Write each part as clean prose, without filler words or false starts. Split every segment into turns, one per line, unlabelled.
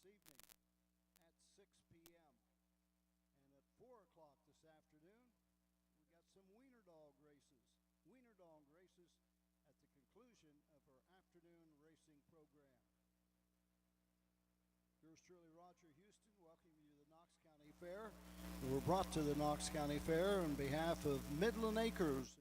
evening at 6 p.m. And at 4 o'clock this afternoon, we got some wiener dog races. Wiener dog races at the conclusion of our afternoon racing program. Yours truly, Roger Houston, welcoming you to the Knox County Fair. We're brought to the Knox County Fair on behalf of Midland Acres.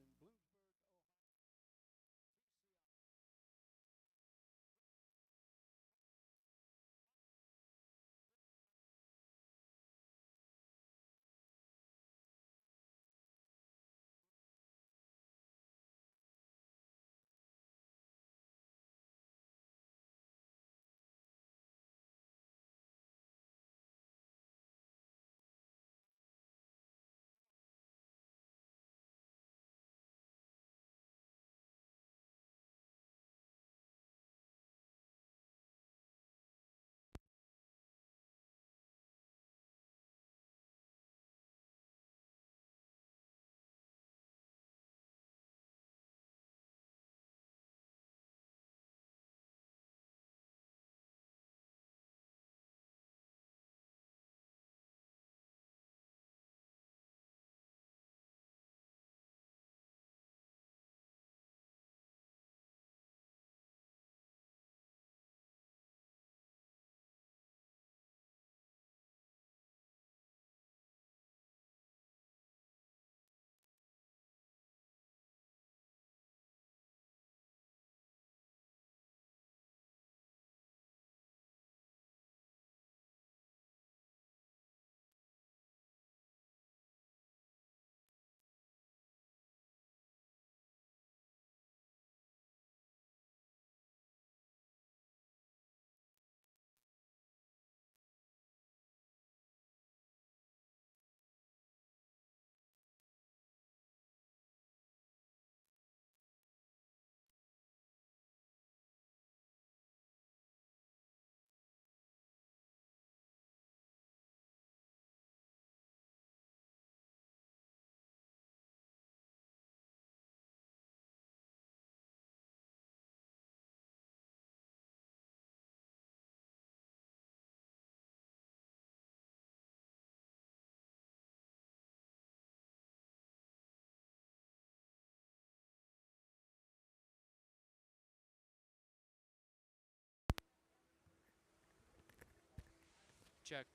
Check,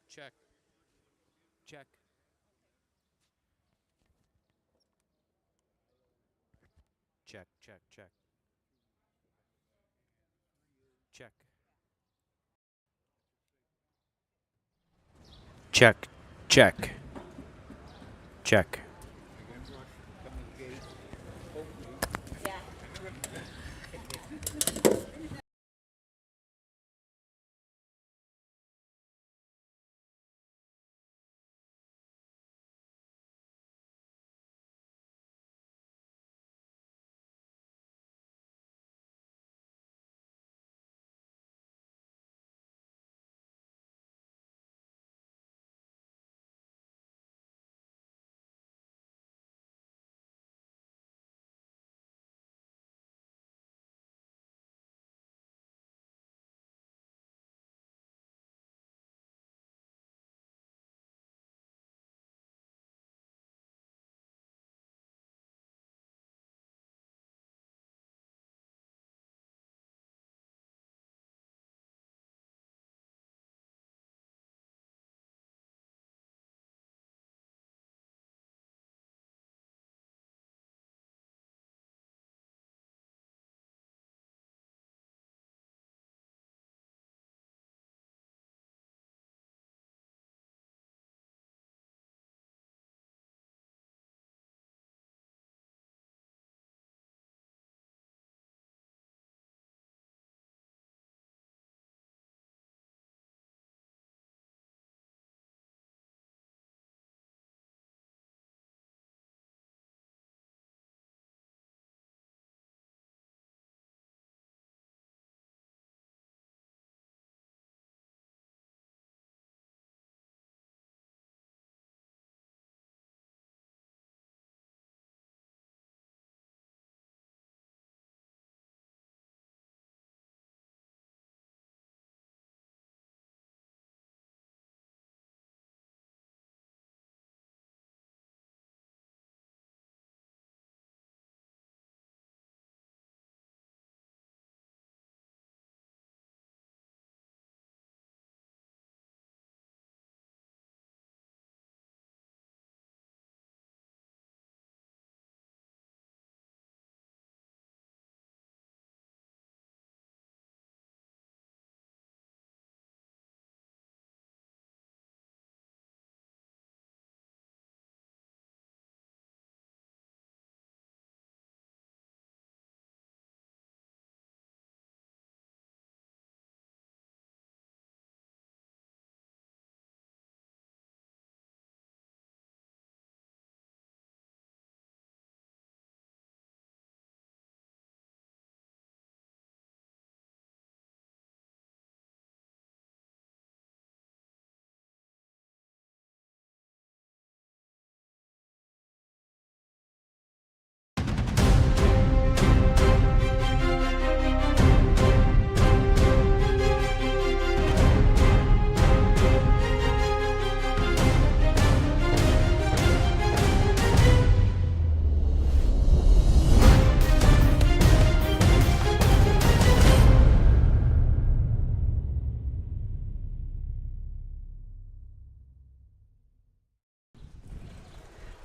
check, check. Check, check, check. Check. Check, check, check.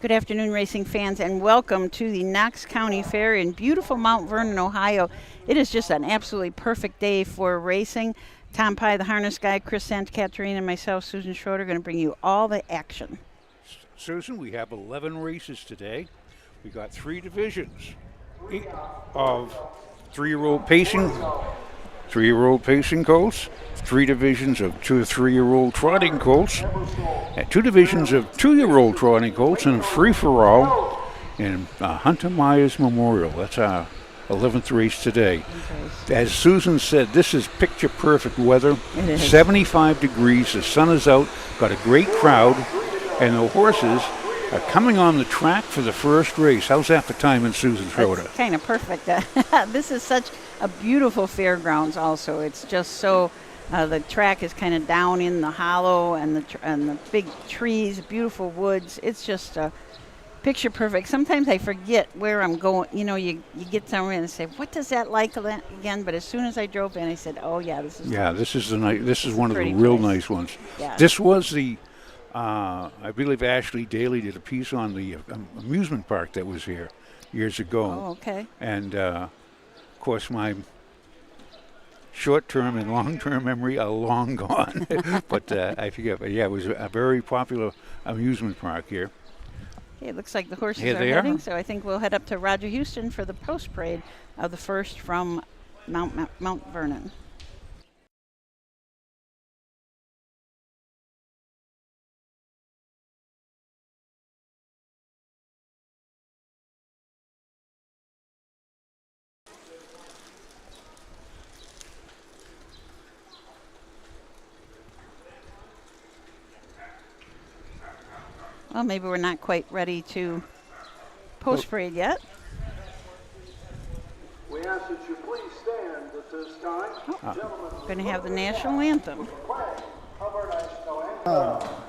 Good afternoon, racing fans, and welcome to the Knox County Fair in beautiful Mount Vernon, Ohio. It is just an absolutely perfect day for racing. Tom Pye, the harness guy, Chris Santacaterina, and myself, Susan Schroeder, are going to bring you all the action.
Susan, we have 11 races today. We got 3 divisions of 3-year-old pacing, 3-year-old pacing colts, 3 divisions of 2 to 3-year-old trotting colts, and 2 divisions of 2-year-old trotting colts, and a free-for-all in Hunter Myers Memorial. That's our 11th race today. As Susan said, this is picture-perfect weather. 75 degrees, the sun is out, got a great crowd, and the horses are coming on the track for the first race. How's that for timing, Susan Schroeder?
It's kind of perfect. This is such a beautiful fairgrounds also. It's just so, the track is kind of down in the hollow, and the big trees, beautiful woods. It's just picture perfect. Sometimes I forget where I'm going. You know, you get somewhere and say, what does that like again? But as soon as I drove in, I said, oh yeah, this is
this is one of the real nice ones.
Yeah.
This was the I believe Ashley Daly did a piece on the amusement park that was here years ago.
Oh, okay.
And of course, my short-term and long-term memory are long gone. But I forget. But yeah, it was a very popular amusement park here.
Okay, it looks like the horses
Here
are
they
heading,
are.
so I think we'll head up to Roger Houston for the post parade of the first from Mount Vernon. Well, maybe we're not quite ready to post parade yet.
We ask that you please stand at this time. Gentlemen,
Going to have the national anthem.
flag of our national anthem.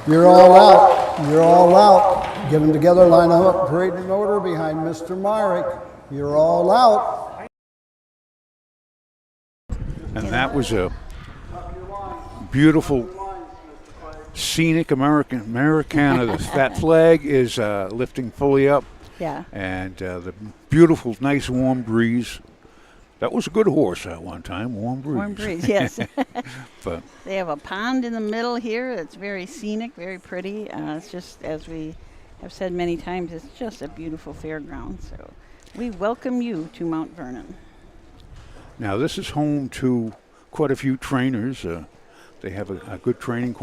You're all out. You're all out. Get them together, line them up, parade in order behind Mr. Myrick. You're all out.
And that was a beautiful, scenic Americana. That flag is lifting fully up.
Yeah.
And the beautiful, nice, warm breeze. That was a good horse at one time, warm breeze.
Warm breeze, yes.
But
They have a pond in the middle here. It's very scenic, very pretty. It's just, as we have said many times, it's just a beautiful fairground. So we welcome you to Mount Vernon.
now this is home to quite a few trainers. They have a good training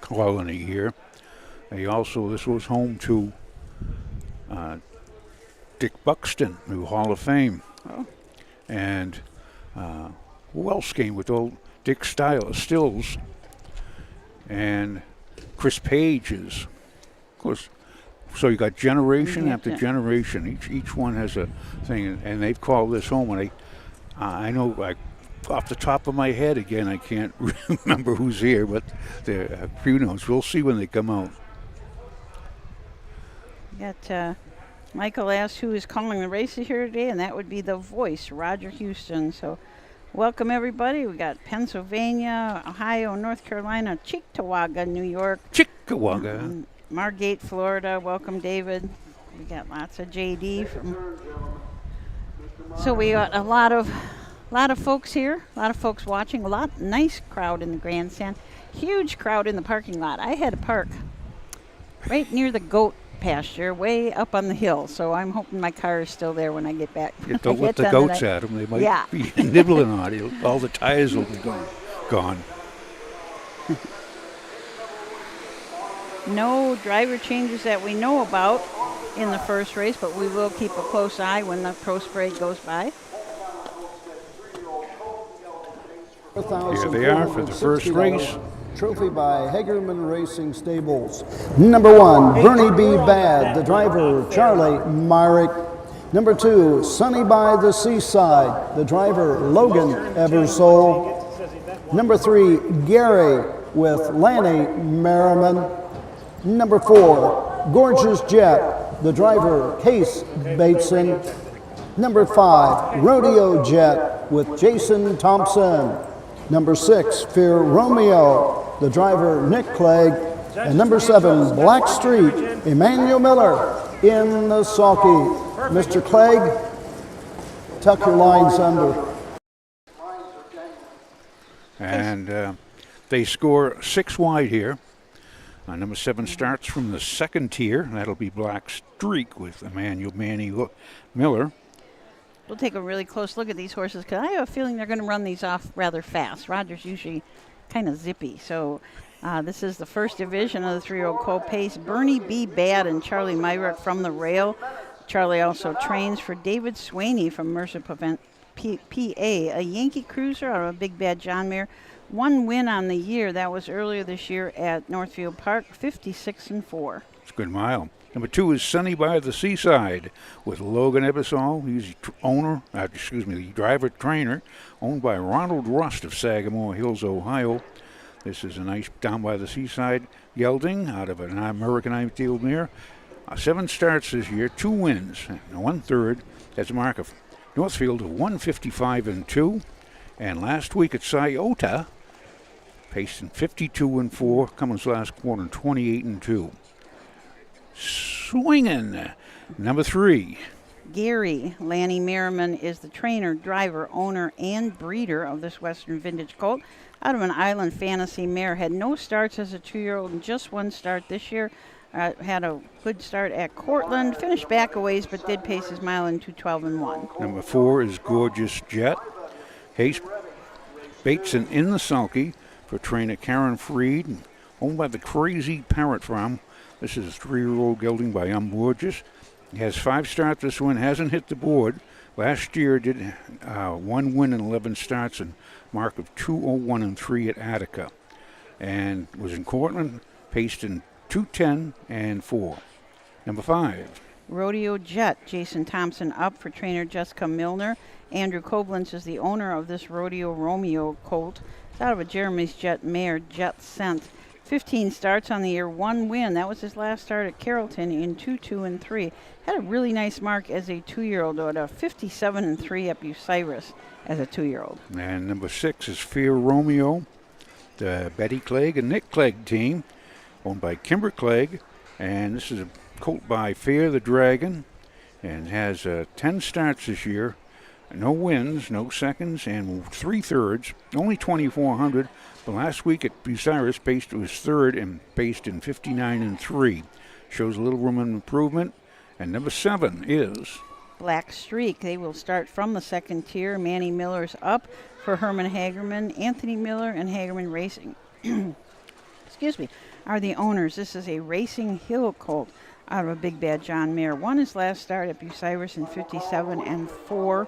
colony here. This was home to Dick Buxton, who Hall of Fame.
Oh.
And who else came with old Dick Stills? And Chris Page is, of course. So you got generation after generation. Each one has a thing, and they've called this home. And I know, like, off the top of my head, again, I can't remember who's here, but there are a few notes. We'll see when they come out.
Got Michael asked who is calling the races here today, and that would be the voice, Roger Houston. So welcome, everybody. We got Pennsylvania, Ohio, North Carolina, Cheektowaga, New York.
Chickawaga.
Margate, Florida. Welcome, David. We got lots of JD from. So we got a lot of folks here, a lot of folks watching, nice crowd in the grandstand, huge crowd in the parking lot. I had to park right near the goat pasture, way up on the hill. So I'm hoping my car is still there when I get back.
Don't let the goats at them. They might be nibbling on it. All the tires will be gone.
No driver changes that we know about in the first race, but we will keep a close eye when the pro parade goes by.
Here they are for the first race.
Trophy by Hagerman Racing Stables. Number 1, Bernie B. Bad, the driver, Charlie Myrick. Number 2, Sunny by the Seaside, the driver, Logan Eversole. Number 3, Gary with Lanny Merriman. Number 4, Gorgeous Jet, the driver, Case Bateson. Number 5, Rodeo Jet with Jason Thompson. Number 6, Fear Romeo, the driver, Nick Clegg. And number 7, Black Street, Emmanuel Miller in the sulky. Mr. Clegg, tuck your lines under.
And they score 6 wide here. Number 7 starts from the second tier. That'll be Black Streak with Emmanuel Miller.
We'll take a really close look at these horses because I have a feeling they're going to run these off rather fast. Roger's usually kind of zippy. So this is the first division of the 3-year-old colt pace. Bernie B. Bad and Charlie Myrick from the rail. Charlie also trains for David Swaney from Mercer PA, a Yankee Cruiser out of a Big Bad John mare. 1 win on the year. That was earlier this year at Northfield Park, 56-4.
It's a good mile. Number 2 is Sunny by the Seaside with Logan Ebersol. He's the driver trainer, owned by Ronald Rust of Sagamore Hills, Ohio. This is a nice down by the seaside gelding out of an American Ideal mare. 7 starts this year, 2 wins, and 1/3. That's a mark of Northfield of 155-2. And last week at Scioto, paced in 52-4, Cummins last quarter 28-2. Swinging. Number 3.
Gary Lanny Merriman is the trainer, driver, owner, and breeder of this Western Vintage colt. Out of an Island Fantasy mare. Had no starts as a 2-year-old and just 1 start this year. Had a good start at Cortland. Finished back a ways, but did pace his mile in 2:12-1.
Number 4 is Gorgeous Jet. Case Bateson in the sulky for trainer Karen Freed, owned by the Crazy Parrot Farm. This is a 3-year-old gelding by Burgess. He has 5 starts this one, hasn't hit the board. Last year did 1 win in 11 starts and mark of 2:01-3 at Attica. And was in Cortland, paced in 2:10-4. Number 5.
Rodeo Jet, Jason Thompson up for trainer Jessica Milner. Andrew Koblenz is the owner of this Rodeo Romeo colt. It's out of a Jeremy's Jet mare, Jet Scent. 15 starts on the year, 1 win. That was his last start at Carrollton in 2:2-3. Had a really nice mark as a 2-year-old, at a 57-3 at Bucyrus as a 2-year-old.
And number 6 is Fear Romeo, the Betty Clegg and Nick Clegg team, owned by Kimber Clegg. And this is a colt by Fear the Dragon, and has 10 starts this year. No wins, no seconds, and 3/3. Only 2,400. But last week at Bucyrus, paced was 3rd and paced in 59-3. Shows a little room of improvement. And number 7 is
Black Streak. They will start from the second tier. Manny Miller's up for Herman Hagerman. Anthony Miller and Hagerman Racing excuse me, are the owners. This is a Racing Hill colt out of a Big Bad John mare. Won his last start at Bucyrus in 57-4.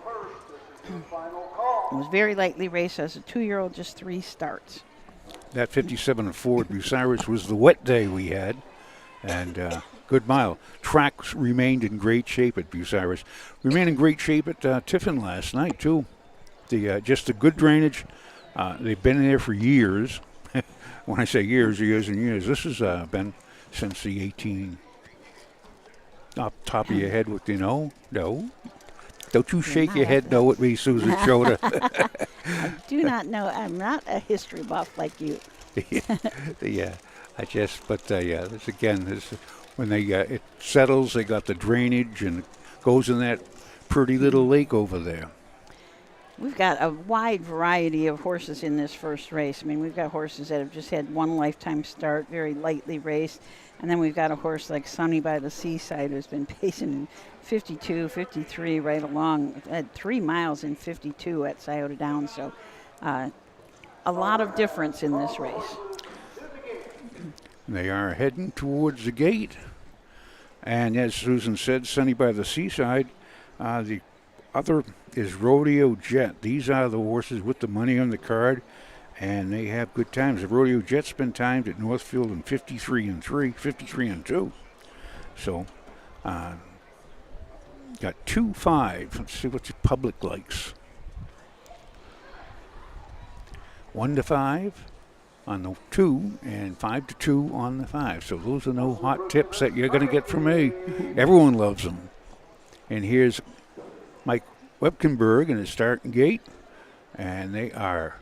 It was very lightly raced as a 2-year-old, just 3 starts.
that 57-4 at Bucyrus was the wet day we had, and good mile. Tracks remained in great shape at Bucyrus. Remained in great shape at Tiffin last night too. Just the good drainage. They've been there for years. When I say years, years and years, this has been since the 18. Off the top of your head, what do you know? No. Don't you shake your head no at me, Susan Schroeder.
I do not know. I'm not a history buff like you.
Yeah, this again, this When it settles, they got the drainage and it goes in that pretty little lake over there.
We've got a wide variety of horses in this first race. I mean, we've got horses that have just had one lifetime start, very lightly raced. And then we've got a horse like Sunny by the Seaside who's been pacing 52, 53 right along. Had 3 miles in 52 at Scioto Downs. So a lot of difference in this race.
They are heading towards the gate. And as Susan said, Sunny by the Seaside, the other is Rodeo Jet. These are the horses with the money on the card, and they have good times. The Rodeo Jet's been timed at Northfield in 53 and 2. So, got 2-5. Let's see what the public likes. 1-5 on the 2 and 5-2 on the 5. So those are no hot tips that you're going to get from me. Everyone loves them. And here's Mike Webkenberg in his starting gate, and they are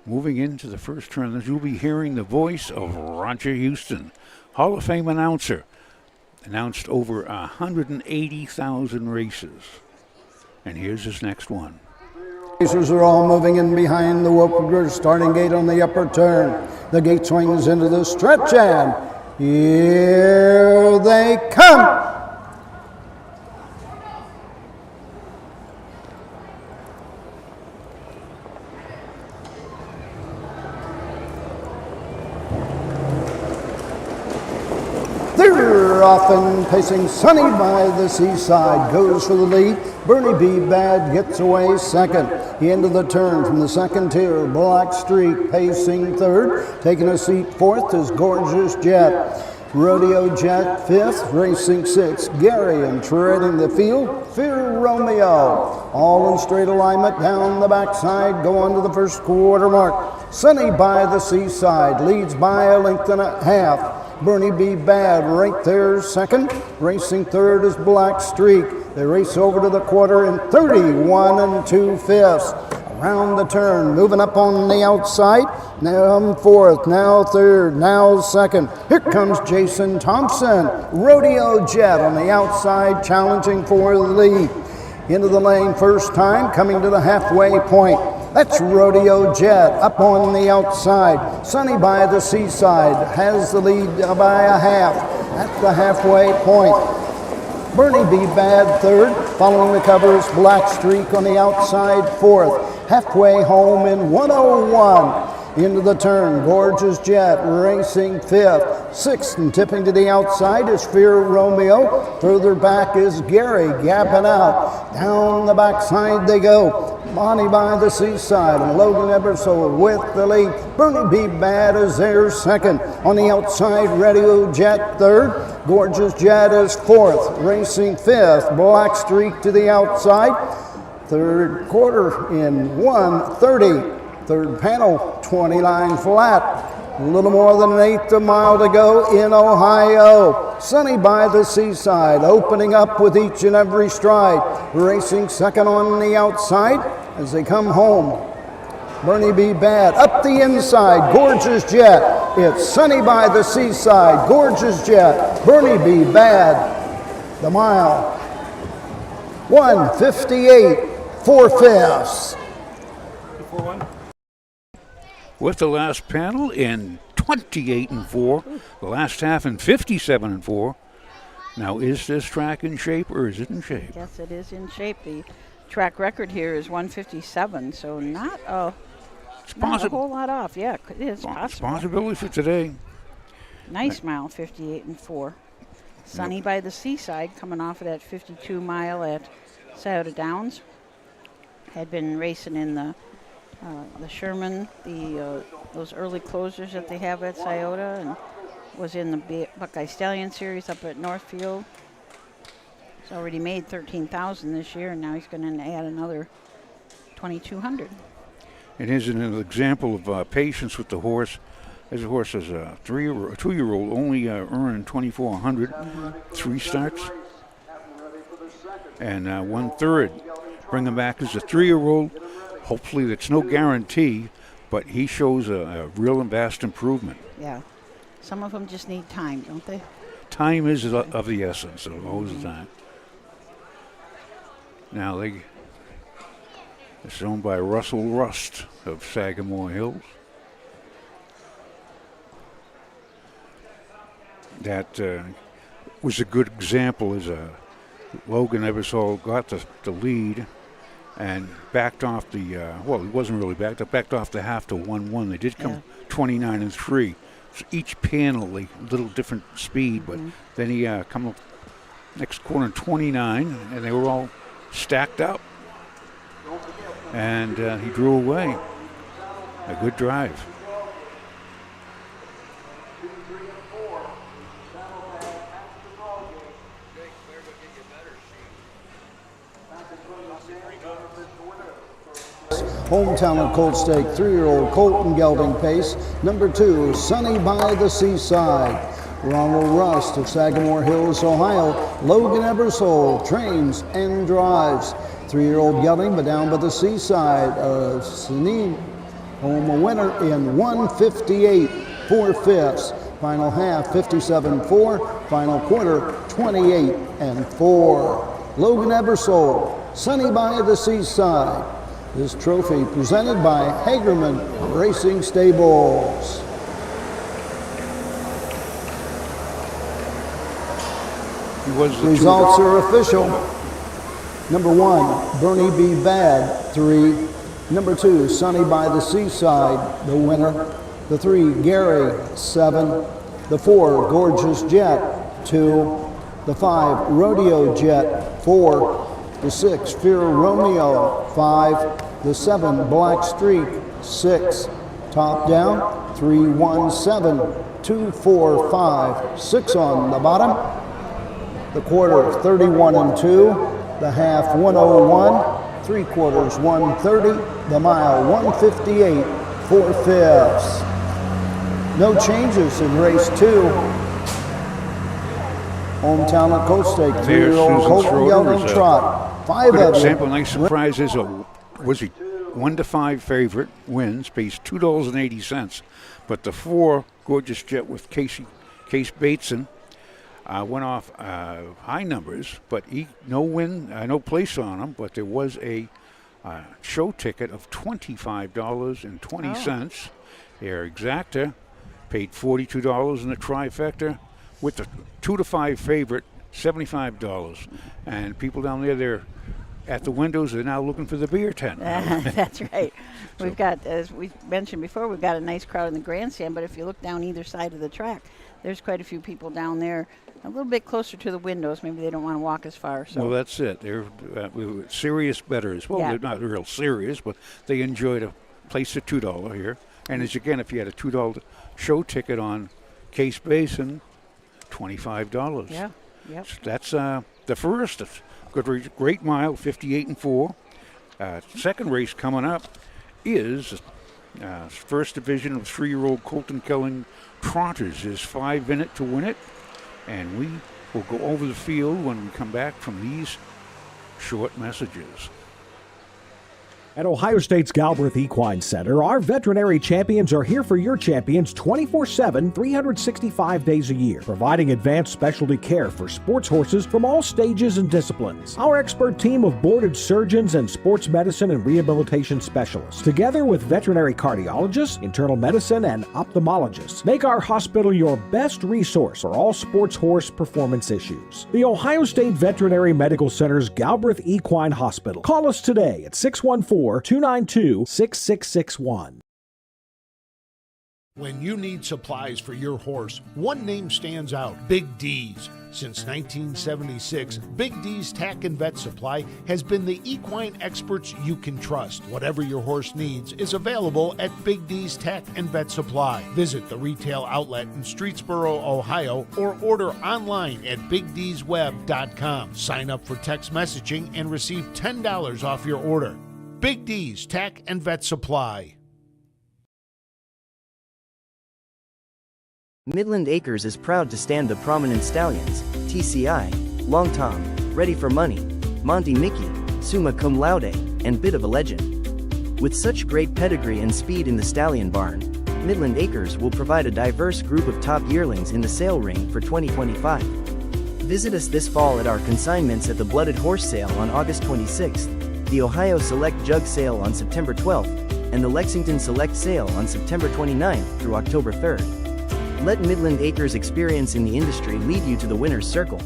moving into the first turn. As you'll be hearing the voice of Roger Houston, Hall of Fame announcer, announced over 180,000 races. And here's his next one.
Racers are all moving in behind the Wopperger starting gate on the upper turn. The gate swings into the stretch, and here they come. They're off and pacing. Sunny by the Seaside goes for the lead. Bernie B. Bad gets away second. Into the turn from the second tier. Black Streak pacing third. Taking a seat fourth is Gorgeous Jet. Rodeo Jet fifth. Racing sixth, Gary. And treading the field, Fear Romeo. All in straight alignment down the backside. Go on to the first quarter mark. Sunny by the Seaside leads by a length and a half. Bernie B. Bad right there second. Racing third is Black Streak. They race over to the quarter in 31 2/5. Around the turn, moving up on the outside. Now fourth, now third, now second. Here comes Jason Thompson. Rodeo Jet on the outside, challenging for the lead. Into the lane first time, coming to the halfway point. That's Rodeo Jet up on the outside. Sunny by the Seaside has the lead by a half at the halfway point. Bernie B. Bad third. Following the cover is Black Streak on the outside fourth. Halfway home in 101. Into the turn, Gorgeous Jet racing fifth. Sixth and tipping to the outside is Fear Romeo. Further back is Gary gapping out. Down the backside they go. Bonnie by the Seaside and Logan Ebersole with the lead. Bernie B. Bad is there second. On the outside, Rodeo Jet third. Gorgeous Jet is fourth. Racing fifth. Black Streak to the outside. Third quarter in 1:30. Third panel, 29 flat. A little more than an eighth of a mile to go in Ohio. Sunny by the Seaside, opening up with each and every stride. Racing second on the outside as they come home. Bernie B. Bad up the inside, Gorgeous Jet. It's Sunny by the Seaside, Gorgeous Jet, Bernie B. Bad. The mile, 1:58, 4/5.
With the last panel in 28 and 4, the last half in 57 and 4. Now, is this track in shape or is it in shape?
Yes, it is in shape. The track record here is 1:57, so not a whole lot off. Yeah, it is possible.
It's possibility for today.
Nice mile, 58 and 4. Sunny by the Seaside, coming off of that 52 mile at Scioto Downs. Had been racing in the Sherman, those early closers that they have at Scioto, and was in the Buckeye Stallion Series up at Northfield. He's already made $13,000 this year, and now he's going to add another $2,200.
It is an example of patience with the horse. This horse is a 2-year-old, only earning $2,400, 3 starts, and 1/3. Bring him back as a 3-year-old. Hopefully, that's no guarantee, but he shows a real and vast improvement.
Yeah. Some of them just need time, don't they?
time is of the essence most of the time. Now it's owned by Russell Rust of Sagamore Hills. That was a good example as Logan Ebersol got the lead and backed off the, well, it wasn't really backed off the half to 1-1. They did come 29-3. So each panel a little different speed, but then he come up next corner 29, and they were all stacked up. And he drew away. A good drive.
Hometown of Cold Stake, 3-year-old Colton Gelding Pace. Number 2, Sunny by the Seaside. Ronald Rust of Sagamore Hills, Ohio. Logan Ebersol trains and drives. 3-year-old Gelding, but down by the Seaside. Sunny home a winner in 1:58 4/5. Final half 57-4. Final quarter 28-4. Logan Ebersol, Sunny by the Seaside. This trophy presented by Hagerman Racing Stables. Results are official. Number 1, Bernie B. Bad, 3. Number 2, Sunny by the Seaside, the winner. The 3, Gary, 7. The 4, Gorgeous Jet, 2. The 5, Rodeo Jet, 4. The 6, Fear Romeo, 5. The 7, Black Streak, 6. Top down, 3-1-7, 2-4-5, 6 on the bottom. The quarter, 31-2. The half, 101. 3 quarters, 130. The mile, 158 4/5. No changes in race 2. Hometown at Cold Stake, 3-year-old Colton Gelding Trot. 5 of
example,
them.
nice surprises. Was he 1-5 favorite, wins, pays $2.80. But the 4, Gorgeous Jet with Case Bateson, went off high numbers, but no place on him. But there was a show ticket of $25.20. Their exacta paid $42 in the trifecta with the 2-5 favorite, $75. And people down there, they're at the windows, they're now looking for the beer tent.
That's right. We've got, as we mentioned before, we've got a nice crowd in the grandstand, but if you look down either side of the track, there's quite a few people down there a little bit closer to the windows. Maybe they don't want to walk as far. So.
Well, that's it. They're serious bettors. Well, they're not real serious, but they enjoy to place a $2 here. And as again, if you had a $2 show ticket on Case Basin, $25.
Yeah. Yep.
So that's the first. Great mile, 58-4. Second race coming up is first division of 3-year-old Colton Gelding Trotters. Is 5 in it to win it. And we will go over the field when we come back from these short messages.
At Ohio State's Galbraith Equine Center, our veterinary champions are here for your champions 24/7, 365 days a year, providing advanced specialty care for sports horses from all stages and disciplines. Our expert team of boarded surgeons and sports medicine and rehabilitation specialists, together with veterinary cardiologists, internal medicine, and ophthalmologists, make our hospital your best resource for all sports horse performance issues. The Ohio State Veterinary Medical Center's Galbraith Equine Hospital. Call us today at 614-292-6661.
When you need supplies for your horse, one name stands out: Big D's. Since 1976, Big D's Tack and Vet Supply has been the equine experts you can trust. Whatever your horse needs is available at Big D's Tack and Vet Supply. Visit the retail outlet in Streetsboro, Ohio, or order online at BigD'sWeb.com. Sign up for text messaging and receive $10 off your order. Big D's Tack and Vet Supply.
Midland Acres is proud to stand the prominent stallions, TCI, Long Tom, Ready for Money, Monty Mickey, Summa Cum Laude, and Bit of a Legend. With such great pedigree and speed in the stallion barn, Midland Acres will provide a diverse group of top yearlings in the sale ring for 2025. Visit us this fall at our consignments at the Blooded Horse Sale on August 26th, the Ohio Select Jug Sale on September 12th, and the Lexington Select Sale on September 29th through October 3rd. Let Midland Acres experience in the industry lead you to the winner's circle.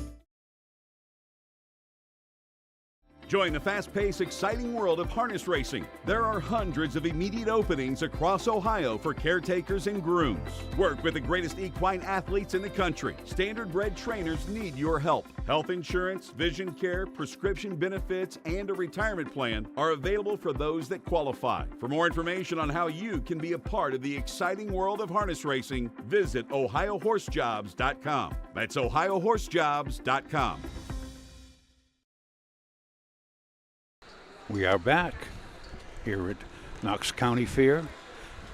Join the fast-paced, exciting world of harness racing. There are hundreds of immediate openings across Ohio for caretakers and grooms. Work with the greatest equine athletes in the country. Standard-bred trainers need your help. Health insurance, vision care, prescription benefits, and a retirement plan are available for those that qualify. For more information on how you can be a part of the exciting world of harness racing, visit OhioHorseJobs.com. That's OhioHorseJobs.com.
We are back here at Knox County Fair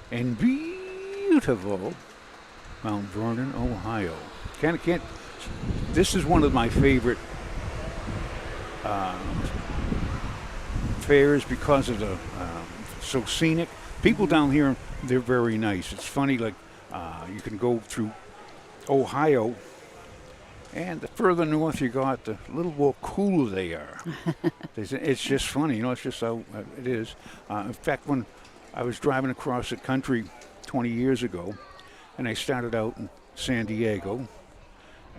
in beautiful Mount Vernon, Ohio. Can't. This is one of my favorite fairs because of the so scenic. People down here, they're very nice. It's funny, like you can go through Ohio, and the further north you go, the little more cooler they are. It's just funny, it's just how it is. In fact, when I was driving across the country 20 years ago, and I started out in San Diego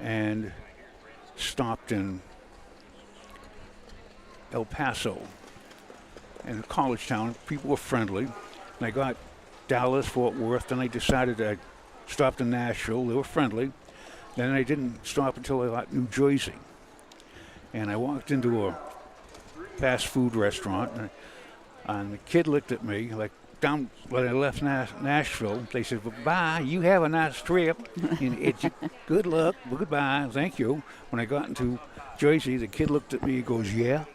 and stopped in El Paso, in a college town. People were friendly. And I got Dallas, Fort Worth, and I decided I stopped in Nashville. They were friendly. Then I didn't stop until I got New Jersey. And I walked into a fast food restaurant, and the kid looked at me, like down when I left Nashville. They said, well, bye, you have a nice trip. And good luck, goodbye, thank you. When I got into Jersey, the kid looked at me and goes, yeah.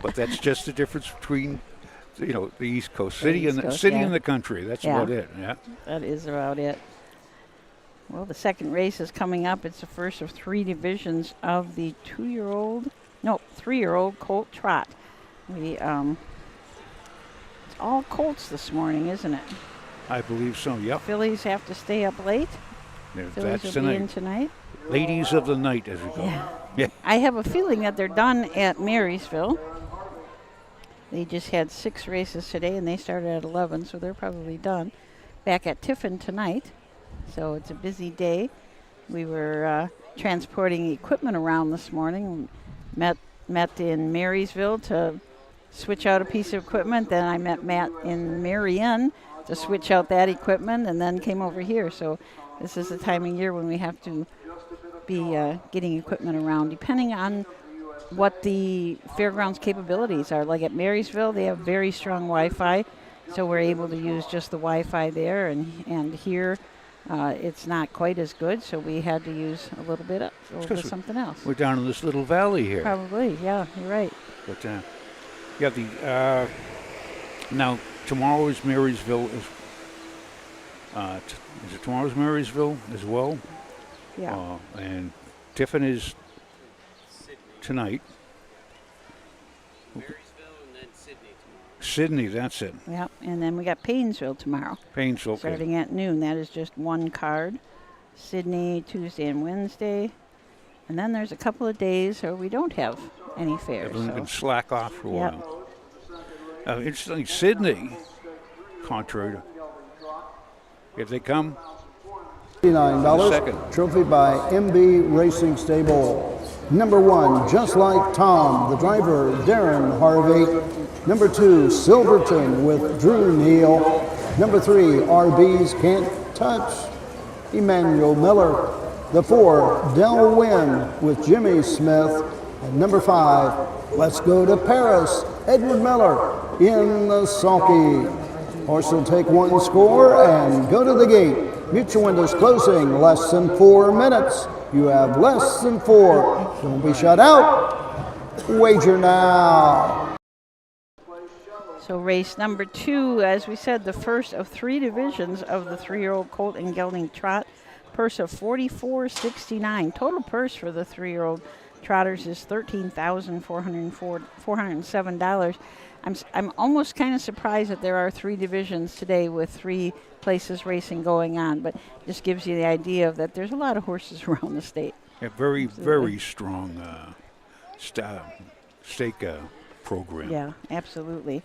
But that's just the difference between, the East Coast, city and the country. That's about it, yeah.
That is about it. Well, the second race is coming up. It's the first of 3 divisions of the 3-year-old colt trot. It's all colts this morning, isn't it?
I believe so, yep.
Fillies have to stay up late. Fillies will be in tonight.
Ladies of the night, as we go. Yeah.
I have a feeling that they're done at Marysville. They just had 6 races today, and they started at 11, so they're probably done. Back at Tiffin tonight. So it's a busy day. We were transporting equipment around this morning. Met in Marysville to switch out a piece of equipment. Then I met Matt in Marion to switch out that equipment, and then came over here. So this is the time of year when we have to be getting equipment around, depending on what the fairgrounds capabilities are. Like at Marysville, they have very strong Wi-Fi, so we're able to use just the Wi-Fi there, and here it's not quite as good, so we had to use a little bit of something else.
We're down in this little valley here.
Probably, yeah, you're right.
But now tomorrow is Marysville. Is it tomorrow's Marysville as well?
Yeah.
And Tiffin is tonight.
Marysville and then Sydney tomorrow.
Sydney, that's it.
Yep, and then we got Paynesville tomorrow.
Paynesville, okay.
Starting at noon. That is just one card. Sydney, Tuesday and Wednesday. And then there's a couple of days where we don't have any fairs.
Everyone can slack off for a while. Interesting, Sydney, contrary to, if they come,
$59. Trophy by MB Racing Stable. Number 1, Just Like Tom, the driver, Darren Harvey. Number 2, Silverton with Drew Neal. Number 3, RB's Can't Touch, Emmanuel Miller. The 4, Del Wynn with Jimmy Smith. And number 5, Let's Go to Paris, Edward Miller in the sulky. Horse will take one score and go to the gate. Mutual windows closing, less than 4 minutes. You have less than 4. Don't be shut out. Wager now.
So race number 2, as we said, the first of 3 divisions of the 3-year-old colt and gelding trot. Purse of $44.69. Total purse for the 3-year-old Trotters is $13,407. I'm almost kind of surprised that there are 3 divisions today with 3 places racing going on, but just gives you the idea of that there's a lot of horses around the state.
A very, very strong stake program.
Yeah, absolutely.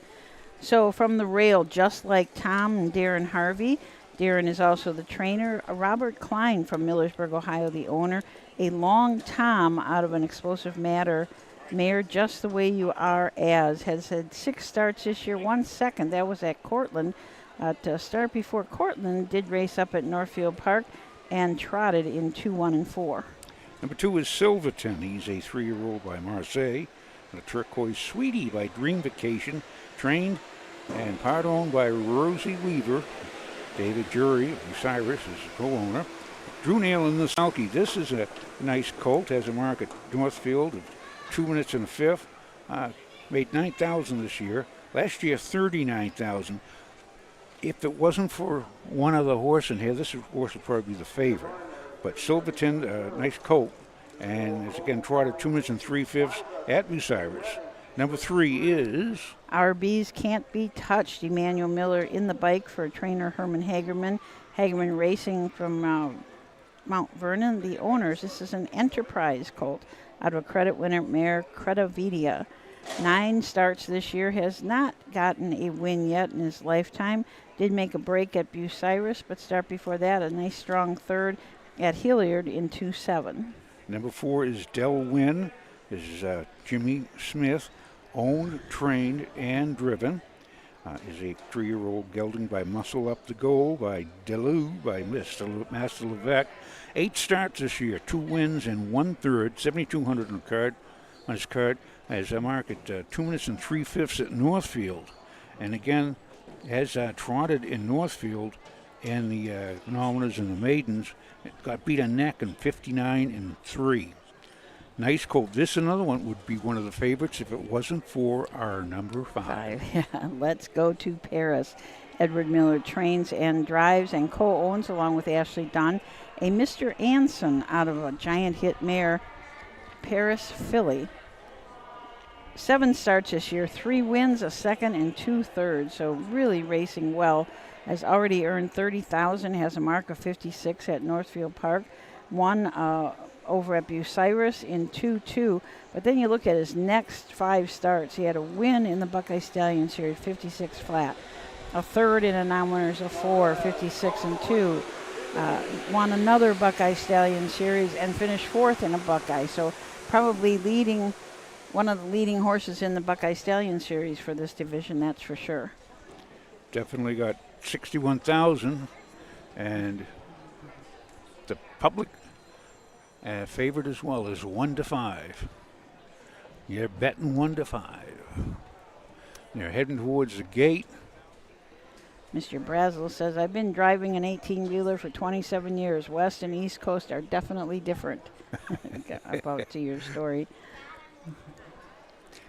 So from the rail, just like Tom and Darren Harvey, Darren is also the trainer. Robert Klein from Millersburg, Ohio, the owner. A long Tom out of an Explosive Matter mare, Just the Way You Are As, has had 6 starts this year, 1 second. That was at Cortland. To start before Cortland, did race up at Northfield Park and trotted in 2, 1, and 4.
Number 2 is Silverton. He's a 3-year-old by Marseille. And a Turquoise Sweetie by Dream Vacation, trained and part owned by Rosie Weaver. David Jury of Cyrus is the co-owner. Drew Nail in the Sulky. This is a nice colt. Has a mark at Northfield of 2 minutes and a fifth. Made $9,000 this year. Last year, $39,000. If it wasn't for one other horse in here, this horse would probably be the favorite. But Silverton, nice colt, and is again trotted 2 minutes and 3/5 at Bucyrus. Number 3 is
RB's Can't Be Touched. Emmanuel Miller in the bike for trainer Herman Hagerman. Hagerman Racing from Mount Vernon. The owners, this is an Enterprise colt out of a credit winner mare, Credividia. 9 starts this year, has not gotten a win yet in his lifetime. Did make a break at Bucyrus, but start before that, a nice strong third at Hilliard in 2-7.
Number 4 is Del Wynn. This is Jimmy Smith, owned, trained, and driven. Is a 3-year-old gelding by Muscle Up the Goal, by Deleu, by Master Levesque. 8 starts this year, 2 wins and 1/3, 7,200 on his card. Has a mark at 2 minutes and 3/5 at Northfield. And again, has trotted in Northfield in the Nominers and the Maidens. Got beat a neck in 59-3. Nice colt. This another one would be one of the favorites if it wasn't for our number 5.
Yeah, let's go to Paris. Edward Miller trains and drives and co-owns, along with Ashley Dunn, a Mr. Anson out of a giant hit mare, Paris Filly. 7 starts this year, 3 wins, a second, and 2/3. So really racing well. Has already earned $30,000. Has a mark of 56 at Northfield Park. Won over at Bucyrus in 2-2. But then you look at his next 5 starts. He had a win in the Buckeye Stallion Series, 56 flat. A third in a non-winners of 4, 56-2. Won another Buckeye Stallion Series and finished 4th in a Buckeye. So probably one of the leading horses in the Buckeye Stallion Series for this division, that's for sure.
Definitely got 61,000, and the public favorite as well is 1-5. You're betting 1-5. They're heading towards the gate.
Mr. Brazel says, I've been driving an 18-wheeler for 27 years. West and East Coast are definitely different. About to your story.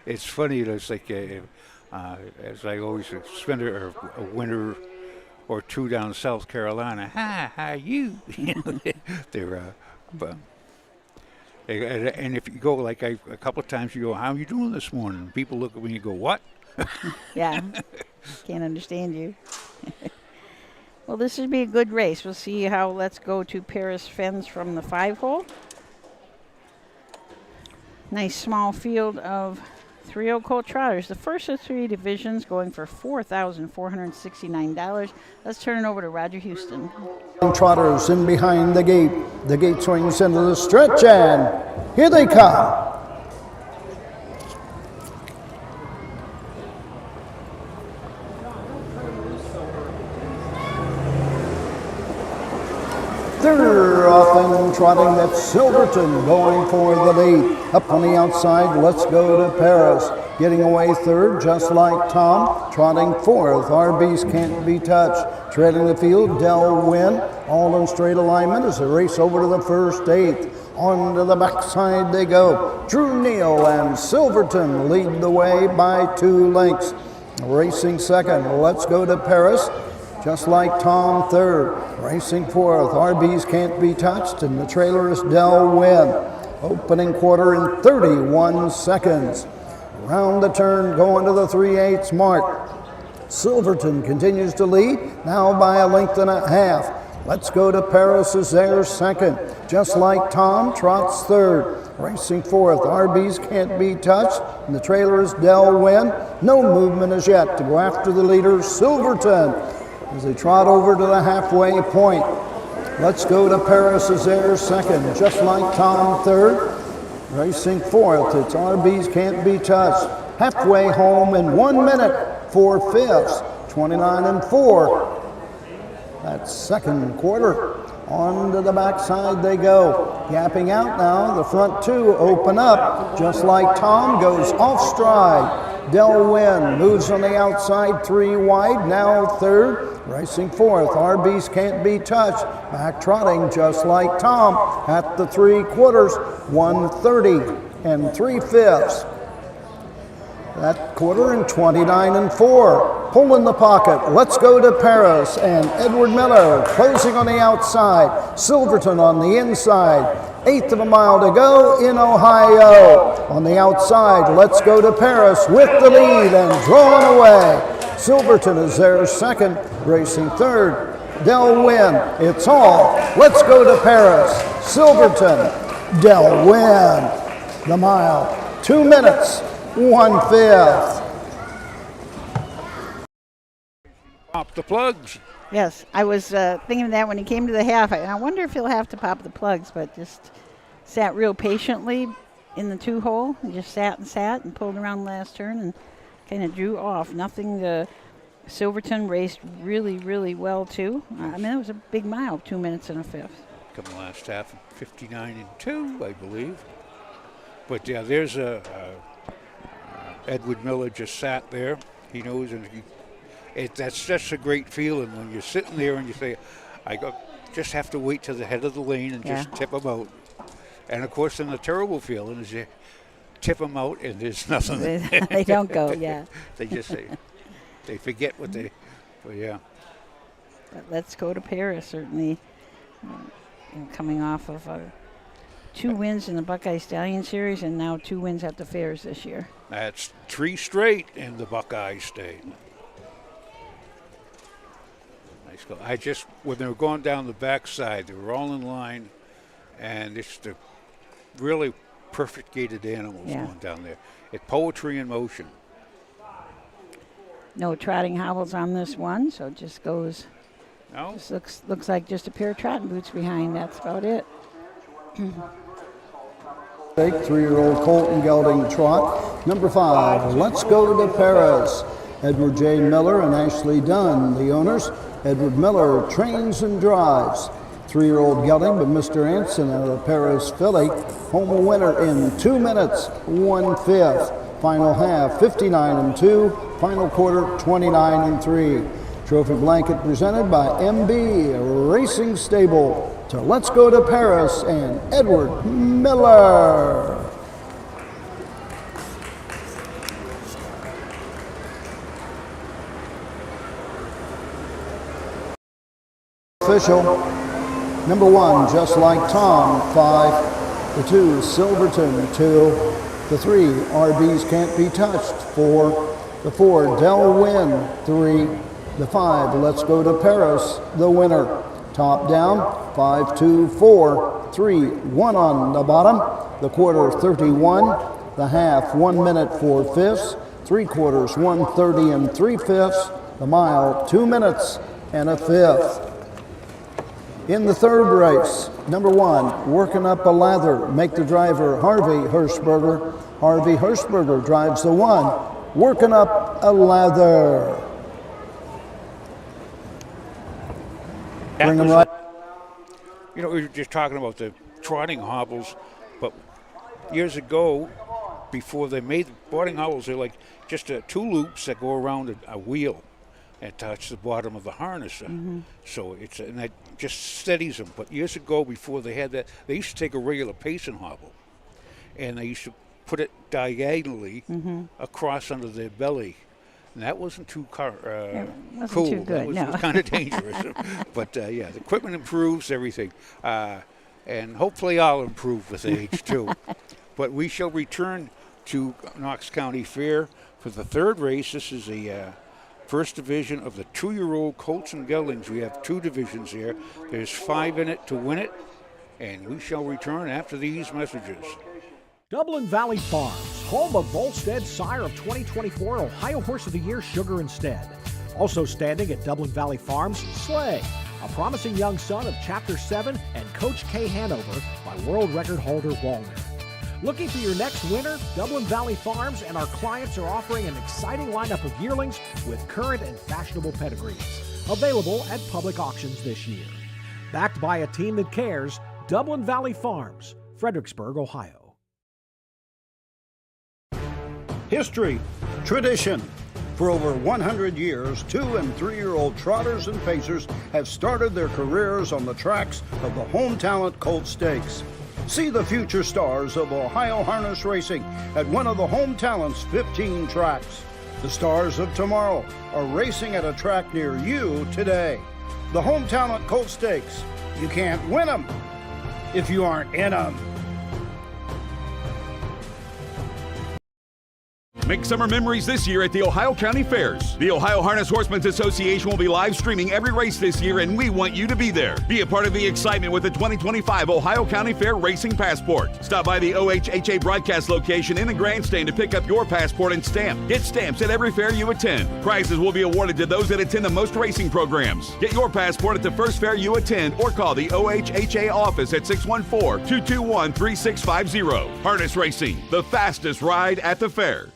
It's funny, it's like, as I always spend a winter or 2 down in South Carolina. Hi, how you? They're, and if you go, like a couple of times, you go, how are you doing this morning? People look at me and go, what?
Yeah, can't understand you. Well, this would be a good race. We'll see how Let's Go to Paris fends from the 5-hole. Nice small field of 3-year-old colt trotters. The first of 3 divisions going for $4,469. Let's turn it over to Roger Houston.
Trotters in behind the gate. The gate swings into the stretch, and here they come. They're off and trotting. That's Silverton going for the lead. Up on the outside, Let's Go to Paris. Getting away third, Just Like Tom. Trotting fourth, RB's Can't Be Touched. Treading the field, Del Wynn. All in straight alignment as they race over to the first 8th. On to the backside they go. Drew Neal and Silverton lead the way by 2 lengths. Racing second, Let's Go to Paris. Just Like Tom third. Racing fourth, RB's Can't Be Touched, and the trailer is Del Wynn. Opening quarter in 31 seconds. Round the turn, going to the 3/8 mark. Silverton continues to lead, now by a length and a half. Let's Go to Paris is there second. Just Like Tom trots third. Racing fourth, RB's Can't Be Touched. And the trailer is Del Wynn. No movement as yet to go after the leader, Silverton, as they trot over to the halfway point. Let's Go to Paris is there second. Just Like Tom third. Racing fourth, it's RB's Can't Be Touched. Halfway home in 1 minute, 4/5, 29-4. That second quarter. On to the backside they go. Gapping out now, the front two open up. Just Like Tom goes off stride. Del Wynn moves on the outside, 3 wide, now third. Racing fourth, RB's Can't Be Touched. Back trotting, Just Like Tom at the 3/4, 1:30 3/5. That quarter in 29-4. Pull in the pocket. Let's Go to Paris. And Edward Miller closing on the outside. Silverton on the inside. 1/8 of a mile to go in Ohio. On the outside, Let's Go to Paris with the lead and drawn away. Silverton is there second. Racing third, Del Wynn. It's all Let's Go to Paris. Silverton, Del Wynn. The mile, 2 minutes. 1/5.
Pop the plugs.
Yes, I was thinking of that when he came to the half. I wonder if he'll have to pop the plugs, but just sat real patiently in the 2-hole and just sat and pulled around the last turn and kind of drew off. Nothing. Silverton raced really, really well too. I mean, it was a big mile, 2 minutes and a 1/5.
Come last half, 59-2, I believe. But yeah, there's Edward Miller just sat there. He knows, and that's just a great feeling when you're sitting there and you say, just have to wait to the head of the lane and just tip them out. And of course, then the terrible feeling is you tip them out and there's nothing.
They don't go, yeah.
They just say, they forget what they, but yeah.
But Let's Go to Paris, certainly coming off of 2 wins in the Buckeye Stallion Series and now 2 wins at the fairs this year.
That's 3 straight in the Buckeye State. Nice go. When they were going down the backside, they were all in line, and it's the really perfect gated animals going down there. It's poetry in motion.
No trotting hobbles on this one, so it just goes.
No.
Just looks like just a pair of trotting boots behind. That's about it.
3-year-old Colton gelding trot. Number 5, Let's Go to Paris. Edward J. Miller and Ashley Dunn, the owners. Edward Miller trains and drives. 3-year-old gelding, but Mr. Anson out of Paris filly. Home winner in 2 minutes, 1/5. Final half, 59-2. Final quarter, 29-3. Trophy blanket presented by MB Racing Stable to Let's Go to Paris and Edward Miller. Official. Number 1, Just Like Tom, 5. The 2, Silverton, 2. The 3, RB's Can't Be Touched, 4. The 4, Del Wynn, 3. The 5, Let's Go to Paris, the winner. Top down, 5, 2, 4, 3, 1 on the bottom. The quarter, 31. The half, 1 minute, 4/5. 3/4, 1:30 3/5. The mile, 2 minutes and a 1/5. In the third race, number 1, Working Up a Lather. Make the driver Harvey Hirschberger. Harvey Hirschberger drives the 1, Working Up a Lather. Bring them right.
You know, we were just talking about the trotting hobbles, but years ago, before they made the trotting hobbles, they're like just 2 loops that go around a wheel and touch the bottom of the harness. So and that just steadies them. But years ago, before they had that, they used to take a regular pacing hobble, and they used to put it diagonally across under their belly. And that wasn't too cool.
Too good,
That was kind of dangerous. But yeah, the equipment improves everything. and hopefully I'll improve with age too. But we shall return to Knox County Fair for the third race. This is the first division of the 2-year-old colts and geldings. We have 2 divisions here. There's 5 in it to win it, and we shall return after these messages.
Dublin Valley Farms, home of Volstead's sire of 2024 Ohio Horse of the Year, Sugar Instead. Also standing at Dublin Valley Farms, Slay, a promising young son of Chapter 7 and Coach K Hanover by world record holder Walner. Looking for your next winner? Dublin Valley Farms and our clients are offering an exciting lineup of yearlings with current and fashionable pedigrees. Available at public auctions this year. Backed by a team that cares, Dublin Valley Farms, Fredericksburg, Ohio.
History, tradition. For over 100 years, 2- and 3-year-old trotters and pacers have started their careers on the tracks of the Home Talent Colt Stakes. See the future stars of Ohio harness racing at one of the Home Talent's 15 tracks. The stars of tomorrow are racing at a track near you today. The Home Talent Colt Stakes. You can't win them if you aren't in them.
Make summer memories this year at the Ohio County Fairs. The Ohio Harness Horsemen's Association will be live streaming every race this year, and we want you to be there. Be a part of the excitement with the 2025 Ohio County Fair Racing Passport. Stop by the OHHA broadcast location in the grandstand to pick up your passport and stamp. Get stamps at every fair you attend. Prizes will be awarded to those that attend the most racing programs. Get your passport at the first fair you attend or call the OHHA office at 614-221-3650. Harness Racing, the fastest ride at the fair.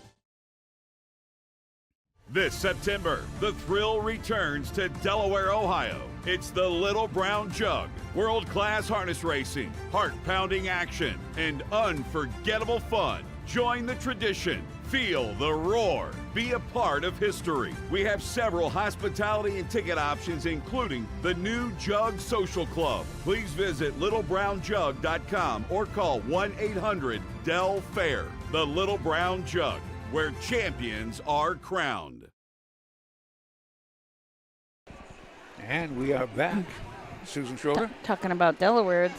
This September, the thrill returns to Delaware, Ohio. It's the Little Brown Jug. World-class harness racing, heart-pounding action, and unforgettable fun. Join the tradition. Feel the roar. Be a part of history. We have several hospitality and ticket options, including the new Jug Social Club. Please visit littlebrownjug.com or call 1-800-DEL-FAIR. The Little Brown Jug, where champions are crowned.
And we are back. Susan Schroeder?
Talking about Delaware,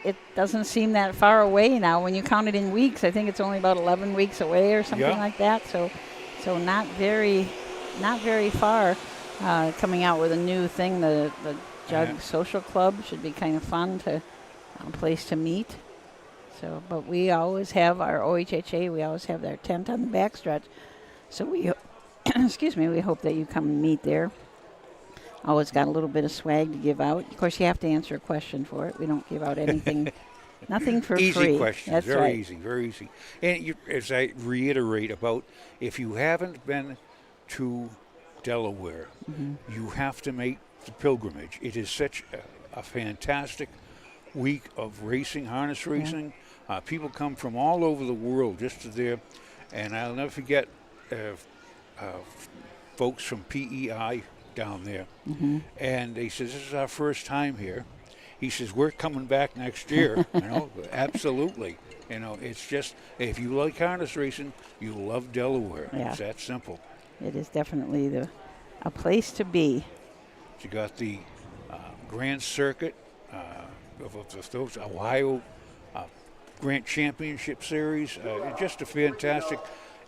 it doesn't seem that far away now. When you count it in weeks, I think it's only about 11 weeks away or something like that. So not very far. Coming out with a new thing, the Jug Social Club should be kind of fun to a place to meet. So, but we always have our OHHA. We always have their tent on the backstretch. So we, we hope that you come and meet there. Always got a little bit of swag to give out. Of course, you have to answer a question for it. We don't give out anything, nothing for
easy
free.
Easy questions,
That's
very
right.
easy, very easy. And as I reiterate about, if you haven't been to Delaware, you have to make the pilgrimage. It is such a fantastic week of racing, harness racing. People come from all over the world just to there. And I'll never forget folks from PEI down there. And they says, this is our first time here. He says, we're coming back next year. Absolutely. It's just, if you like harness racing, you love Delaware. It's that simple.
It is definitely a place to be.
You got the Grand Circuit of those Ohio Grant Championship Series. Just a fantastic.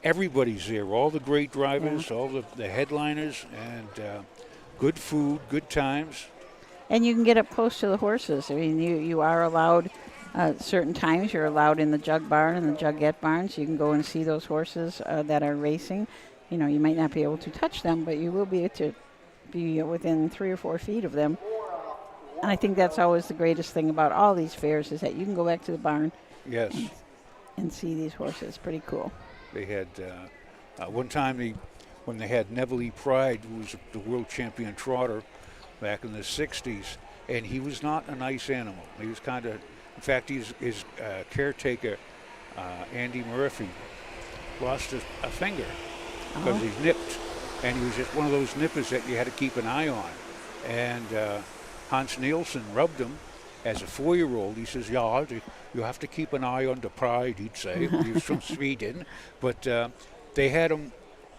Everybody's there. All the great drivers, all the headliners, and good food, good times.
And you can get up close to the horses. I mean, you are allowed certain times. You're allowed in the jug barn and the jugette barns. You can go and see those horses that are racing. You might not be able to touch them, but you will be able to be within 3 or 4 feet of them. And I think that's always the greatest thing about all these fairs is that you can go back to the barn and see these horses. Pretty cool.
They had one time when they had Neville Pride, who was the world champion trotter back in the 60s, and he was not a nice animal. He was kind of, in fact, his caretaker, Andy Murphy, lost a finger because he nipped, and he was just one of those nippers that you had to keep an eye on. And Hans Nielsen rubbed him as a 4-year-old. He says, yeah, you have to keep an eye on the Pride, he'd say. He was from Sweden. But they had him,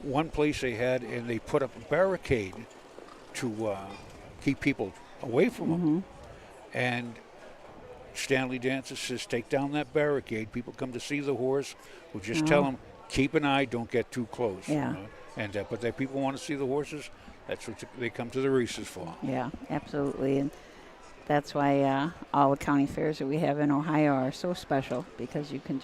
one place and they put up a barricade to keep people away from him. And Stanley Dancer says, take down that barricade. People come to see the horse. We'll just tell
Uh-huh.
them, keep an eye, don't get too close.
Yeah.
And but that people want to see the horses. That's what they come to the races for.
Yeah, absolutely. And that's why all the county fairs that we have in Ohio are so special, because you can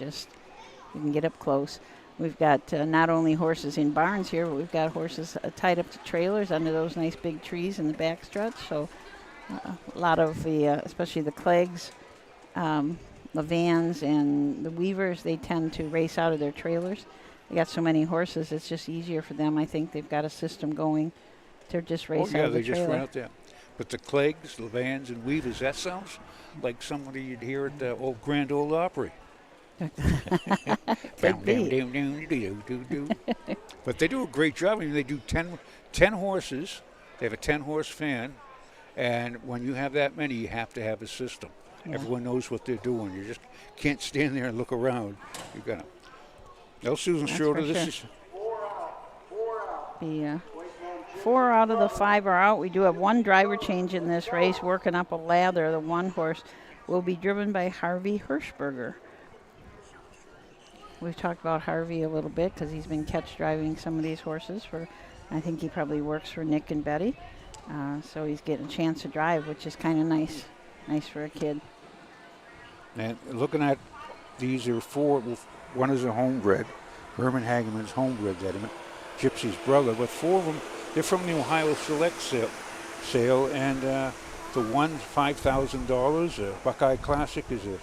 get up close. We've got not only horses in barns here, but we've got horses tied up to trailers under those nice big trees in the backstretch. So a lot of the, especially the Cleggs, the Vans, and the Weavers, they tend to race out of their trailers. They got so many horses, it's just easier for them. I think they've got a system going to just race out of the
they
trailer.
just run out there. But the Cleggs, the Vans, and Weavers, that sounds like somebody you'd hear at the old Grand Ole Opry.
Could be.
But they do a great job. I mean, they do 10 horses. They have a 10-horse fan. And when you have that many, you have to have a system.
Yeah.
Everyone knows what they're doing. You just can't stand there and look around. You've got to. No, Susan
That's
Schroeder,
for
this
sure.
is.
The 4 out of the 5 are out. We do have one driver change in this race, working up a lather. The one horse will be driven by Harvey Hirschberger. We've talked about Harvey a little bit because he's been catch driving some of these horses for, I think he probably works for Nick and Betty. So he's getting a chance to drive, which is kind of nice. Nice for a kid.
And looking at these, there are 4. One is a homebred. Herman Hageman's homebred, Gypsy's brother. But 4 of them, they're from the Ohio Select sale. And the one, $5,000. Buckeye Classic is a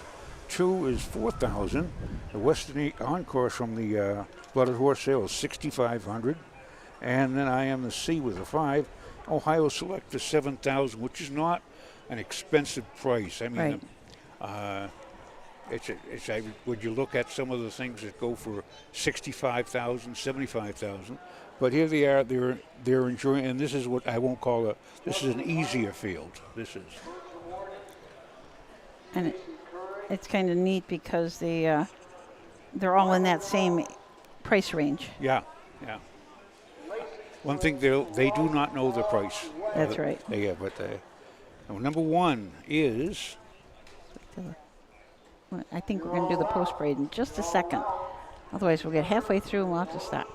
2 is $4,000. The Western Encore from the Blooded Horse sale is $6,500. And then I Am the Sea with a 5. Ohio Select for $7,000, which is not an expensive price. I mean,
Right.
would you look at some of the things that go for $65,000, $75,000? But here they are. They're enjoying, and this is what I won't call this is an easier field. This is.
And it's kind of neat because they're all in that same price range.
Yeah. One thing they do not know the price.
That's right.
Yeah, but number 1 is.
I think we're going to do the post parade in just a second. Otherwise, we'll get halfway through and we'll have to stop.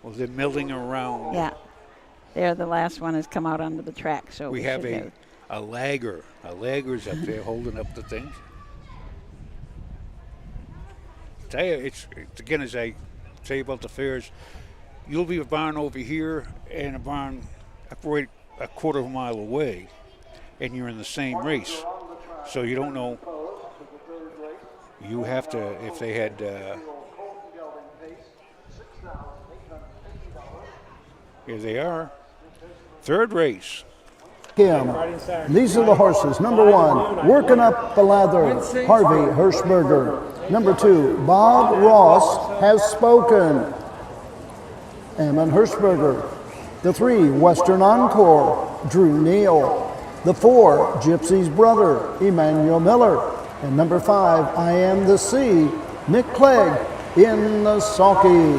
Well, they're milling around.
Yeah. There, the last one has come out onto the track. So
we have
should
a lagger. A lagger's up there holding up the things. Tell you, it's again, as I tell you about the fairs, you'll be a barn over here and a barn right a quarter of a mile away, and you're in the same race. So you don't know. You have to, if they had. Here they are. 3rd race.
These are the horses. Number 1, Working Up the Lather, Harvey Hirschberger. Number 2, Bob Ross Has Spoken, Eamon Hirschberger. The 3, Western Encore, Drew Neal. The 4, Gypsy's brother, Emmanuel Miller. And number 5, I Am the Sea, Nick Clegg in the sulky.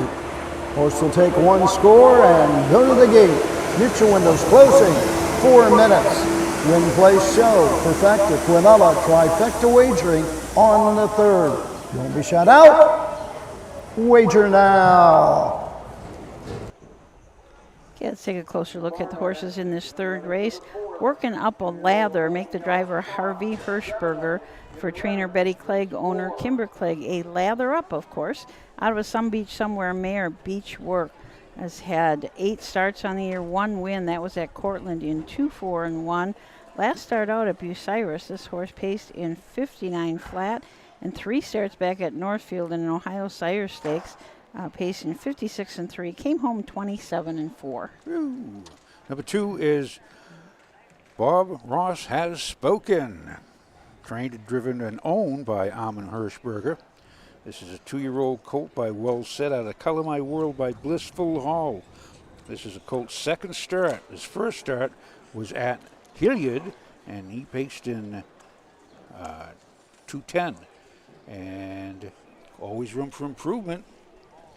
Horse will take 1 score and go to the gate. Mutual windows closing. 4 minutes. Win, place, show. Perfecta, Quinella, trifecta wagering on the 3rd. Don't be shut out. Wager now.
Okay, let's take a closer look at the horses in this 3rd race. Working Up a Lather, make the driver Harvey Hirschberger. For trainer Betty Clegg, owner Kimber Clegg. A lather up, of course. Out of a Some Beach Somewhere mare, Beach Work, has had 8 starts on the year, 1 win. That was at Cortland in 2-4-1. Last start out at Bucyrus, this horse paced in 59 flat, and 3 starts back at Northfield in an Ohio Sire Stakes, paced in 56-3. Came home 27-4.
Ooh. Number 2 is Bob Ross Has Spoken. Trained, driven, and owned by Eamon Hirschberger. This is a 2-year-old colt by Well Said out of Color My World by Blissful Hall. This is a colt's 2nd start. His 1st start was at Hilliard, and he paced in 2:10. And always room for improvement.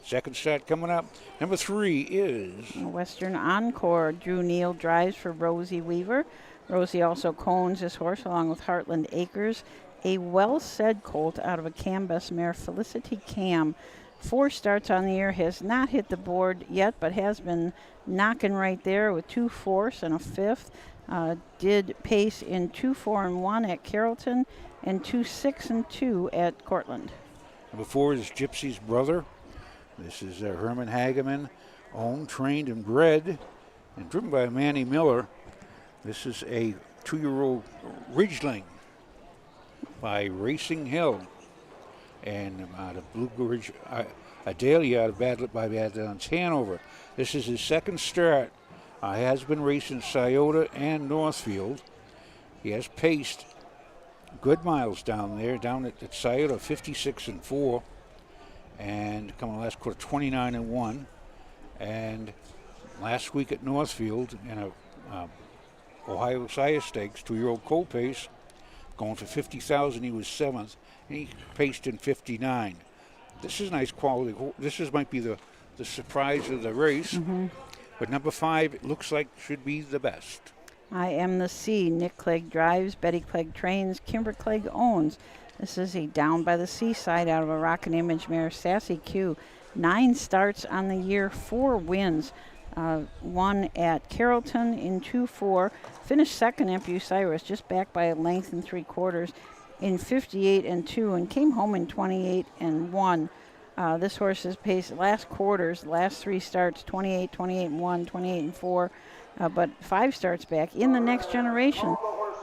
2nd start coming up. Number 3 is
Western Encore. Drew Neal drives for Rosie Weaver. Rosie also cones this horse along with Heartland Acres. A well-said colt out of a Cambus mare, Felicity Cam. 4 starts on the year, has not hit the board yet, but has been knocking right there with 2 fourths and a 5th. Did pace in 2 4 and 1 at Carrollton and 2 6 and 2 at Cortland.
Number 4 is Gypsy's Brother. This is Herman Hageman, owned, trained, and bred, and driven by Manny Miller. This is a 2-year-old Ridgeling by Racing Hill, and out of Blue Ridge, Adalia out of Badlands, Hanover. This is his 2nd start. Has been racing Scioto and Northfield. He has paced good miles down there, down at Scioto, 56 and 4, and coming last quarter 29 and 1. And last week at Northfield in a Ohio Sire Stakes, 2-year-old colt pace, going for 50,000. He was 7th, and he paced in 59. This is nice quality. Might be the surprise of the race. But number 5, it looks like should be the best.
I Am the Sea. Nick Clegg drives, Betty Clegg trains, Kimber Clegg owns. This is a Down by the Seaside out of a Rocket Image mare, Sassy Q. 9 starts on the year, 4 wins. 1 at Carrollton in 2-4. Finished 2nd at Bucyrus, just back by a length and 3/4 in 58 and 2, and came home in 28 and 1. This horse's pace last 3 starts, 28, 28 and 1, 28 and 4, but 5 starts back. In the Next Generation,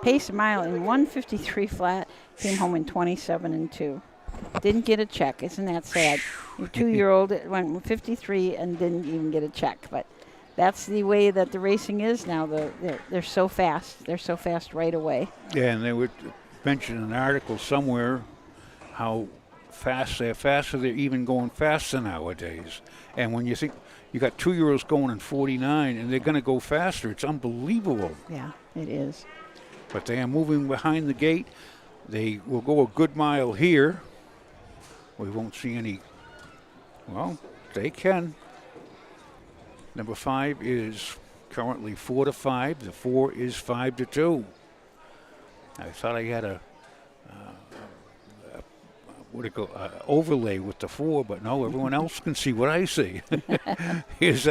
pace a mile in 153 flat, came home in 27 and 2. Didn't get a check. Isn't that sad? Your 2-year-old went 53 and didn't even get a check. But that's the way that the racing is now. They're so fast. They're so fast right away.
Yeah, and they would mention in an article somewhere how fast they're faster. They're even going faster nowadays. And when you think you got 2-year-olds going in 49 and they're going to go faster, it's unbelievable.
Yeah, it is.
But they are moving behind the gate. They will go a good mile here. We won't see any. Well, they can. Number 5 is currently 4-5. The 4 is 5-2. I thought I had a overlay with the 4, but no, everyone else can see what I see. Here's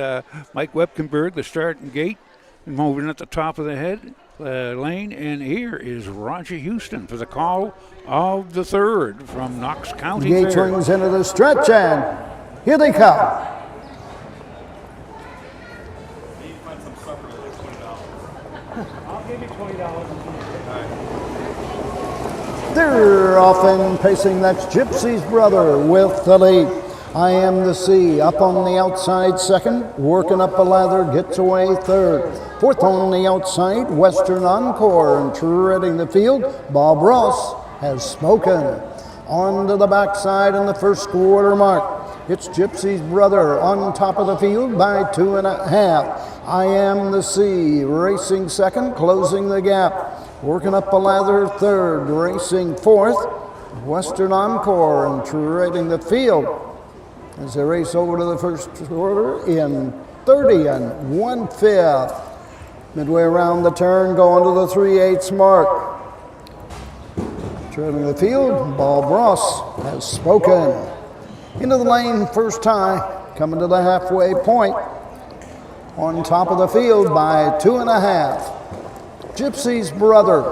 Mike Webkenberg, the starting gate, moving at the top of the head lane, and here is Roger Houston for the call of the 3rd from Knox County
Gate
Fair.
swings into the stretch, and here they come. They're off and pacing. That's Gypsy's Brother with the lead. I Am the Sea up on the outside 2nd, working up a lather, gets away 3rd. 4th on the outside, Western Encore, and treading the field, Bob Ross has spoken. On to the backside in the 1st quarter mark. It's Gypsy's Brother on top of the field by 2.5. I Am the Sea racing 2nd, closing the gap. Working up a lather 3rd, racing 4th, Western Encore, and trading the field as they race over to the 1st quarter in 30 and 1/5. Midway around the turn, going to the 3/8 mark. Trading the field, Bob Ross has spoken. Into the lane, first time, coming to the halfway point. On top of the field by 2.5. Gypsy's Brother,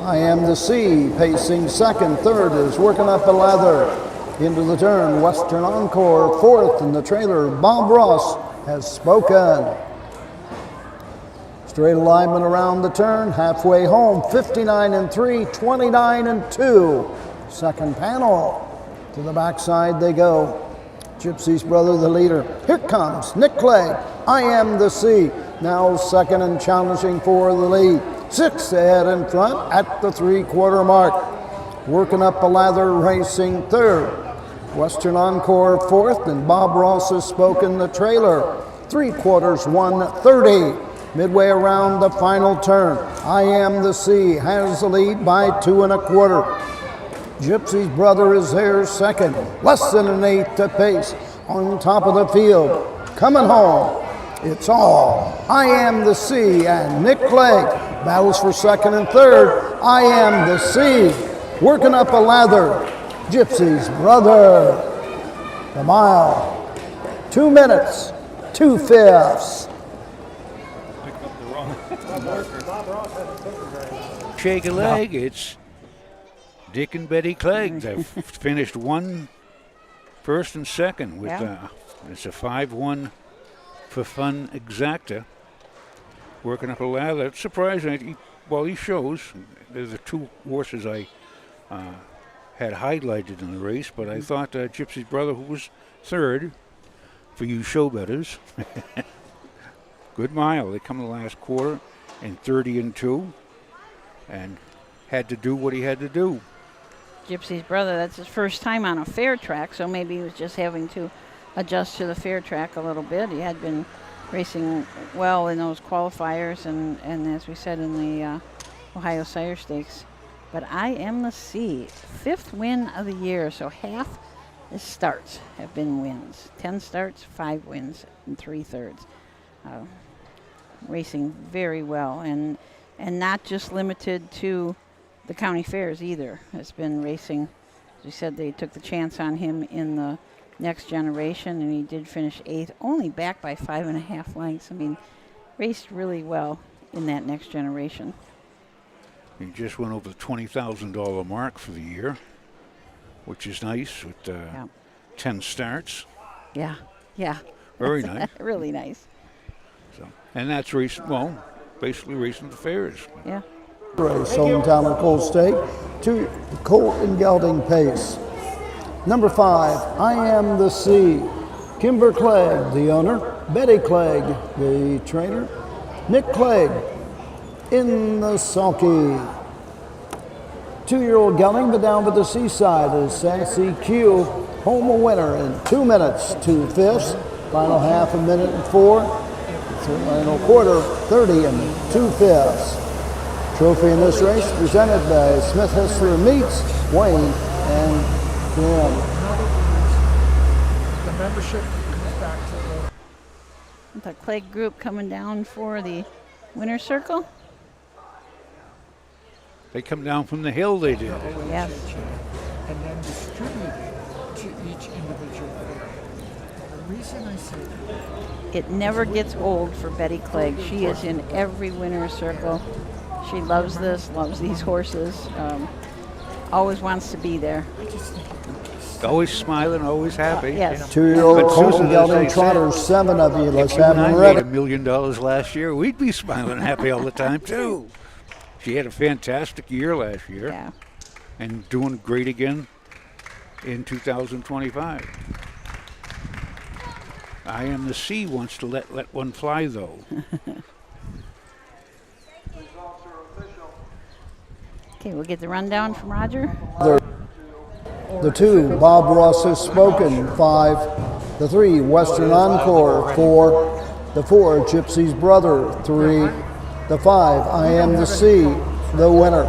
I Am the Sea, pacing 2nd. 3rd is working up a lather. Into the turn, Western Encore, 4th in the trailer. Bob Ross has spoken. Straight alignment around the turn, halfway home, 59 and 3, 29 and 2. 2nd panel. To the backside they go. Gypsy's Brother, the leader. Here comes Nick Clegg, I Am the Sea. Now 2nd and challenging for the lead. 6 ahead in front at the 3/4 mark. Working up a lather, racing 3rd. Western Encore 4th, and Bob Ross has spoken, the trailer. 3/4, 1:30. Midway around the final turn, I Am the Sea has the lead by 2.25. Gypsy's Brother is there 2nd, less than an 8 to pace. On top of the field, coming home, it's all I Am the Sea and Nick Clegg Battles for second and third. I Am the Sea. Working up a lather. Gypsy's Brother. The mile. 2 minutes, 2/5.
Shake a leg. It's Dick and Betty Clegg. They've finished one first and second with it's a 5-1 for fun exacta. Working up a lather. It's surprising. He shows. They're the two horses I had highlighted in the race, but I thought Gypsy's Brother, who was third, for you show betters. Good mile. They come in the last quarter in 30-2 and had to do what he had to do.
Gypsy's Brother, that's his first time on a fair track, so maybe he was just having to adjust to the fair track a little bit. He had been racing well in those qualifiers and as we said in the Ohio Sire Stakes. But I Am the Sea, 5th win of the year, so half his starts have been wins. 10 starts, 5 wins, and 3/3. Racing very well, and not just limited to the county fairs either. Has been racing, as we said, they took the chance on him in the Next Generation, and he did finish 8th, only back by 5.5 lengths. I mean, raced really well in that Next Generation.
He just went over the $20,000 mark for the year, which is nice with 10 starts.
Yeah.
Very nice.
Really nice.
So, and that's racing, basically racing the fairs.
Yeah.
Race, hometown of Colt Stake, to Colt and Gelding pace. Number 5, I Am the Sea. Kimber Clegg, the owner. Betty Clegg, the trainer. Nick Clegg, in the sulky. 2-year-old Gelding, but down with the seaside is Sassy Q. Home a winner in 2 minutes, 2/5. Final half, 1 minute and 4. Final quarter, 30 2/5. Trophy in this race presented by Smith Hessler Meats, Wayne, and Jim.
The membership comes back to
The Clegg group coming down for the winner's circle.
They come down from the hill, they did.
Yes.
and then distributed to each individual fair. The reason I say that,
It never gets old for Betty Clegg. She is in every winner's circle. She loves this, loves these horses, always wants to be there.
Always smiling, always happy.
Yes.
2-year-old
But
Colt
Susan,
and
as
Gelding
they
trotters,
said,
7 of you. Let's
If you
have
and I
them
made
ready.
$1 million last year, we'd be smiling happy all the time too. She had a fantastic year last year,
Yeah.
and doing great again in 2025. I Am the Sea wants to let one fly though.
Okay, we'll get the rundown from Roger.
The 2, Bob Ross Has Spoken. 5, the 3, Western Encore. 4, the 4, Gypsy's Brother. 3, the 5, I Am the Sea, the winner.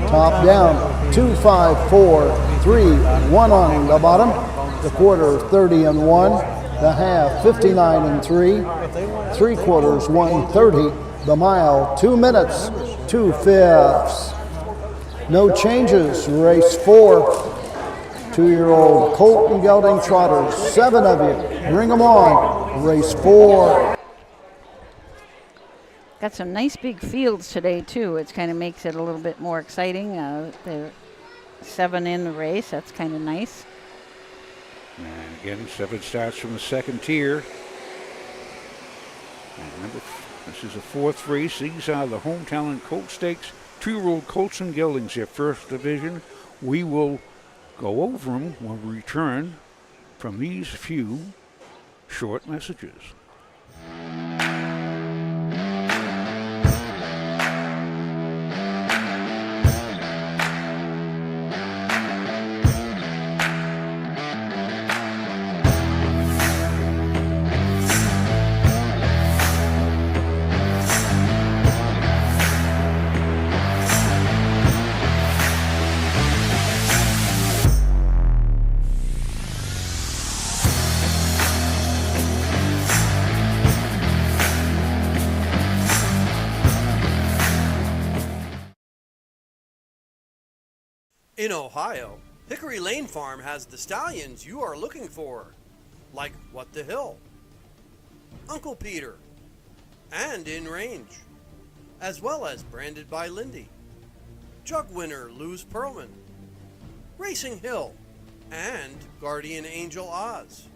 Top down, 2, 5, 4, 3, 1 on the bottom. The quarter, 30-1. The half, 59-3. 3 quarters, 130. The mile, 2 minutes, 2/5. No changes. Race 4. 2-year-old Colt and Gelding trotters. 7 of you. Bring them on. Race 4.
Got some nice big fields today too. It kind of makes it a little bit more exciting. There 7 in the race. That's kind of nice.
And again, 7 starts from the second tier. And remember, this is the 4th race. These are the Hometown Colt Stakes. 2-year-old Colts and Geldings, their first division. We will go over them when we return from these few short messages.
In Ohio, Hickory Lane Farm has the stallions you are looking for, like What the Hill, Uncle Peter, and In Range, as well as Branded by Lindy, Jug winner Luz Pearlman, Racing Hill, and Guardian Angel Oz.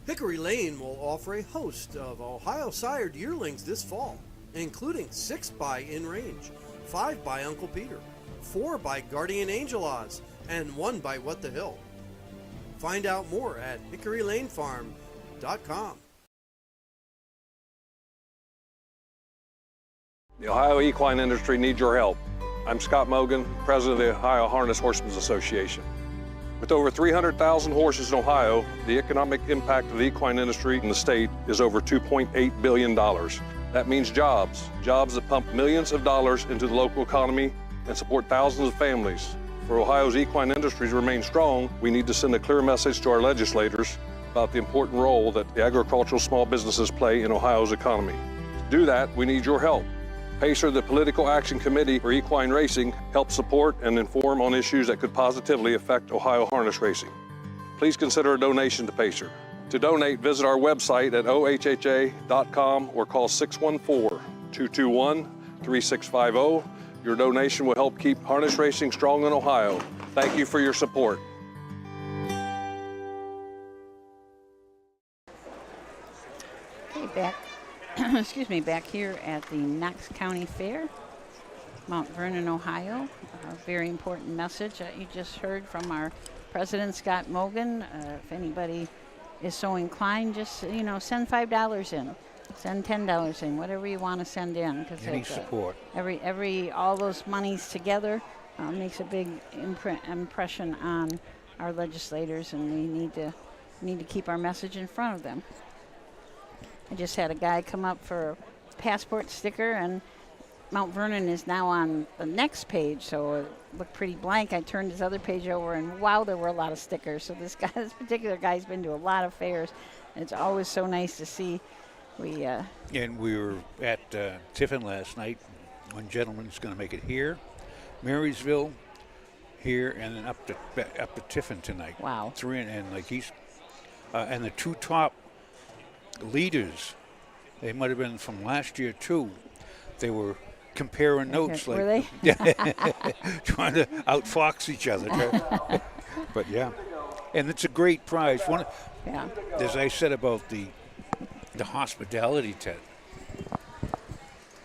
Hickory Lane will offer a host of Ohio sired yearlings this fall, including 6 by In Range, 5 by Uncle Peter, 4 by Guardian Angel Oz, and 1 by What the Hill. Find out more at hickorylanefarm.com.
The Ohio equine industry needs your help. I'm Scott Mogan, president of the Ohio Harness Horsemen's Association. With over 300,000 horses in Ohio, the economic impact of the equine industry in the state is over $2.8 billion. That means jobs that pump millions of dollars into the local economy and support thousands of families. For Ohio's equine industry to remain strong, we need to send a clear message to our legislators about the important role that the agricultural small businesses play in Ohio's economy. To do that, we need your help. PACER, the Political Action Committee for Equine Racing, helps support and inform on issues that could positively affect Ohio harness racing. Please consider a donation to PACER. To donate, visit our website at ohha.com or call 614-221-3650. Your donation will help keep harness racing strong in Ohio. Thank you for your support.
Okay, back back here at the Knox County Fair, Mount Vernon, Ohio. A very important message that you just heard from our president, Scott Mogan. If anybody is so inclined, just, send $5 in. Send $10 in, whatever you want to send in.
Any support.
All those monies together makes a big impression on our legislators, and we need to keep our message in front of them. I just had a guy come up for a passport sticker, and Mount Vernon is now on the next page, so it looked pretty blank. I turned his other page over, and wow, there were a lot of stickers. So this particular guy's been to a lot of fairs, and it's always so nice to see.
And we were at Tiffin last night. One gentleman's going to make it here, Marysville, here, and then up to Tiffin tonight.
Wow!
And the two top leaders, they might have been from last year too. They were comparing notes,
were they?
Trying to outfox each other. But yeah, and it's a great prize. As I said about the hospitality tent.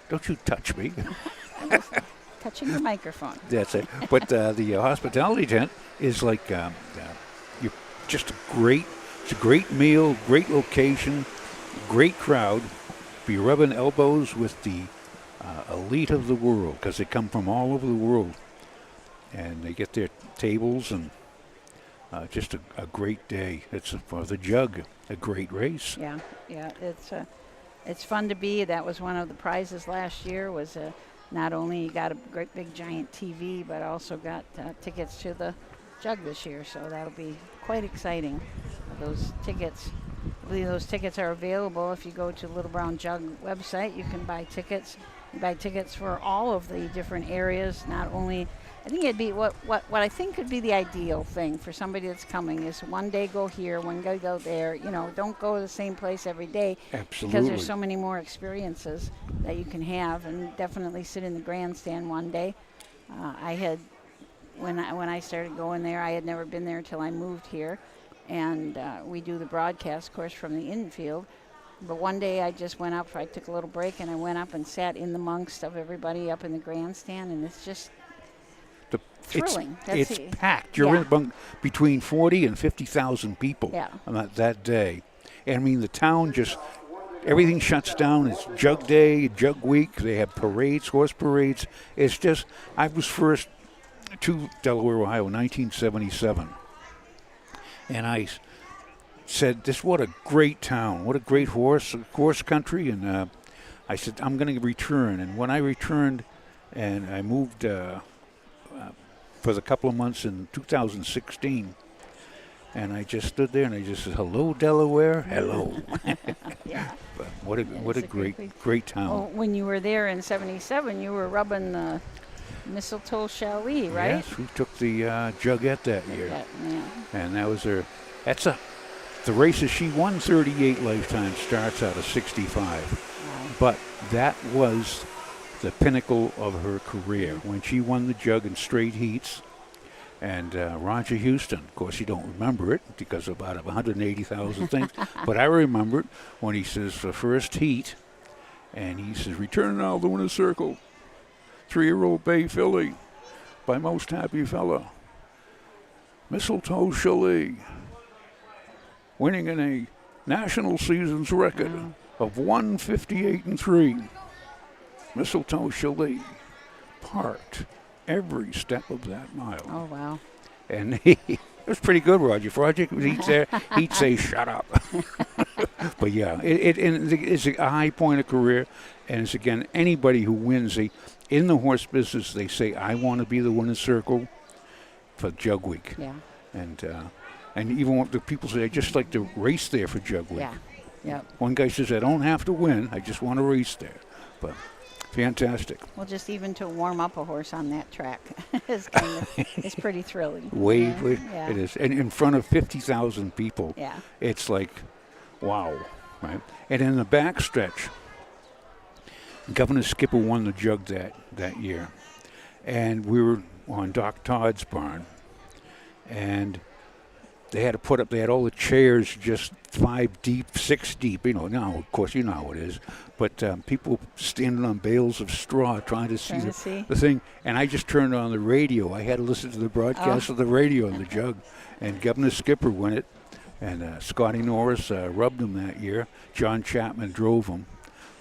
Don't you touch me.
I'm just touching the microphone.
That's it. But the hospitality tent is like you're just it's a great meal, great location, great crowd. Be rubbing elbows with the elite of the world, because they come from all over the world, and they get their tables, and just a great day. It's for the jug, a great race.
Yeah, it's fun to be. That was one of the prizes last year. Was not only you got a great big giant TV, but also got tickets to the jug this year. So that'll be quite exciting. Those tickets. I believe those tickets are available. If you go to Little Brown Jug website, you can buy tickets. You buy tickets for all of the different areas. Not only, I think it'd be what I think could be the ideal thing for somebody that's coming is one day go here, one day go there. Don't go to the same place every day.
Absolutely.
Because there's so many more experiences that you can have, and definitely sit in the grandstand one day. When I started going there, I had never been there till I moved here. And we do the broadcast, of course, from the infield. But one day I just went up, I took a little break, and I went up and sat in amongst of everybody up in the grandstand, and it's just thrilling.
It's packed. You're in between 40 and 50,000 people on that day. And I mean, the town everything shuts down. It's Jug Day, Jug Week. They have parades, horse parades. It's just, I was first to Delaware, Ohio in 1977. And I said, what a great town, what a great horse country. And I said, I'm going to return. And when I returned, and I moved for the couple of months in 2016, and I just stood there and I just said, hello, Delaware, hello. But what a great town.
Well, when you were there in 77, you were rubbing the Mistletoe Chalet, right?
Yes, we took the Jugette that year.
Yeah.
And that was her. The races she won 38 lifetime starts out of 65.
Wow.
But that was the pinnacle of her career when she won the jug in straight heats. And Roger Houston, of course, you don't remember it because of about 180,000 things, but I remember it when he says the first heat, and he says, return now the winner's circle, 3-year-old bay filly by most happy fella, Mistletoe Chalet, winning in a national seasons record of 158-3. Mistletoe Chalet parked every step of that mile.
Oh, wow.
And it was pretty good, Roger. If Roger was there, he'd say, shut up. But yeah, it's a high point of career. And it's, again, anybody who wins, in the horse business, they say, I want to be the winner's circle for Jug Week.
Yeah.
And even when the people say, I just like to race there for Jug Week.
Yeah. Yep.
One guy says, I don't have to win, I just want to race there. But fantastic.
Well, just even to warm up a horse on that track is it's pretty thrilling.
Yeah. It is. And in front of 50,000 people, it's like, wow. Right? And in the backstretch, Governor Skipper won the jug that year. And we were on Doc Todd's barn. And they had all the chairs just 5 deep, 6 deep. Now, of course, you know how it is. But people standing on bales of straw trying to see the thing. And I just turned on the radio. I had to listen to the broadcast of the radio on the jug. And Governor Skipper won it. And Scotty Norris rubbed him that year. John Chapman drove him.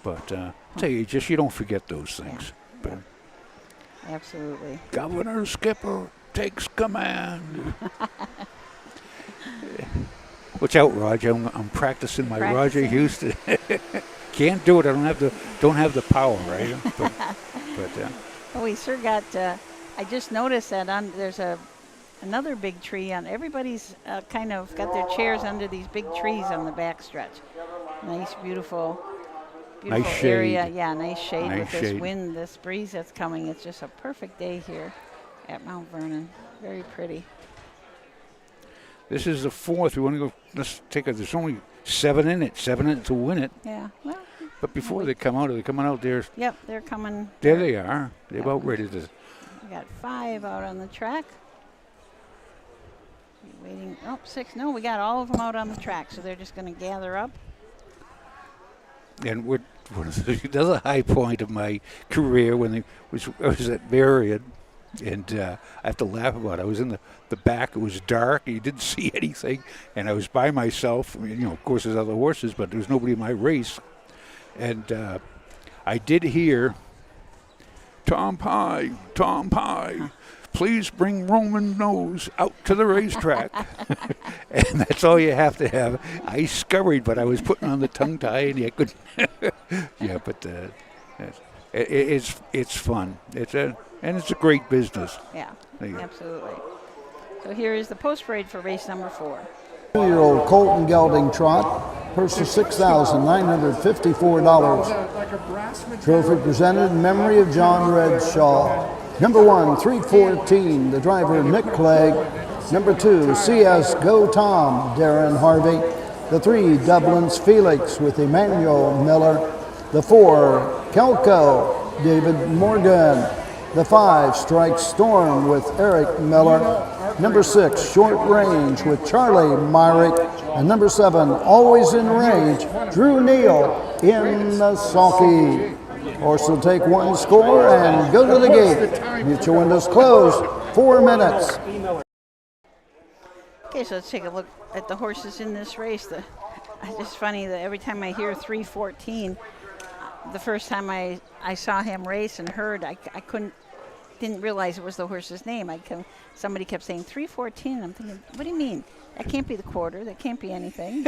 But I'll tell you, you don't forget those things.
Yeah. Absolutely.
Governor Skipper takes command. Watch out, Roger. I'm practicing my Roger Houston. Can't do it. I don't have the power, right? But
we sure got. I just noticed that there's another big tree on. Everybody's kind of got their chairs under these big trees on the backstretch. Nice, beautiful
nice
area.
Shade.
Yeah, nice shade
nice
with this
shade.
wind, this breeze that's coming. It's just a perfect day here at Mount Vernon. Very pretty.
This is the 4th. We want to go. Let's take it. There's only 7 in it. 7 in it to win it.
Yeah. Well.
But before they come out, are they coming out there?
Yep, they're coming.
There they are. They're about ready to.
We got 5 out on the track. Waiting. Oh, 6. No, we got all of them out on the track, so they're just going to gather up.
And another high point of my career when I was at Varian. And I have to laugh about it. I was in the back. It was dark. You didn't see anything. And I was by myself. Of course, there's other horses, but there was nobody in my race. And I did hear, Tom Pye, please bring Roman Nose out to the racetrack. And that's all you have to have. I scurried, but I was putting on the tongue tie, and I couldn't. Yeah, but it's fun. And it's a great business.
Yeah, absolutely. So here is the post parade for race number 4.
2-year-old Colton Gelding Trot, purse of $6,954. Trophy presented in memory of John Redshaw. Number 1, 314, the driver Nick Clegg. Number 2, CS Go Tom, Darren Harvey. The 3, Dublin's Felix with Emmanuel Miller. The 4, Kelco, David Morgan. The 5, Strike Storm with Eric Miller. Number 6, Short Range with Charlie Myrick. And number 7, Always in Range, Drew Neal in the sulky. Horse will take 1 score and go to the gate. Mutual windows closed, 4 minutes.
Okay, so let's take a look at the horses in this race. It's just funny that every time I hear 314, the first time I saw him race and heard, I didn't realize it was the horse's name. Somebody kept saying 314. I'm thinking, what do you mean? That can't be the quarter. That can't be anything.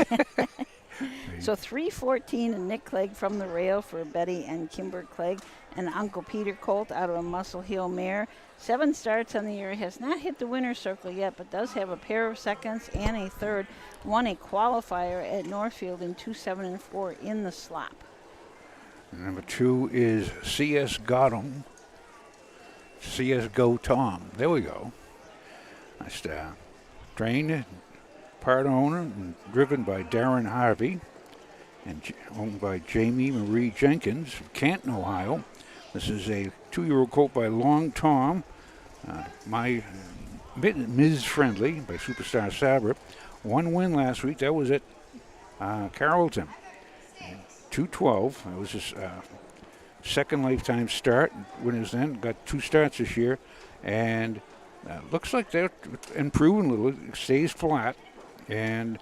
So 314 and Nick Clegg from the rail for Betty and Kimber Clegg, and Uncle Peter Colt out of a Muscle Hill mare. 7 starts on the year. Has not hit the winner's circle yet, but does have a pair of seconds and a third. Won a qualifier at Northfield in 2, 7, and 4 in the slop.
Number 2 is CS Gotham. CSGO Tom. There we go. That's trained, part owner, and driven by Darren Harvey, and owned by Jamie Marie Jenkins of Canton, Ohio. This is a 2-year-old colt by Long Tom, my Ms. Friendly by Superstar Sabre. 1 win last week. That was at Carrollton. 212. That was his second lifetime start. Winners then. Got 2 starts this year. And looks like they're improving a little. It stays flat. And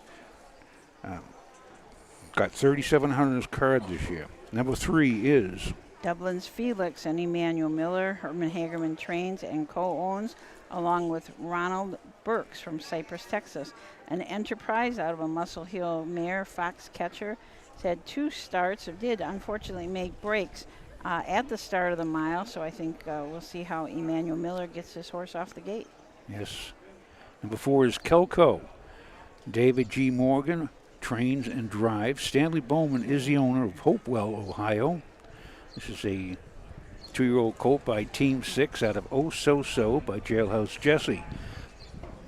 got 3,700 in his card this year. Number 3 is
Dublin's Felix and Emmanuel Miller. Herman Hagerman trains and co-owns, along with Ronald Burks from Cypress, Texas. An enterprise out of a Muscle Hill mare, Foxcatcher. It's had 2 starts. It did unfortunately make breaks at the start of the mile, so I think we'll see how Emmanuel Miller gets his horse off the gate.
Yes. Number 4 is Kelco. David G. Morgan trains and drives. Stanley Bowman is the owner of Hopewell, Ohio. This is a 2-year-old colt by Team 6 out of Oh So So by Jailhouse Jesse.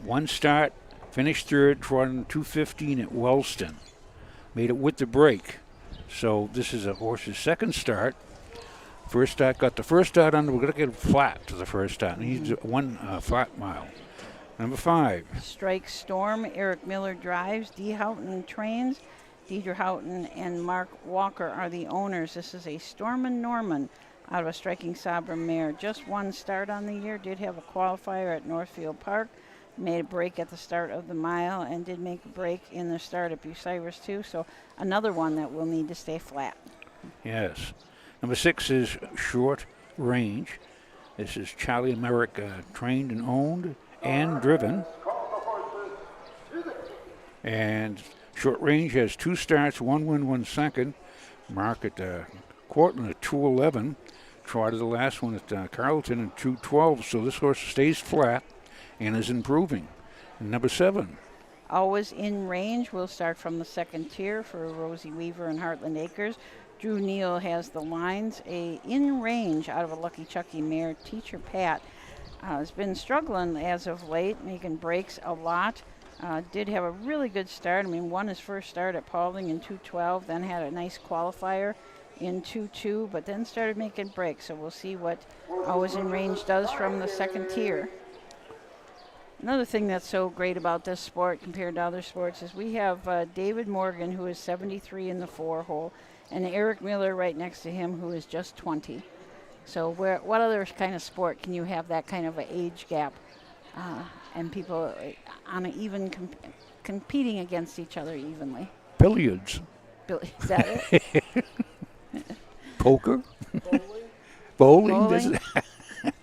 1 start, finished 3rd, trotted in 2:15 at Wellston. Made it with the break. So this is a horse's 2nd start. First start, got the first start under. We're going to get flat to the first start. And he's 1 flat mile. Number 5.
Strike Storm. Eric Miller drives. Dee Houghton trains. Deidre Houghton and Mark Walker are the owners. This is a Stormin' Norman out of a Striking Sabre mare. Just 1 start on the year. Did have a qualifier at Northfield Park. Made a break at the start of the mile and did make a break in the start at Bucyrus too. So another one that will need to stay flat.
Yes. Number 6 is Short Range. This is Charlie Merrick, trained and owned and driven. And Short Range has 2 starts, 1 win, 1 second. Mark at Cortland at 2:11. Trotted the last one at Carrollton at 2:12. So this horse stays flat and is improving. And number 7.
Always in Range. We'll start from the 2nd tier for Rosie Weaver and Heartland Acres. Drew Neal has the lines. A In Range out of a Lucky Chucky mare, Teacher Pat, has been struggling as of late, making breaks a lot. Did have a really good start. I mean, won his first start at Paulding in 2:12, then had a nice qualifier in 2:2, but then started making breaks. So we'll see what Always in Range does from the 2nd tier. Another thing that's so great about this sport compared to other sports is we have David Morgan, who is 73 in the 4-hole, and Eric Miller right next to him, who is just 20. So what other kind of sport can you have that kind of an age gap and people on an even competing against each other evenly?
Billiards.
Is that it?
Poker. Bowling.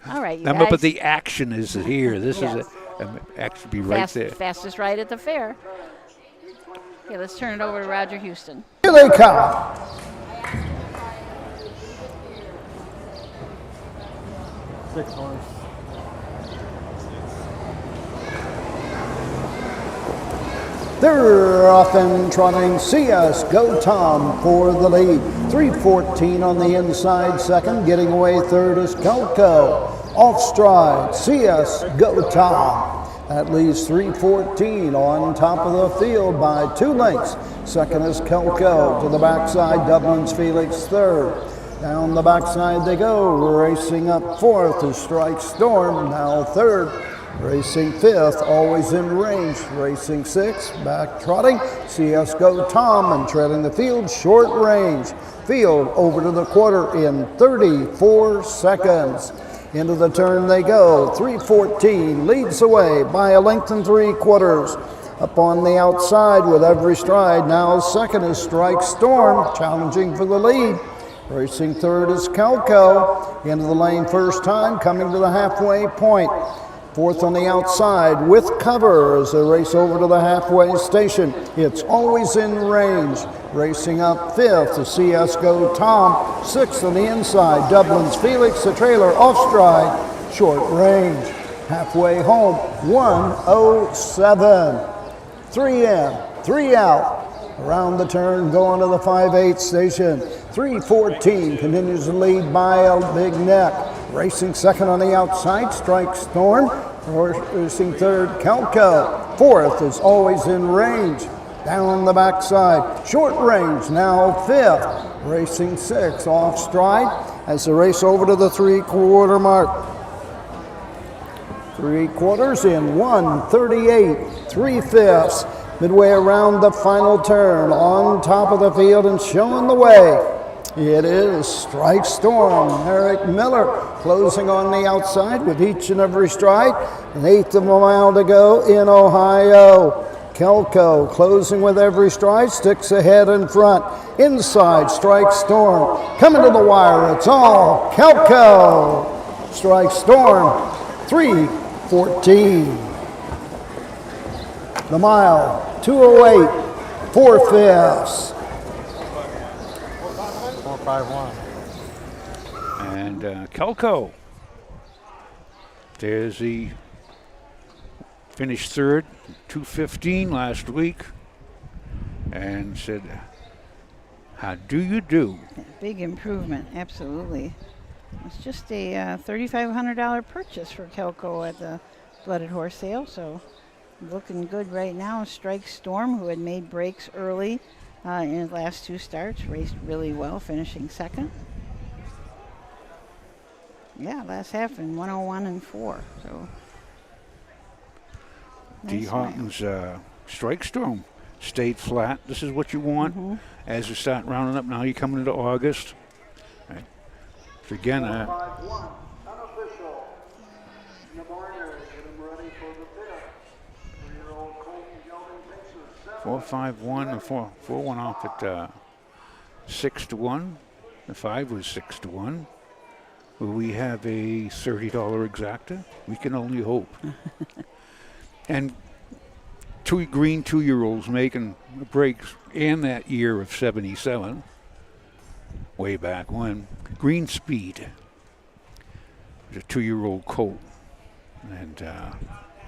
All right, you
guys.
guys.
But the action is here. This is actually be right there.
Fastest ride at the fair. Okay, let's turn it over to Roger Houston.
Here they come.
Six horse.
They're off and trotting. CSGO Tom for the lead. 3:14 on the inside second. Getting away third is Kelco. Off stride, CSGO Tom. That leaves 3:14 on top of the field by 2 lengths. Second is Kelco. To the backside, Dublin's Felix third. Down the backside they go. Racing up 4th is Strike Storm. Now 3rd. Racing 5th, Always in Range. Racing 6th, back trotting. CSGO Tom, and treading the field, Short Range. Field over to the quarter in 34 seconds. Into the turn they go. 3:14 leads away by a length and 3/4. Up on the outside with every stride. Now 2nd is Strike Storm, challenging for the lead. Racing 3rd is Kelco. Into the lane first time, coming to the halfway point. 4th on the outside with cover as they race over to the halfway station. It's Always in Range. Racing up 5th is CSGO Tom. 6th on the inside, Dublin's Felix, the trailer off stride. Short Range. Halfway home, 1:07. 3 in, 3 out. Around the turn, going to the 5/8 station. 3:14 continues to lead by a big neck. Racing second on the outside, Strike Storm. Racing third, Kelko. Fourth is Always in Range. Down the backside, Short Range now fifth. Racing sixth, Off Stride as the race over to the 3/4 mark. 3/4 in 1:38, 3/5. Midway around the final turn, on top of the field and showing the way. It is Strike Storm. Eric Miller closing on the outside with each and every stride. An eighth of a mile to go in Ohio. Kelko closing with every stride, sticks ahead in front. Inside, Strike Storm. Coming to the wire, it's all Kelko. Strike Storm, 3:14. The mile, 2:08, 4/5.
4-5-1.
And Kelko, there's the finished third, 2:15 last week, and said, how do you do?
Big improvement, absolutely. It's just a $3,500 purchase for Kelko at the Blooded Horse sale, so looking good right now. Strike Storm, who had made breaks early in his last two starts, raced really well, finishing second. Yeah, last half in 1:01 and 4. So
D. Houghton's Strike Storm stayed flat. This is what you want as you start rounding up. Now you're coming into August. Right. So again, 4-5-1 or 4-1 off at 6-1. The 5 was 6-1. Will we have a $30 exacta? We can only hope. And two green 2-year-olds making breaks in that year of 77, way back when. Green Speed was a 2-year-old colt, and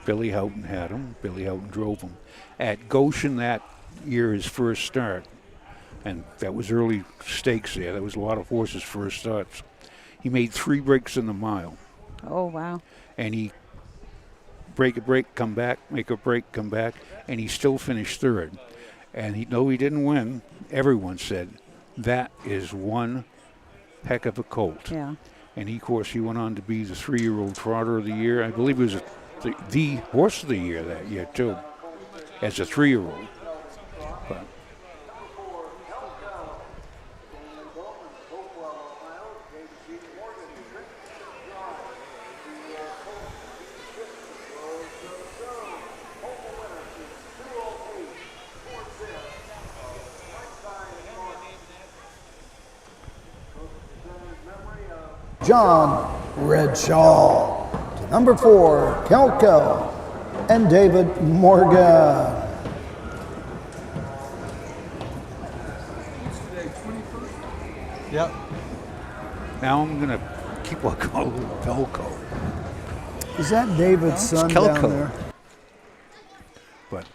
Billy Houghton had him. Billy Houghton drove him at Goshen that year, his first start, and that was early stakes there. That was a lot of horses' first starts. He made 3 breaks in the mile.
Oh, wow.
And he break a break, come back, make a break, come back, and he still finished third. And though he didn't win, everyone said, that is one heck of a colt.
Yeah.
And of course, he went on to be the 3-year-old trotter of the year. I believe he was the horse of the year that year, too, as a 3-year-old. But
John Redshaw. To number 4, Kelko and David Morgan.
Yep.
now I'm going to keep on calling him Kelko.
Is that David's son down there?
But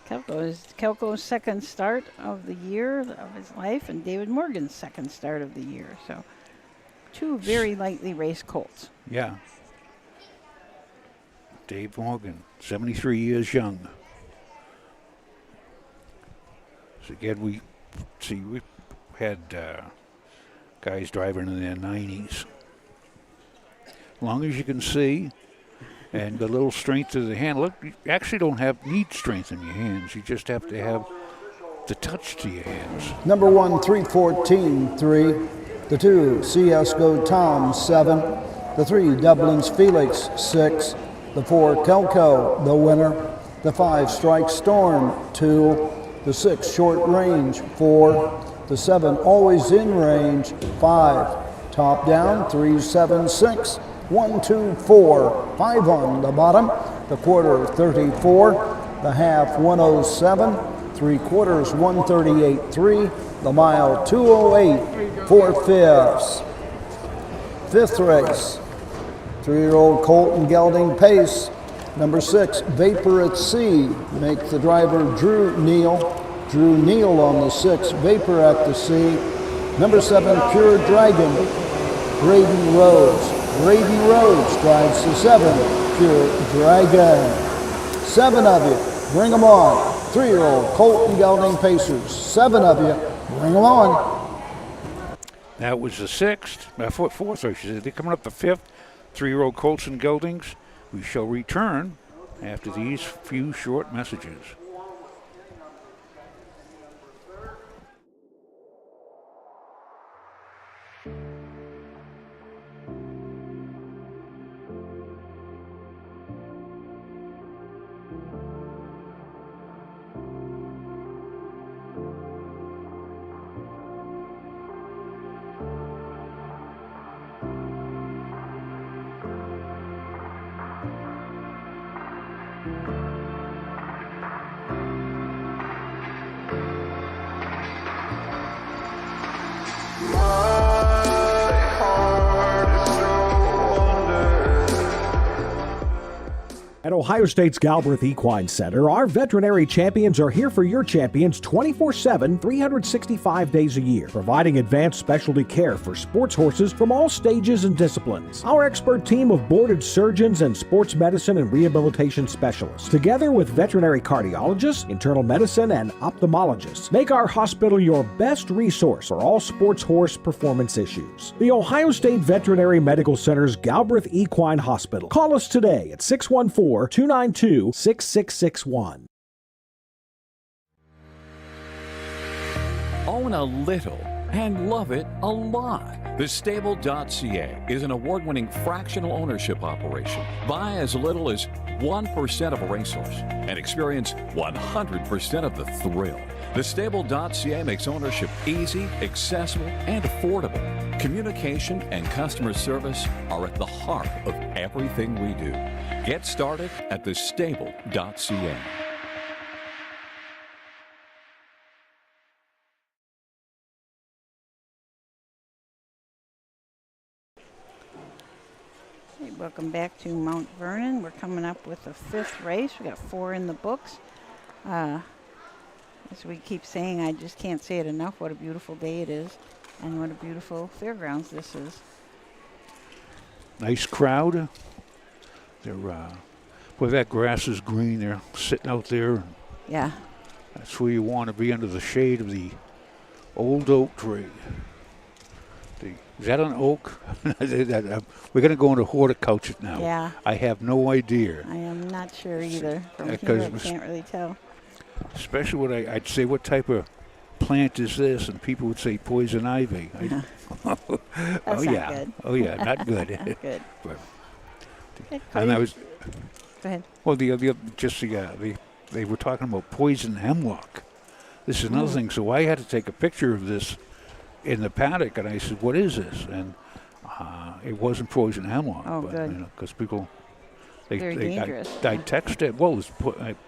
Kelko's second start of the year of his life, and David Morgan's second start of the year. So 2 very lightly raced colts.
yeah. Dave Morgan, 73 years young. So again, we had guys driving in their 90s. As long as you can see and the little strength of the hand. Look, you actually don't need strength in your hands. You just have to have the touch to your hands.
Number 1, 3:14, 3. The 2, CSGO Tom, 7. The 3, Dublin's Felix, 6. The 4, Kelko, the winner. The 5, Strike Storm, 2. The 6, Short Range, 4. The 7, Always in Range, 5. Top down, 3-7-6. 1, 2, 4. 5 on the bottom. The quarter, 34. The half, 107. 3/4, 138.3. The mile, 2:08, 4/5. Fifth race, 3-year-old Colt and Gelding Pace. Number 6, Vapor at Sea. Make the driver Drew Neal. Drew Neal on the 6, Vapor at the Sea. Number 7, Pure Dragon, Braden Rose. Gravy Road strides to 7, Pure Dragon. 7 of you, bring them on. 3-year-old Colt and Gelding Pacers. 7 of you, bring them on.
That was the fourth race. They're coming up the 5th. 3-year-old Colts and Geldings. We shall return after these few short messages.
At Ohio State's Galbraith Equine Center, our veterinary champions are here for your champions 24/7, 365 days a year, providing advanced specialty care for sports horses from all stages and disciplines. Our expert team of boarded surgeons and sports medicine and rehabilitation specialists, together with veterinary cardiologists, internal medicine, and ophthalmologists, make our hospital your best resource for all sports horse performance issues. The Ohio State Veterinary Medical Center's Galbraith Equine Hospital. Call us today at 614-292-6661.
Own a little and love it a lot. TheStable.ca is an award-winning fractional ownership operation. Buy as little as 1% of a racehorse and experience 100% of the thrill. TheStable.ca makes ownership easy, accessible, and affordable. Communication and customer service are at the heart of everything we do. Get started at TheStable.ca.
Hey, welcome back to Mount Vernon. We're coming up with the 5th race. We got 4 in the books. As we keep saying, I just can't say it enough, what a beautiful day it is and what a beautiful fairgrounds this is.
Nice crowd. They're, boy, that grass is green. They're sitting out there.
Yeah.
That's where you want to be, under the shade of the old oak tree. Is that an oak? We're going to go into horticulture now.
Yeah.
I have no idea.
I am not sure either. From here, I can't really tell.
Especially what I'd say, what type of plant is this? And people would say poison ivy.
That's
oh
not
yeah,
good.
oh yeah, not good.
Not good.
But,
Okay,
and I was.
Go ahead.
Well, they were talking about poison hemlock. This is another thing. So I had to take a picture of this in the paddock, and I said, "What is this?" And it wasn't poison hemlock.
Oh,
but,
good.
Because people.
Very dangerous.
I texted. Well,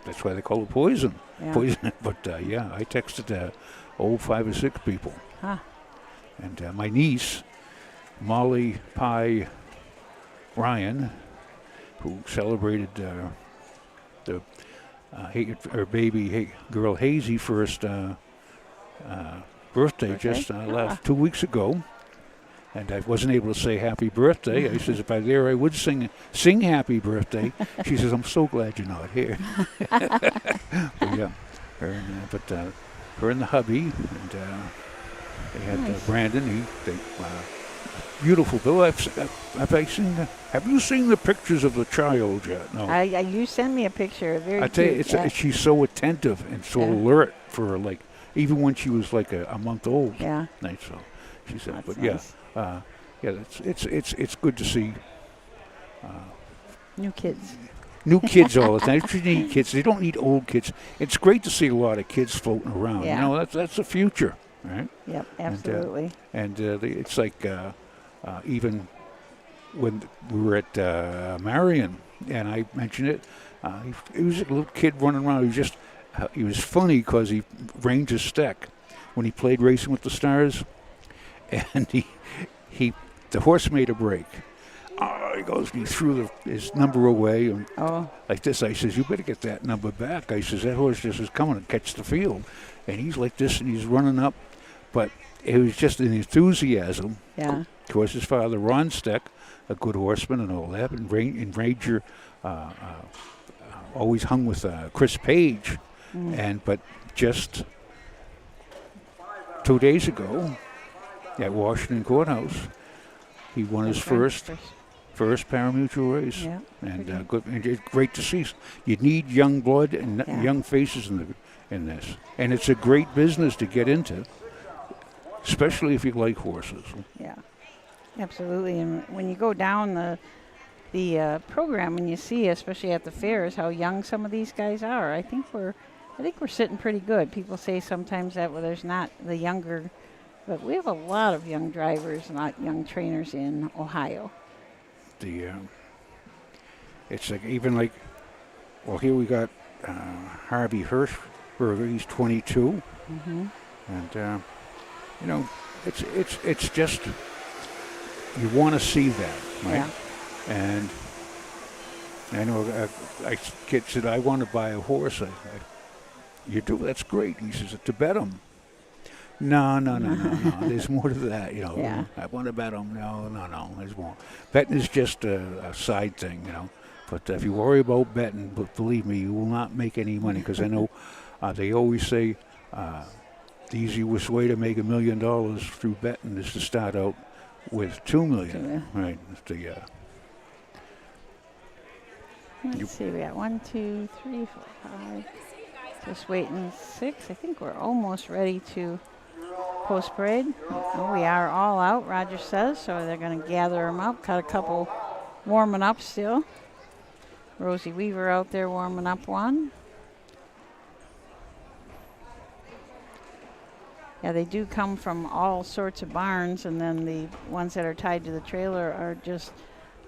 that's why they call it poison.
Yeah.
Poison. But yeah, I texted 5 or 6 people.
Huh.
And my niece, Molly Pye Ryan, who celebrated her baby girl Hazy first birthday just last 2 weeks ago. And I wasn't able to say happy birthday. I says, if I there, I would sing happy birthday. She says, I'm so glad you're not here. But yeah, her and the hubby, and they had
Nice.
Brandon. Beautiful Bill. Have you seen the pictures of the child yet? No.
You sent me a picture. Very
I tell you,
cute.
she's so attentive and so alert for even when she was like a month old.
Yeah.
Nice. So she said,
That's
but
nice.
it's good to see
New kids.
new kids all the time. You need kids. They don't need old kids. It's great to see a lot of kids floating around.
Yeah.
You know, that's the future, right?
Yep, absolutely.
It's like even when we were at Marion, and I mentioned it, he was a little kid running around. He was funny because he ranged his stick when he played Racing with the Stars, and the horse made a break. He goes, he threw his number away, and like this. I says, you better get that number back. I says, that horse just is coming to catch the field, and he's like this, and he's running up, but it was just an enthusiasm.
Yeah.
Of course, his father, Ron Steck, a good horseman and all that, and Ranger always hung with Chris Page. But just 2 days ago at Washington Courthouse, he won his first pari-mutuel race.
Yeah,
and good, and it's great to see. You need young blood and young faces in this. And it's a great business to get into, especially if you like horses.
Yeah, absolutely. And when you go down the program and you see, especially at the fairs, how young some of these guys are, I think we're sitting pretty good. People say sometimes that there's not the younger, but we have a lot of young drivers, not young trainers in Ohio.
It's like well, here we got Harvey Hirschberger. He's 22, and it's just you want to see that, right?
Yeah.
And I know a kid said, "I want to buy a horse." You do? That's great. He says, "To bet him." No. There's more to that,
Yeah.
I want to bet him. No. There's more. Betting is just a side thing, But if you worry about betting, but believe me, you will not make any money, because I know they always say the easiest way to make $1 million through betting is to start out with $2 million. Right.
Let's see, we got 1, 2, 3, 4, 5. Just waiting 6. I think we're almost ready to post parade. Oh, we are all out, Roger says, so they're going to gather them up. Got a couple warming up still. Rosie Weaver out there warming up one. Yeah, they do come from all sorts of barns, and then the ones that are tied to the trailer are just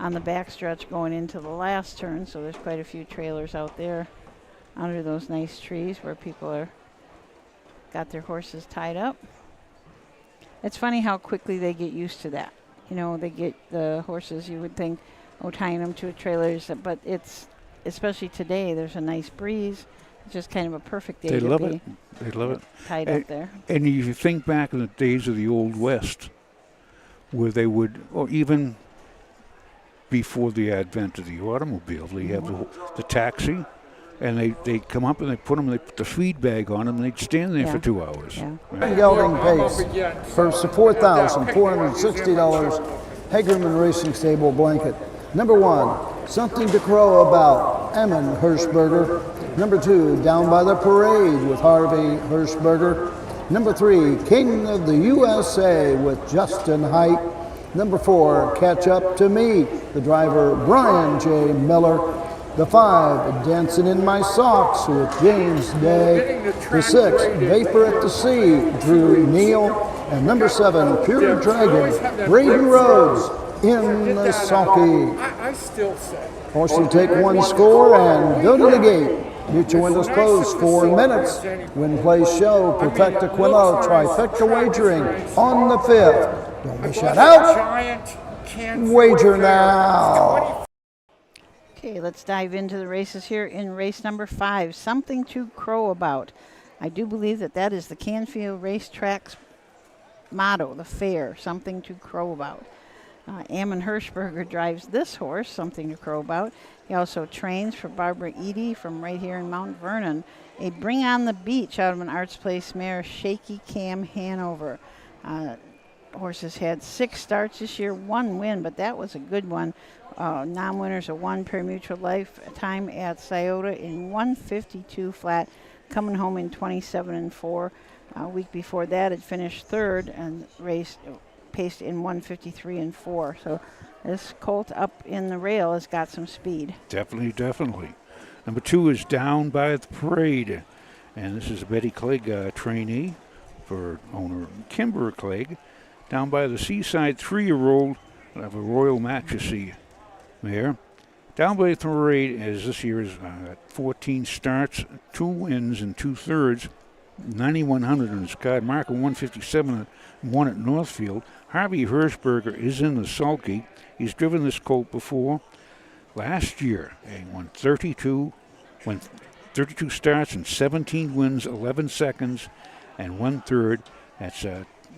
on the backstretch going into the last turn, so there's quite a few trailers out there under those nice trees where people got their horses tied up. It's funny how quickly they get used to that. They get the horses, you would think, tying them to a trailer, but it's, especially today, there's a nice breeze. It's just kind of a perfect day
They
to
love
be
it. They love it.
Tied up there.
And you think back in the days of the Old West, where they would, or even before the advent of the automobile, they have the taxi, and they come up and they put the feed bag on them, and they'd stand there for 2 hours.
Yeah.
Right?
Gelding Pace, first to $4,460, Hagerman Racing Stable blanket. Number 1, Something to Crow About, Eamon Hirschberger. Number 2, Down by the Parade with Harvey Hirschberger. Number 3, King of the USA with Justin Height. Number 4, Catch Up to Me, the driver Brian J. Miller. The 5, Dancing in My Socks with James Day. The 6, Vapor at the Sea, Drew Neal. And number 7, Pure Dragon, Braden Rhodes in the sulky.
I still say.
Horse will take one score and go to the gate. Mutual windows closed 4 minutes. Win, place, show, Perfecta Quillo, trifecta wagering on the 5th. Don't be shut out. Wager now.
Okay, let's dive into the races here in race number 5. Something to Crow About. I do believe that is the Canfield Racetrack's motto, the fair, Something to Crow About. Eamon Hirschberger drives this horse, Something to Crow About. He also trains for Barbara Eady from right here in Mount Vernon. A Bring on the Beach out of an Arts Place mare, Shaky Cam Hanover. Horses had 6 starts this year, 1 win, but that was a good one. Non-winners, a 1 pari-mutuel lifetime at Scioto in 152 flat, coming home in 27-4. A week before that, it finished 3rd and paced in 153-4. So this colt up in the rail has got some speed.
Definitely. Number 2 is Down by the Parade, and this is a Betty Clegg trainee for owner Kimber Clegg. Down by the Seaside, 3-year-old of a Royal Majesty mare. Down by the Parade is this year's 14 starts, 2 wins and 2/3, 9,100 in his card, mark of 157 and 1 at Northfield. Harvey Hirschberger is in the sulky. He's driven this colt before. Last year, he won 32 starts and 17 wins, 11 seconds, and 1/3. That's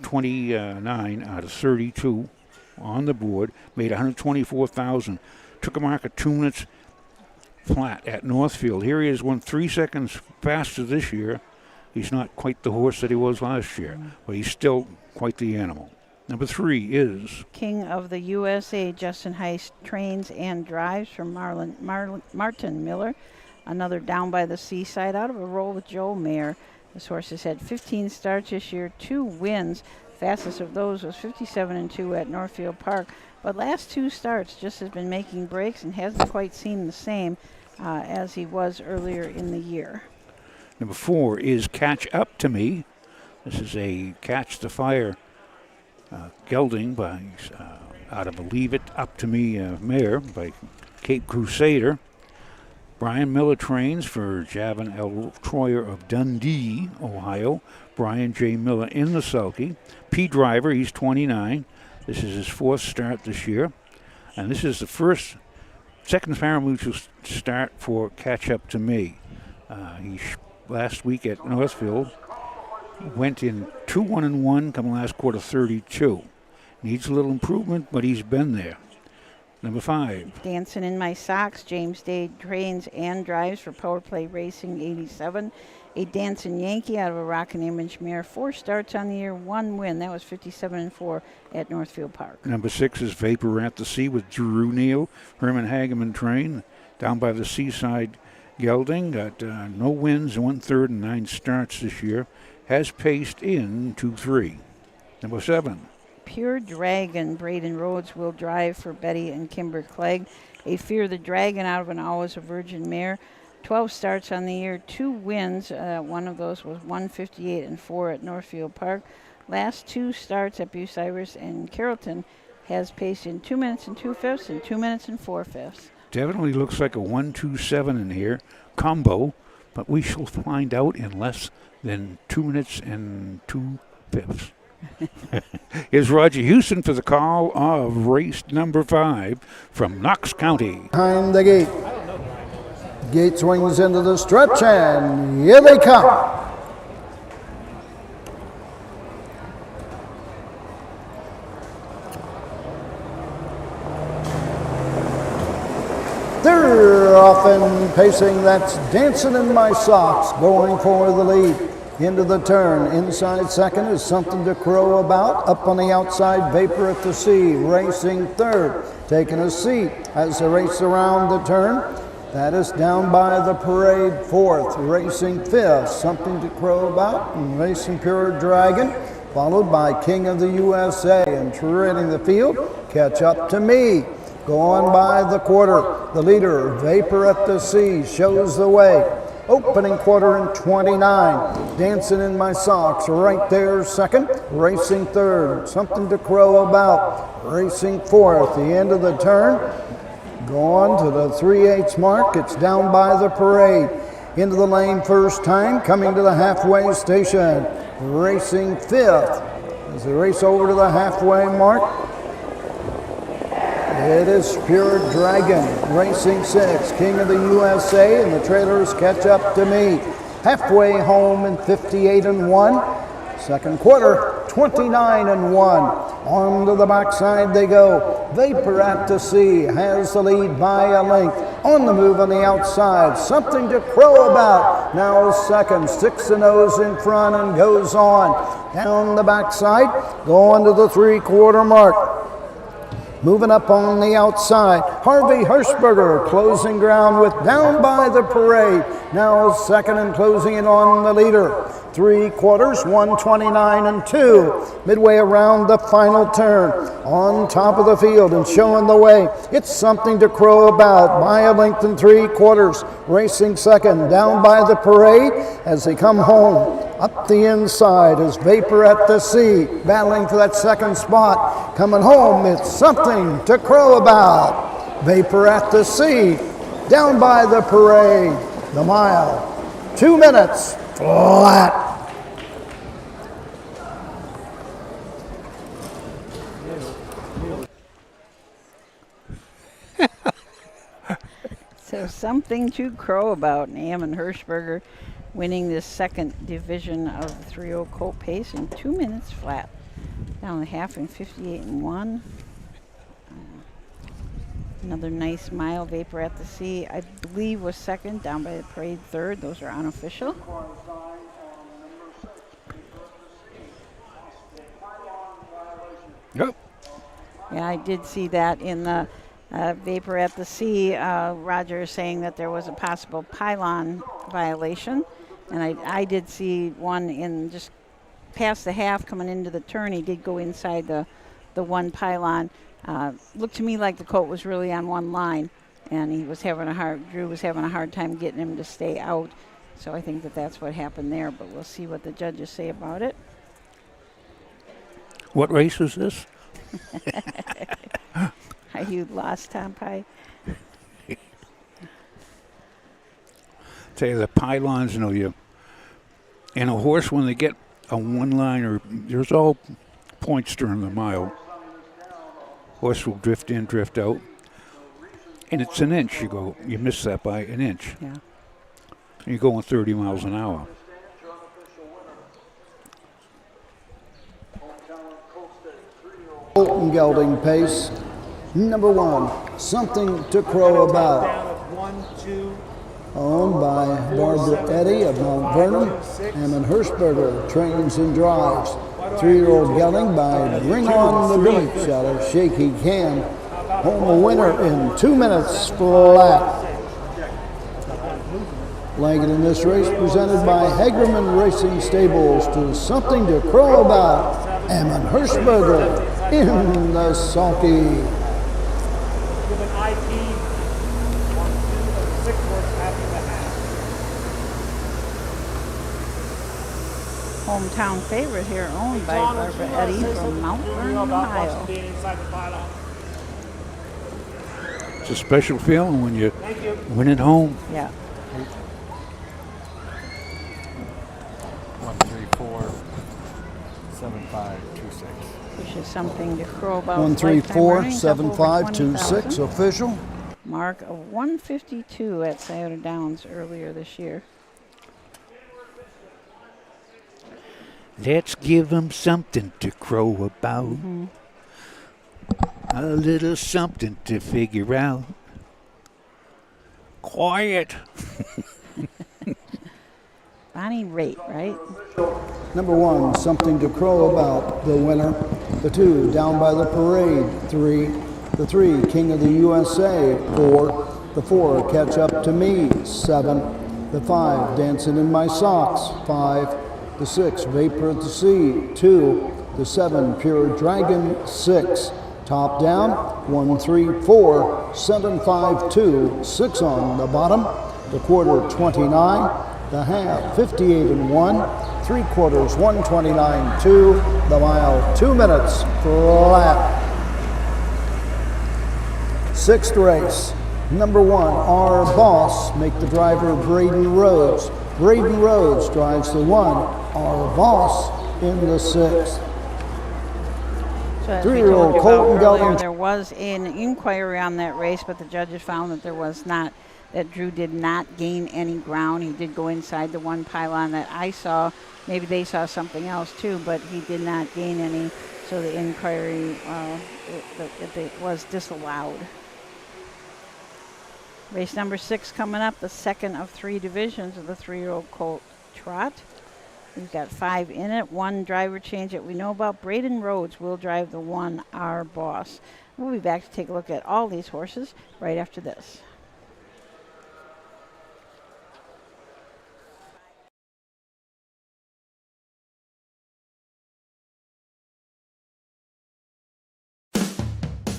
29 out of 32. on the board, made 124,000. Took a mark of 2 minutes flat at Northfield. Here he is, won 3 seconds faster this year. He's not quite the horse that he was last year, but he's still quite the animal. Number 3 is
King of the USA, Justin Heist trains and drives from Martin Miller. Another down by the seaside out of a roll with Joe Mayer. This horse has had 15 starts this year, 2 wins. Fastest of those was 57-2 at Northfield Park. But last 2 starts just has been making breaks and hasn't quite seen the same as he was earlier in the year.
Number 4 is Catch Up to Me. This is a Catch the Fire gelding by out of a Leave It Up to Me mare by Cape Crusader. Brian Miller trains for Javin L. Troyer of Dundee, Ohio. Brian J. Miller in the sulky. P. Driver, he's 29. This is his 4th start this year. And this is the second parimutuel start for Catch Up to Me. Last week at Northfield, went in 2-1-1, come last quarter 32. Needs a little improvement, but he's been there. Number 5.
Dancing in My Socks, James Day trains and drives for Power Play Racing 87. A Dancing Yankee out of a Rockin' Image mare. 4 starts on the year, 1 win. That was 57-4 at Northfield Park.
Number 6 is Vapor at the Sea with Drew Neal, Herman Hageman train. Down by the seaside gelding, got no wins, 1/3 and 9 starts this year. Has paced in 2-3. Number 7.
Pure Dragon, Braden Rhodes will drive for Betty and Kimber Clegg. A Fear the Dragon out of an Always a Virgin mare. 12 starts on the year, 2 wins. One of those was 158-4 at Northfield Park. Last 2 starts at Bucyrus and Carrollton has paced in 2 minutes and 2/5 and 2 minutes and 4/5.
Definitely looks like a 1-2-7 in here combo, but we shall find out in less than 2 minutes and 2/5. Here's Roger Houston for the call of race number 5 from Knox County.
Behind the gate. Gate swings into the stretch, and here they come. They're off and pacing. That's Dancing in My Socks going for the lead. Into the turn, inside second is Something to Crow About. Up on the outside, Vapor at the Sea, racing third. Taking a seat as they race around the turn. That is Down by the Parade, 4th. Racing 5th, Something to Crow About, and racing Pure Dragon. Followed by King of the USA, and treading the field, Catch Up to Me. Going by the quarter, the leader, Vapor at the Sea, shows the way. Opening quarter in 29, Dancing in My Socks, right there second, racing third, Something to Crow About, racing 4th, the end of the turn, going to the 3/8 mark, it's Down by the Parade, into the lane first time, coming to the halfway station, racing 5th, as they race over to the halfway mark, it is Pure Dragon, racing 6, King of the USA, and the trailers Catch Up to Me. Halfway home in 58-1. Second quarter, 29-1. On to the backside they go. Vapor at the Sea has the lead by a length. On the move on the outside, Something to Crow About. Now second, sticks the nose in front and goes on. Down the backside, going to the 3/4 mark. Moving up on the outside, Harvey Hirschberger closing ground with Down by the Parade. Now second and closing in on the leader. 3/4, 129-2. Midway around the final turn. On top of the field and showing the way, it's Something to Crow About by a length and 3/4. Racing second, Down by the Parade as they come home. Up the inside is Vapor at the Sea, battling for that second spot. Coming home, it's Something to Crow About. Vapor at the Sea, Down by the Parade, the mile. 2 minutes flat.
So Something to Crow About, and Ammon Hirschberger winning this second division of the 3-0 Colt Pace in 2 minutes flat. Down the half in 58-1. Another nice mile. Vapor at the Sea, I believe, was second. Down by the Parade, third. Those are unofficial.
Yep.
Yeah, I did see that in the Vapor at the Sea. Roger is saying that there was a possible pylon violation. And I did see one in just past the half coming into the turn. He did go inside the one pylon. Looked to me like the colt was really on one line, and Drew was having a hard time getting him to stay out. So I think that that's what happened there, but we'll see what the judges say about it.
What race is this?
Are you lost, Tom Pie?
Tell you, the pylons, you and a horse, when they get a one liner, there's all points during the mile. Horse will drift in, drift out, and it's an inch. You miss that by an inch.
Yeah.
You're going 30 miles an hour.
Colton gelding pace. Number 1, Something to Crow About. Owned by Barbara Eddy of Mount Vernon. Hammond Hirschberger trains and drives. 3-year-old gelding by Bring On the Beach out of Shaky Can. Home a winner in 2 minutes flat. Legged in this race presented by Hagerman Racing Stables to Something to Crow About. Hammond Hirschberger in the sulky.
Hometown favorite here, owned by Barbara Eddy from Mount Vernon, Ohio.
It's a special feeling when you win at home.
Yeah.
134 7526.
Which is Something to Crow About.
134 7526 official.
Mark of 152 at Scioto Downs earlier this year.
Let's give them something to crow about.
Mm-hmm.
A little something to figure out. Quiet.
Bonnie Raitt, right?
Number 1, Something to Crow About, the winner. The 2, Down by the Parade. 3, the 3, King of the USA. 4, the 4, Catch Up to Me. 7, the 5, Dancing in My Socks. 5, the 6, Vapor at the Sea. 2, the 7, Pure Dragon. 6, Top Down. 1, 3, 4, 7, 5, 2, 6 on the bottom. The quarter 29. The half 58 and 1. 3 quarters 129 2. The mile 2 minutes flat. 6th race. Number 1, Our Boss. Make the driver Braden Rhodes. Braden Rhodes drives the 1. Our Boss in the 6th.
So as
3-year-old
we told you
Colton
about earlier,
gelding.
there was an inquiry on that race, but the judges found that there was not, that Drew did not gain any ground. He did go inside the one pylon that I saw. Maybe they saw something else too, but he did not gain any. So the inquiry it was disallowed. Race number 6 coming up, the second of 3 divisions of the 3-year-old colt trot. We've got 5 in it, 1 driver change that we know about. Braden Rhodes will drive the 1, Our Boss. We'll be back to take a look at all these horses right after this.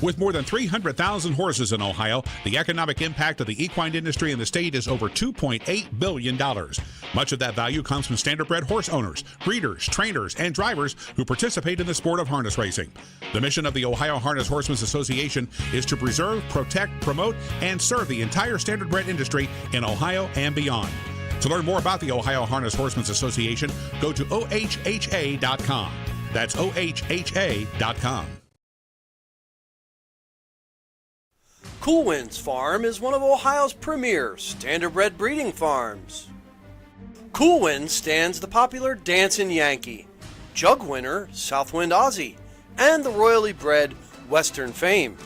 With more than 300,000 horses in Ohio, the economic impact of the equine industry in the state is over $2.8 billion. Much of that value comes from standardbred horse owners, breeders, trainers, and drivers who participate in the sport of harness racing. The mission of the Ohio Harness Horsemen's Association is to preserve, protect, promote, and serve the entire standardbred industry in Ohio and beyond. To learn more about the Ohio Harness Horsemen's Association, go to ohha.com. That's ohha.com.
Cool Winds Farm is one of Ohio's premier standardbred breeding farms. Cool Winds stands the popular Dancin' Yankee, Jug winner Southwind Aussie, and the royally bred Western Fame.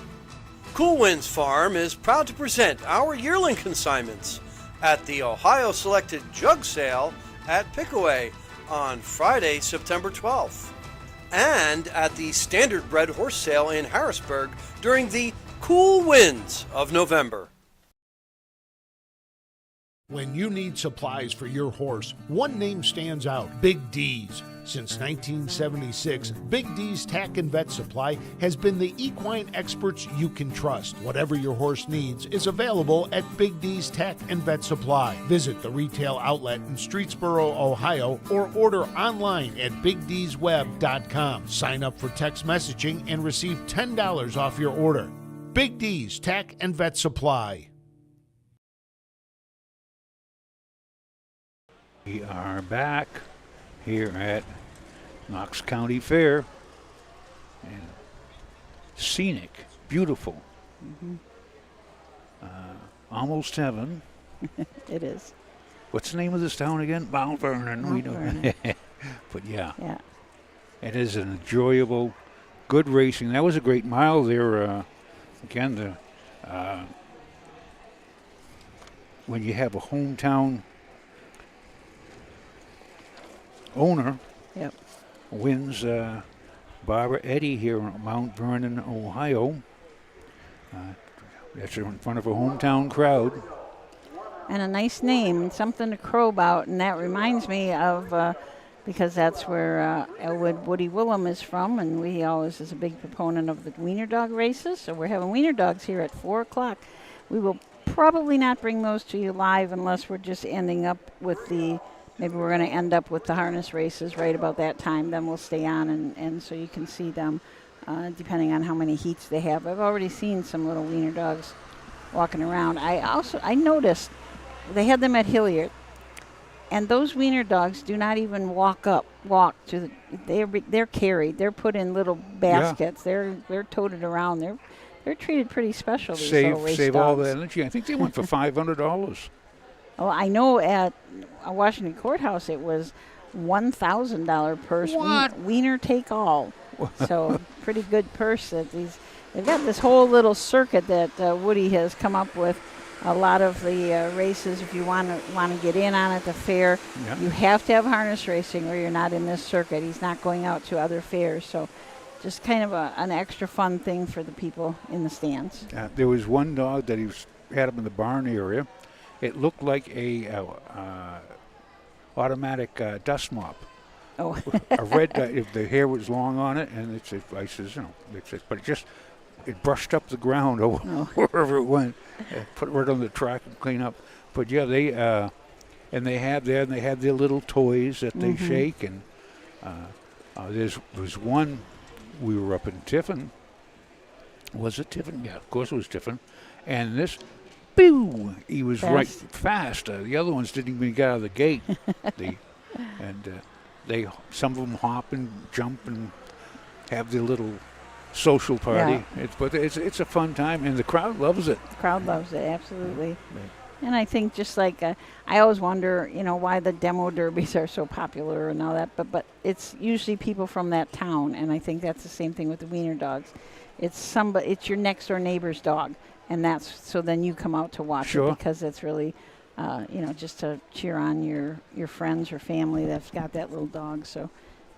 Cool Winds Farm is proud to present our yearling consignments at the Ohio Selected Jug Sale at Pickaway on Friday, September 12th, and at the Standard Bred Horse Sale in Harrisburg during the cool winds of November.
When you need supplies for your horse, one name stands out: Big D's. Since 1976, Big D's Tack and Vet Supply has been the equine experts you can trust. Whatever your horse needs is available at Big D's Tack and Vet Supply. Visit the retail outlet in Streetsboro, Ohio, or order online at BigD'sWeb.com. Sign up for text messaging and receive $10 off your order. Big D's Tack and Vet Supply.
We are back here at Knox County Fair. And scenic, beautiful. Almost heaven.
It is.
What's the name of this town again? Mount Vernon.
Mount Vernon.
But yeah.
Yeah.
It is an enjoyable, good racing. That was a great mile there. Again, when you have a hometown owner,
yep,
wins Barbara Eddy here in Mount Vernon, Ohio. That's in front of a hometown crowd.
And a nice name, and something to crow about, and that reminds me of, because that's where Elwood Woody Willem is from, and we always is a big proponent of the wiener dog races, so we're having wiener dogs here at 4 o'clock. We will probably not bring those to you live unless we're just ending up with maybe we're going to end up with the harness races right about that time. Then we'll stay on, and so you can see them depending on how many heats they have. I've already seen some little wiener dogs walking around. I noticed they had them at Hilliard, and those wiener dogs do not even walk to they're carried. They're put in little baskets. Yeah. They're toted around. They're treated pretty special. These little race
save
dogs.
All the energy. I think they went for $500.
Oh, I know at Washington Courthouse it was $1,000 purse. Wiener take all. So pretty good purse. They've got this whole little circuit that Woody has come up with. A lot of the races, if you want to get in on at the fair, yep, you have to have harness racing or you're not in this circuit. He's not going out to other fairs. So just kind of an extra fun thing for the people in the stands.
There was one dog that had up in the barn area. It looked like a automatic dust mop.
Oh.
A red, if the hair was long on it, and I says, but it brushed up the ground wherever it went. Put it right on the track and clean up. But yeah, they have their little toys that they shake, and there's one. We were up in Tiffin. Was it Tiffin? Yeah, of course it was Tiffin. And this. Pew! He was fast. Right fast. The other ones didn't even get out of the gate. Some of them hop and jump and have their little social party. Yeah. It's a fun time, and the crowd loves it.
The crowd loves it, absolutely. Yeah. And I think just like I always wonder, why the demo derbies are so popular and all that, but it's usually people from that town, and I think that's the same thing with the wiener dogs. It's your next door neighbor's dog. And so then you come out to watch it because it's really, just to cheer on your friends or family that's got that little dog. So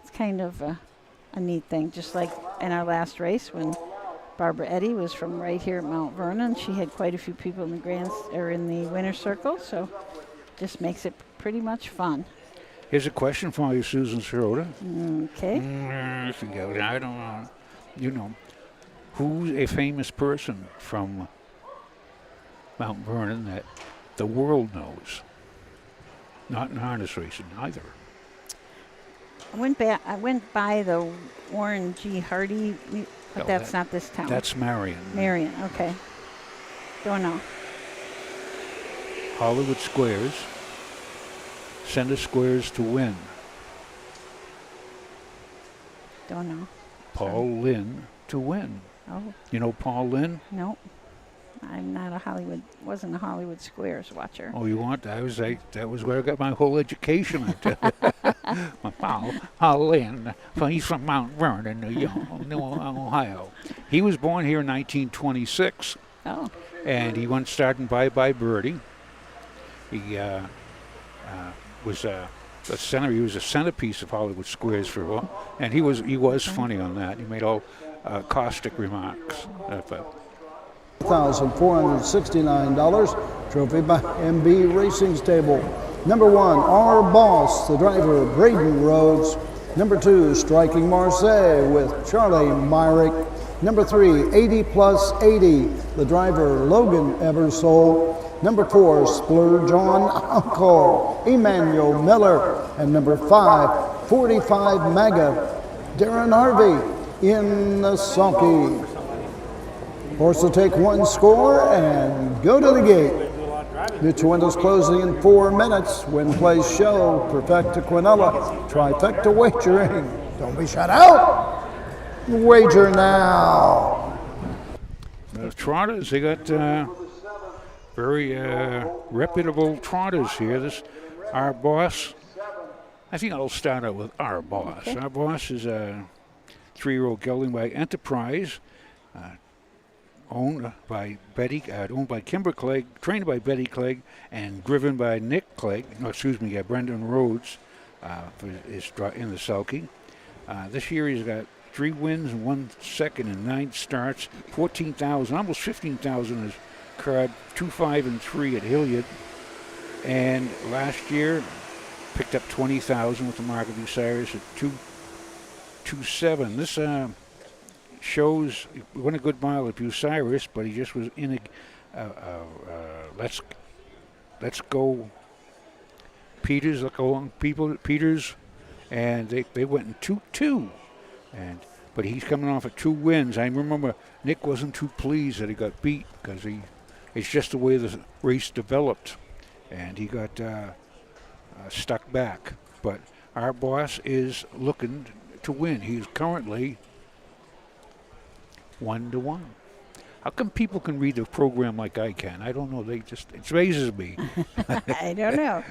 it's kind of a neat thing. Just like in our last race when Barbara Eddy was from right here at Mount Vernon, she had quite a few people in the winner's circle. So just makes it pretty much fun.
Here's a question for you, Susan Sirota.
Okay.
I don't know. Who's a famous person from Mount Vernon that the world knows? Not in harness racing either.
I went by the Warren G. Hardy, but that's not this town.
That's Marion.
Marion, okay. Don't know.
Hollywood Squares. Send us squares to win.
Don't know.
Paul Lynn to win.
Oh.
You know Paul Lynn?
No. I'm not wasn't a Hollywood Squares watcher.
Oh, you want? That was where I got my whole education. Lynn. He's from Mount Vernon, Ohio. He was born here in 1926.
Oh.
And he went starting Bye Bye Birdie. He was a center. He was a centerpiece of Hollywood Squares for a while, and he was funny on that. He made all caustic remarks.
$1,469. Trophy by MB Racing Stable. Number 1, Our Boss, the driver, Braden Rhodes. Number 2, Striking Marseille with Charlie Myrick. Number 3, 80 plus 80, the driver, Logan Eversole. Number 4, Splurge on Uncle, Emmanuel Miller. And number 5, 45 Mega, Darren Harvey in the sulky. Horse will take one score and go to the gate. Mutual windows closing in 4 minutes. Win, place, show, Perfecta Quinella, Trifecta Wagering. Don't be shut out. Wager now.
The trotters, they got very reputable trotters here. This Our Boss. I think I'll start out with Our Boss. Okay. Our Boss is a 3-year-old gelding by Enterprise. Owned by Kimber Clegg, trained by Betty Clegg, and driven by Nick Clegg. Brendan Rhodes is in the sulky. This year he's got 3 wins and 1 second in 9 starts. 14,000, almost 15,000 is card. 2, 5, and 3 at Hilliard. And last year picked up 20,000 with the Mark of Osiris at 2.7. This shows he won a good mile at Bucyrus, but he just was in a let's go Peters, Peters, and they went in 2-2, but he's coming off of 2 wins. I remember Nick wasn't too pleased that he got beat because it's just the way the race developed, and he got stuck back. But Our Boss is looking to win. He's currently 1-1. How come people can read the program like I can? I don't know. It amazes me.
I don't know.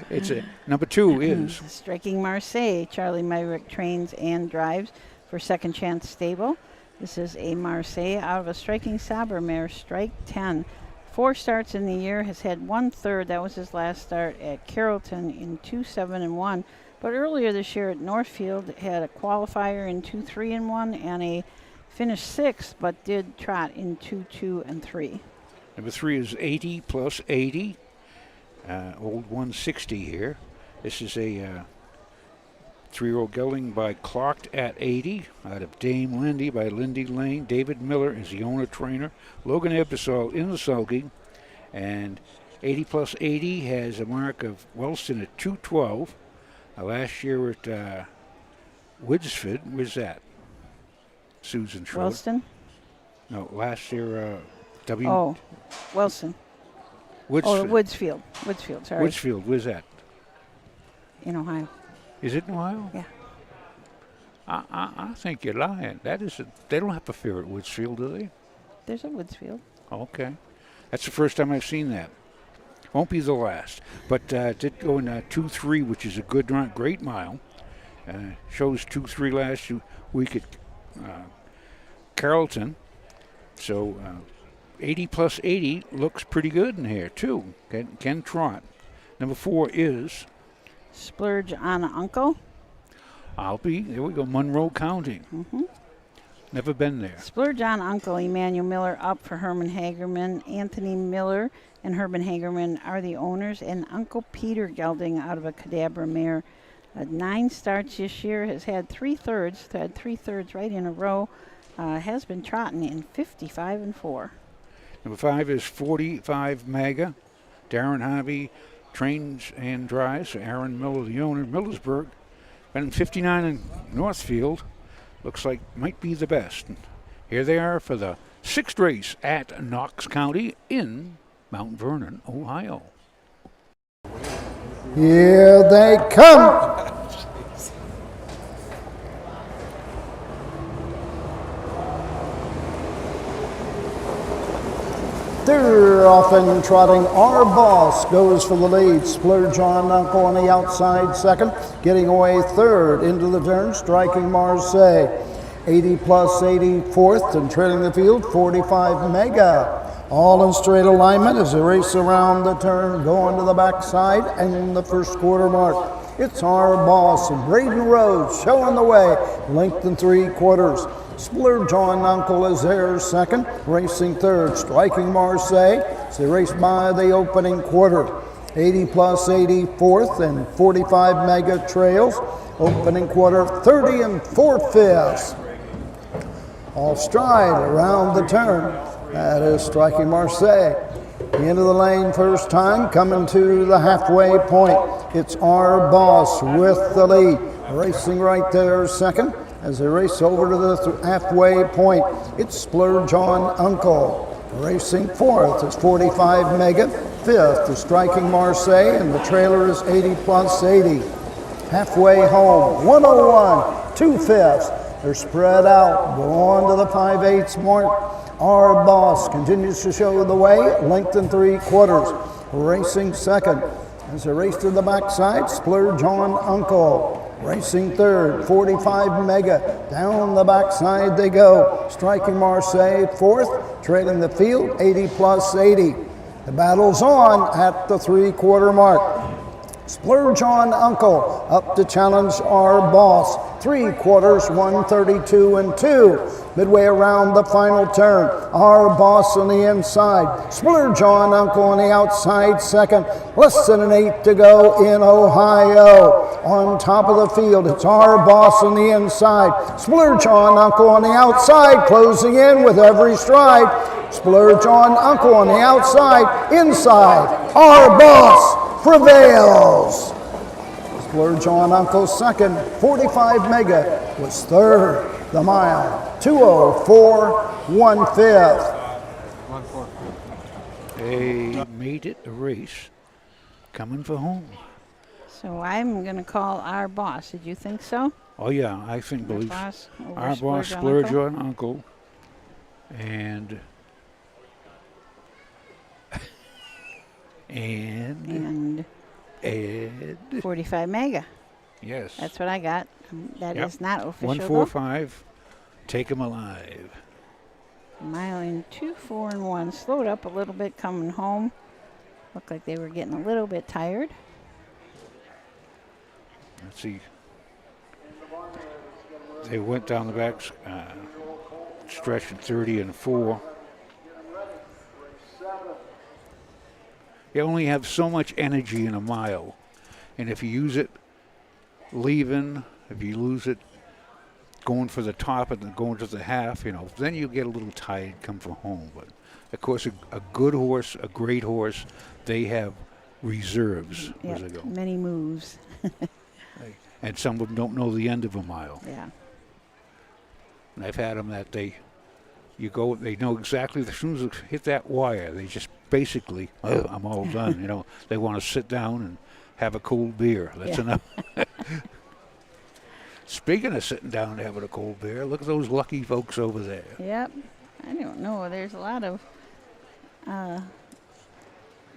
Number 2 is
Striking Marseille. Charlie Myrick trains and drives for Second Chance Stable. This is a Marseille out of a Striking Sabre mare, Strike 10. 4 starts in the year, has had 1/3. That was his last start at Carrollton in 2-7-1. But earlier this year at Northfield had a qualifier in 2-3-1 and a finished 6th, but did trot in 2-2-3.
Number 3 is 80 plus 80. Old 160 here. This is a 3-year-old gelding by Clocked at 80 out of Dame Lindy by Lindy Lane. David Miller is the owner trainer. Logan Ebersol in the sulky. And 80 plus 80 has a mark of Wellston at 212. Last year at Woodsford, where's that? Susan Schroeder.
Wellston?
No, last year,
Wilson. Woodsfield. Woodsfield, sorry.
Woodsfield, where's that?
In Ohio.
Is it in Ohio?
Yeah.
I think you're lying. They don't have a fair at Woodsfield, do they?
There's a Woodsfield.
Okay. That's the first time I've seen that. Won't be the last. But did go in 2-3, which is a great mile. Shows 2-3 last week at Carrollton. So 80 plus 80 looks pretty good in here, too. Can trot. Number 4 is
Splurge on Uncle.
There we go, Monroe County.
Mm-hmm.
Never been there.
Splurge on Uncle, Emmanuel Miller up for Herman Hagerman. Anthony Miller and Herman Hagerman are the owners. And Uncle Peter gelding out of a Cadabra mare. 9 starts this year, has had 3/3, had 3/3 right in a row. Has been trotting in 55-4.
Number 5 is 45 Maga. Darren Harvey trains and drives. Aaron Miller, the owner. Millersburg. Been in 59 in Northfield. Looks like might be the best. And here they are for the 6th race at Knox County in Mount Vernon, Ohio.
Here they come. They're off and trotting. Our Boss goes for the lead. Splurge on Uncle on the outside second. Getting away third into the turn. Striking Marseille. 80 plus 80 fourth and trailing the field 45 Mega. All in straight alignment as they race around the turn, going to the backside and the first quarter mark. It's Our Boss and Braden Rhodes showing the way, length and 3/4. Splurge on Uncle is there second, racing third, striking Marseille as they race by the opening quarter. 80 plus 80 fourth and 45 Mega trails. Opening quarter 30 and 4/5. All stride around the turn. That is striking Marseille. Into the lane first time, coming to the halfway point. It's Our Boss with the lead. Racing right there second as they race over to the halfway point. It's Splurge on Uncle. Racing fourth is 45 Mega. Fifth is striking Marseille, and the trailer is 80 plus 80. Halfway home, 101, 2/5. They're spread out, going to the 5/8 mark. Our Boss continues to show the way, length and 3/4. Racing second as they race to the backside. Splurge on Uncle. Racing third, 45 Mega. Down the backside they go. Striking Marseille fourth, trailing the field 80 plus 80. The battle's on at the 3/4 mark. Splurge on Uncle up to challenge Our Boss. 3/4, 132 and 2. Midway around the final turn. Our Boss on the inside. Splurge on Uncle on the outside second. Less than an 8 to go in Ohio. On top of the field, it's Our Boss on the inside. Splurge on Uncle on the outside, closing in with every stride. Splurge on Uncle on the outside, inside. Our Boss prevails. Splurge on Uncle second, 45 Mega was third. The mile, 2:04, 1/5.
They made it a race, coming for home.
So I'm going to call Our Boss. Did you think so?
Oh yeah, I think believe
Our
Boss, Splurge on Uncle, and
45 Mega.
Yes.
That's what I got. That is not official.
145. Take 'em alive.
Mile in 2, 4, and 1. Slowed up a little bit coming home. Looked like they were getting a little bit tired.
Let's see. They went down the back stretch at 30 and 4. You only have so much energy in a mile. And if you use it leaving, if you lose it going for the top and then going to the half, then you get a little tired, come for home. But of course, a good horse, a great horse, they have reserves as they go.
Many moves.
And some of them don't know the end of a mile.
Yeah.
And I've had them that they know exactly as soon as they hit that wire, they just basically, I'm all done. They want to sit down and have a cold beer. That's enough. Speaking of sitting down and having a cold beer, look at those lucky folks over there.
Yep. I don't know. There's a lot of.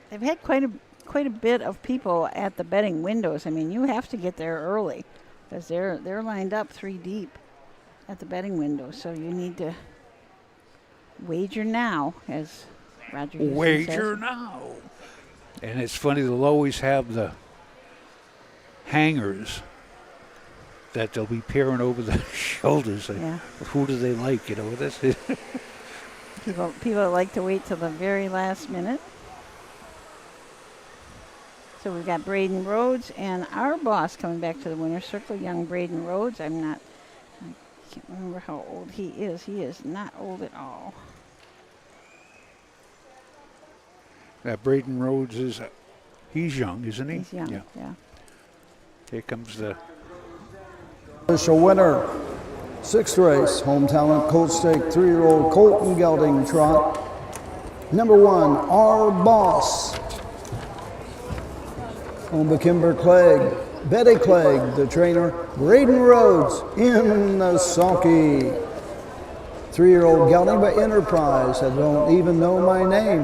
They've had quite a bit of people at the betting windows. I mean, you have to get there early because they're lined up 3 deep at the betting window. So you need to wager now, as Roger Houston
Wager
says.
now. And it's funny, they'll always have the hangers that they'll be peering over the shoulders. Who do they like? This.
People like to wait till the very last minute. So we've got Braden Rhodes and Our Boss coming back to the winner's circle. Young Braden Rhodes. I can't remember how old he is. He is not old at all.
That Braden Rhodes he's young, isn't he?
He's young, yeah.
Here comes the
official winner. 6th race, hometown Colt Stake, 3-year-old Colton Gelding trot. Number 1, Our Boss. Home to Kimber Clegg, Betty Clegg, the trainer. Braden Rhodes in the sulky. 3-year-old gelding by Enterprise that don't even know my name.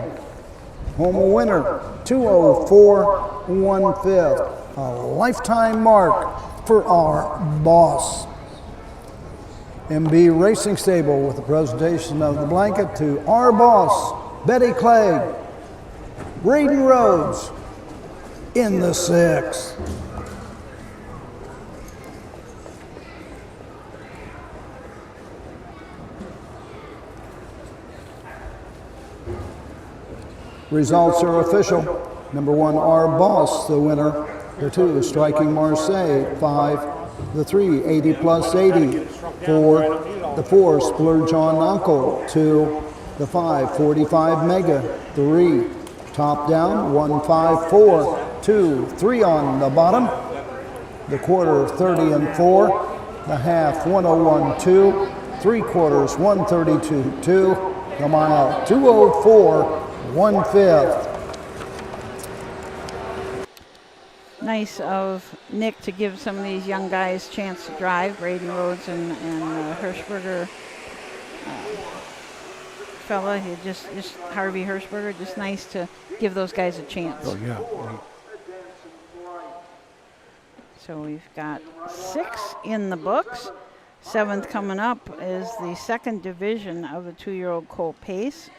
Home winner, 204 1/5. A lifetime mark for our boss. MB Racing Stable with the presentation of the blanket to our boss, Betty Clegg. Braden Rhodes in the 6. Results are official. Number 1, Our Boss, the winner. The 2, Striking Marseille. 5, the 3, 80 plus 80. 4, the 4, Splurge on Uncle. 2, the 5, 45 Mega. 3, Top Down, 154. 2, 3 on the bottom. The quarter, 30 and 4. The half, 101 2. 3/4, 132 2. The mile, 204 1/5.
Nice of Nick to give some of these young guys a chance to drive. Braden Rhodes and Hirschberger fella, he just Harvey Hirschberger, just nice to give those guys a chance.
Oh, yeah.
So we've got 6 in the books. 7th coming up is the 2nd division of the 2-year-old colt pace.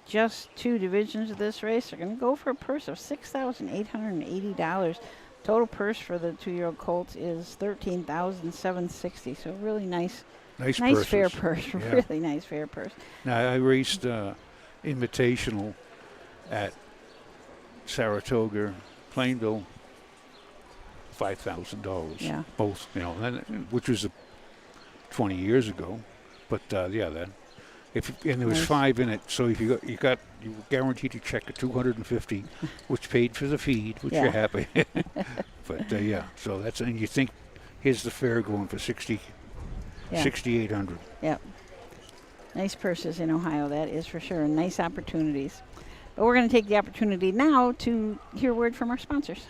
Just 2 divisions of this race are going to go for a purse of $6,880. Total purse for the 2-year-old colt is $13,760. So really nice fair purse. Yeah. Really nice fair purse.
Now I raced invitational at Saratoga, Plainville, $5,000.
Yeah.
Both, which was 20 years ago, but that. And there was 5 in it, so if you were guaranteed to check a 250, which paid for the feed, which you're happy. But so that's, and you think here's the fare going for 6,800.
Yep. Nice purses in Ohio, that is for sure, and nice opportunities. But we're going to take the opportunity now to hear a word from our sponsors.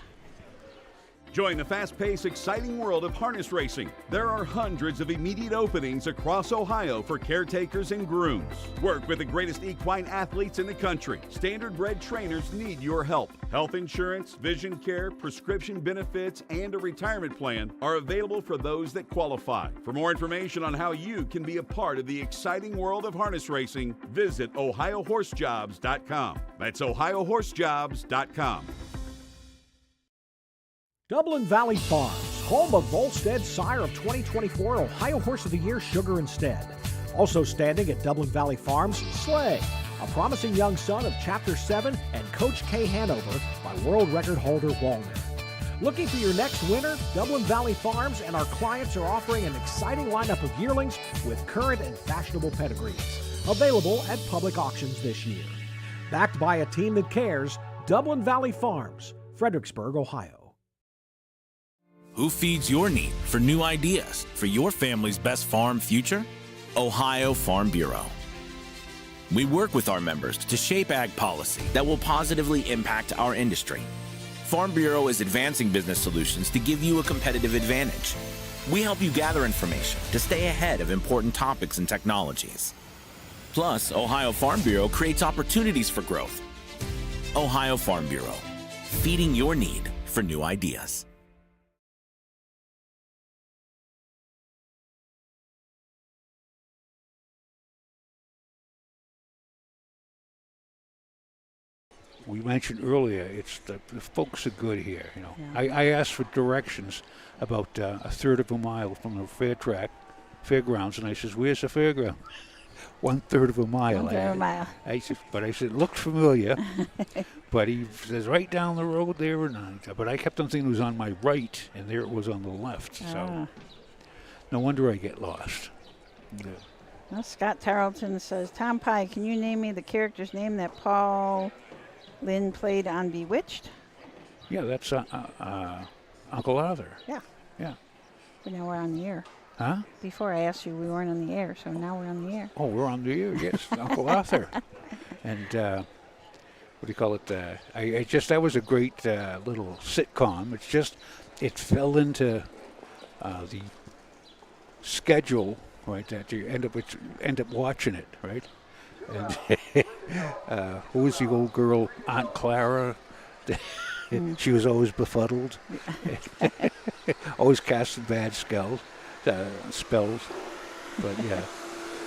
Join the fast-paced, exciting world of harness racing. There are hundreds of immediate openings across Ohio for caretakers and grooms. Work with the greatest equine athletes in the country. Standard-bred trainers need your help. Health insurance, vision care, prescription benefits, and a retirement plan are available for those that qualify. For more information on how you can be a part of the exciting world of harness racing, visit OhioHorseJobs.com. That's OhioHorseJobs.com.
Dublin Valley Farms, home of Volstead Sire of 2024 Ohio Horse of the Year Sugar Instead. Also standing at Dublin Valley Farms, Slay, a promising young son of Chapter 7 and Coach K Hanover by world record holder Wallner. Looking for your next winner? Dublin Valley Farms and our clients are offering an exciting lineup of yearlings with current and fashionable pedigrees. Available at public auctions this year. Backed by a team that cares, Dublin Valley Farms, Fredericksburg, Ohio.
Who feeds your need for new ideas for your family's best farm future? Ohio Farm Bureau. We work with our members to shape ag policy that will positively impact our industry. Farm Bureau is advancing business solutions to give you a competitive advantage. We help you gather information to stay ahead of important topics and technologies. Plus, Ohio Farm Bureau creates opportunities for growth. Ohio Farm Bureau, feeding your need for new ideas.
We mentioned earlier, it's the folks are good here. Yeah. I asked for directions about a third of a mile from the fairgrounds, and I says, "Where's the fairground?" 1/3 of a mile.
1/3 of a mile.
I said, it looked familiar. But he says right down the road there, but I kept on thinking it was on my right, and there it was on the left. So no wonder I get lost. Yeah.
Well, Scott Tarleton says, Tom Pye, can you name me the character's name that Paul Lynn played on Bewitched?
Yeah, that's Uncle Arthur.
Yeah.
Yeah.
But now we're on the air.
Huh?
Before I asked you, we weren't on the air, so now we're on the air.
Oh, we're on the air, yes. Uncle Arthur. And what do you call it? That was a great little sitcom. It fell into the schedule right? That you end up watching it, right? And who was the old girl, Aunt Clara? She was always befuddled, always casting bad spells. But yeah,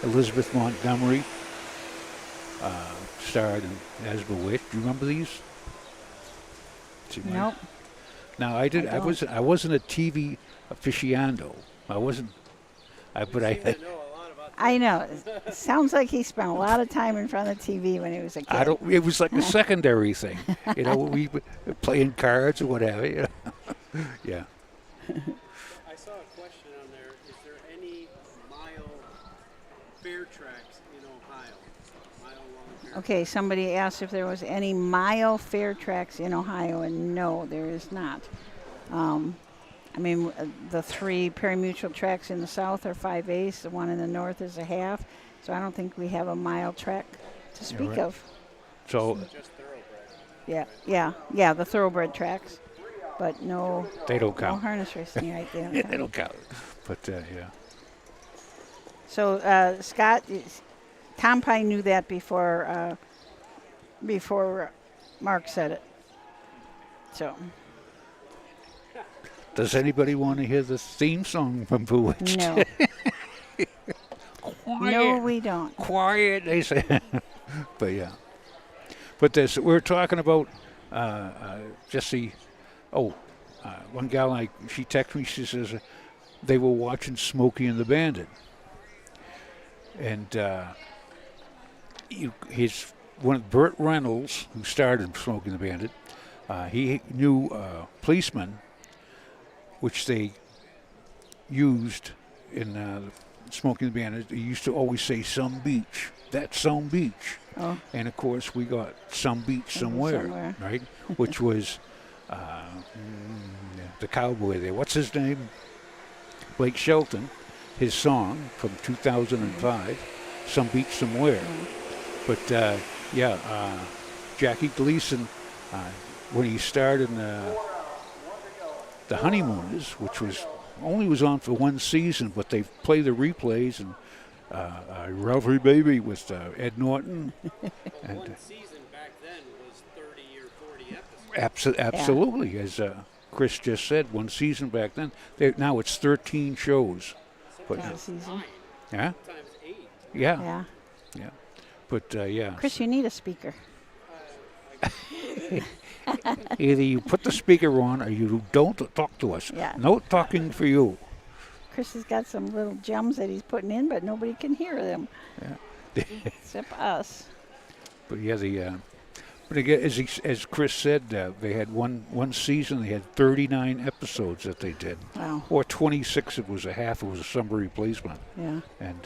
Elizabeth Montgomery starred as Bewitched. Do you remember these?
Nope.
Now I wasn't a TV aficionado. I wasn't.
I know. It sounds like he spent a lot of time in front of the TV when he was a kid.
It was like a secondary thing. We playing cards or whatever. Yeah.
I saw a question on there. Is there any mile fair tracks in Ohio? Mile-long fair
Okay, somebody asked if there was any mile fair tracks in Ohio, and no, there is not. The 3 pari-mutuel tracks in the south are 5/8. The one in the north is a half. So I don't think we have a mile track to speak of.
So
just thoroughbred.
Yeah, the thoroughbred tracks, but no.
They don't count.
No harness racing, right?
They don't count. But yeah.
So Scott, Tom probably knew that before Mark said it. So.
Does anybody want to hear the theme song from Bewitched?
No.
Quiet.
No, we don't.
Quiet, they say. But yeah. But we're talking about one gal, she texted me, she says they were watching Smokey and the Bandit. And Burt Reynolds, who starred in Smokey and the Bandit, he knew a policeman, which they used in Smokey and the Bandit. They used to always say some beach. That's some beach.
Oh.
And of course we got some beach somewhere, right? Which was the cowboy there. What's his name? Blake Shelton. His song from 2005, Some Beach Somewhere. But Jackie Gleason, when he starred in the Honeymooners, which was on for one season, but they play the replays, and Ralphie Baby with Ed Norton. And
one season back then was 30 or 40 episodes.
Absolutely, as Chris just said, one season back then. Now it's 13 shows.
Season.
Yeah?
Sometimes 8.
Yeah. But yeah.
Chris, you need a speaker.
Either you put the speaker on or you don't talk to us.
Yeah.
No talking for you.
Chris has got some little gems that he's putting in, but nobody can hear them.
Yeah.
Except us.
But yeah, but again, as Chris said, they had one season. They had 39 episodes that they did.
Wow.
Or 26. It was a half. It was a summer replacement.
Yeah.
And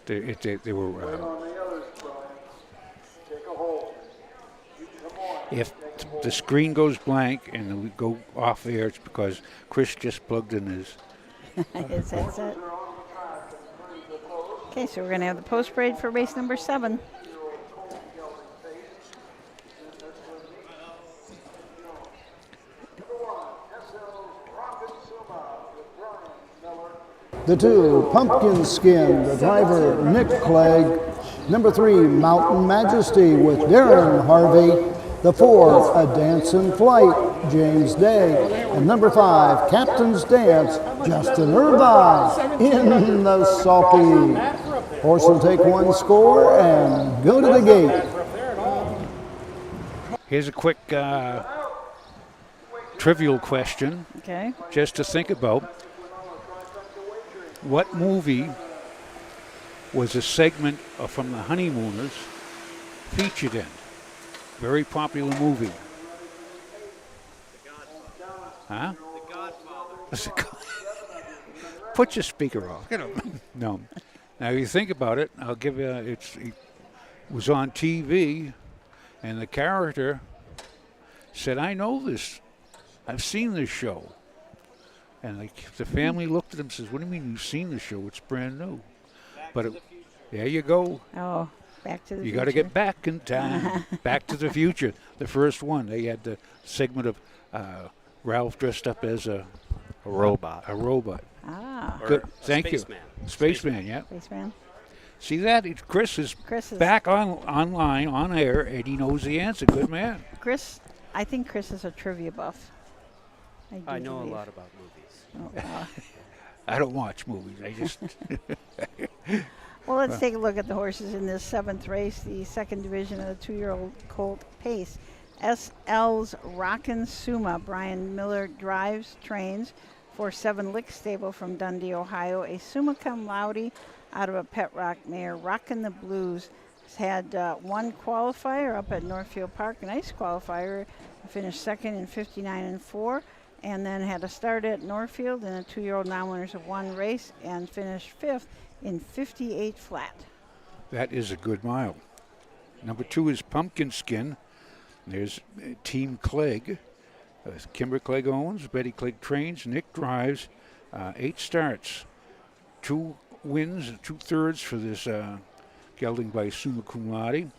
they were. If the screen goes blank and we go off air, it's because Chris just plugged in his
headset. Okay, so we're going to have the post parade for race number 7.
The 2, Pumpkin Skin, the driver Nick Clegg. Number 3, Mountain Majesty with Darren Harvey. The 4, A Dancin' Flight, James Day. And number 5, Captain's Dance, Justin Irvine in the Sulky. Horse will take one score and go to the gate.
Here's a quick trivial question.
Okay.
Just to think about. What movie was a segment from the Honeymooners featured in? Very popular movie.
The
Huh?
Godfather.
Put your speaker off. No. Now you think about it. I'll give you. It was on TV, and the character said, "I know this. I've seen this show." And the family looked at him and says, "What do you mean you've seen the show? It's brand new." There you go.
Oh, Back to the Future.
You got to get back in time. Back to the Future, the first one. They had the segment of Ralph dressed up as a robot. A robot.
Ah.
Good. Thank you.
Spaceman.
Spaceman, yeah.
Spaceman.
See that? Chris is back online, on air, and he knows the answer. Good man.
Chris, I think Chris is a trivia buff.
I know a lot about movies.
Oh,
I don't watch movies. I just.
Well, let's take a look at the horses in this 7th race, the 2nd division of the 2-year-old colt pace. SL's Rockin' Suma. Brian Miller drives, trains for 7 Lick Stable from Dundee, Ohio. A Summa Cum Laude out of a Pet Rock mare. Rockin' the Blues has had one qualifier up at Northfield Park, a nice qualifier. Finished 2nd in 59-4, and then had a start at Northfield in a 2-year-old non-winners of 1 race and finished 5th in 58 flat.
That is a good mile. Number 2 is Pumpkin Skin. There's Team Clegg. Kimber Clegg owns, Betty Clegg trains, Nick drives. 8 starts, 2 wins, 2/3 for this gelding by Summa Cum Laude.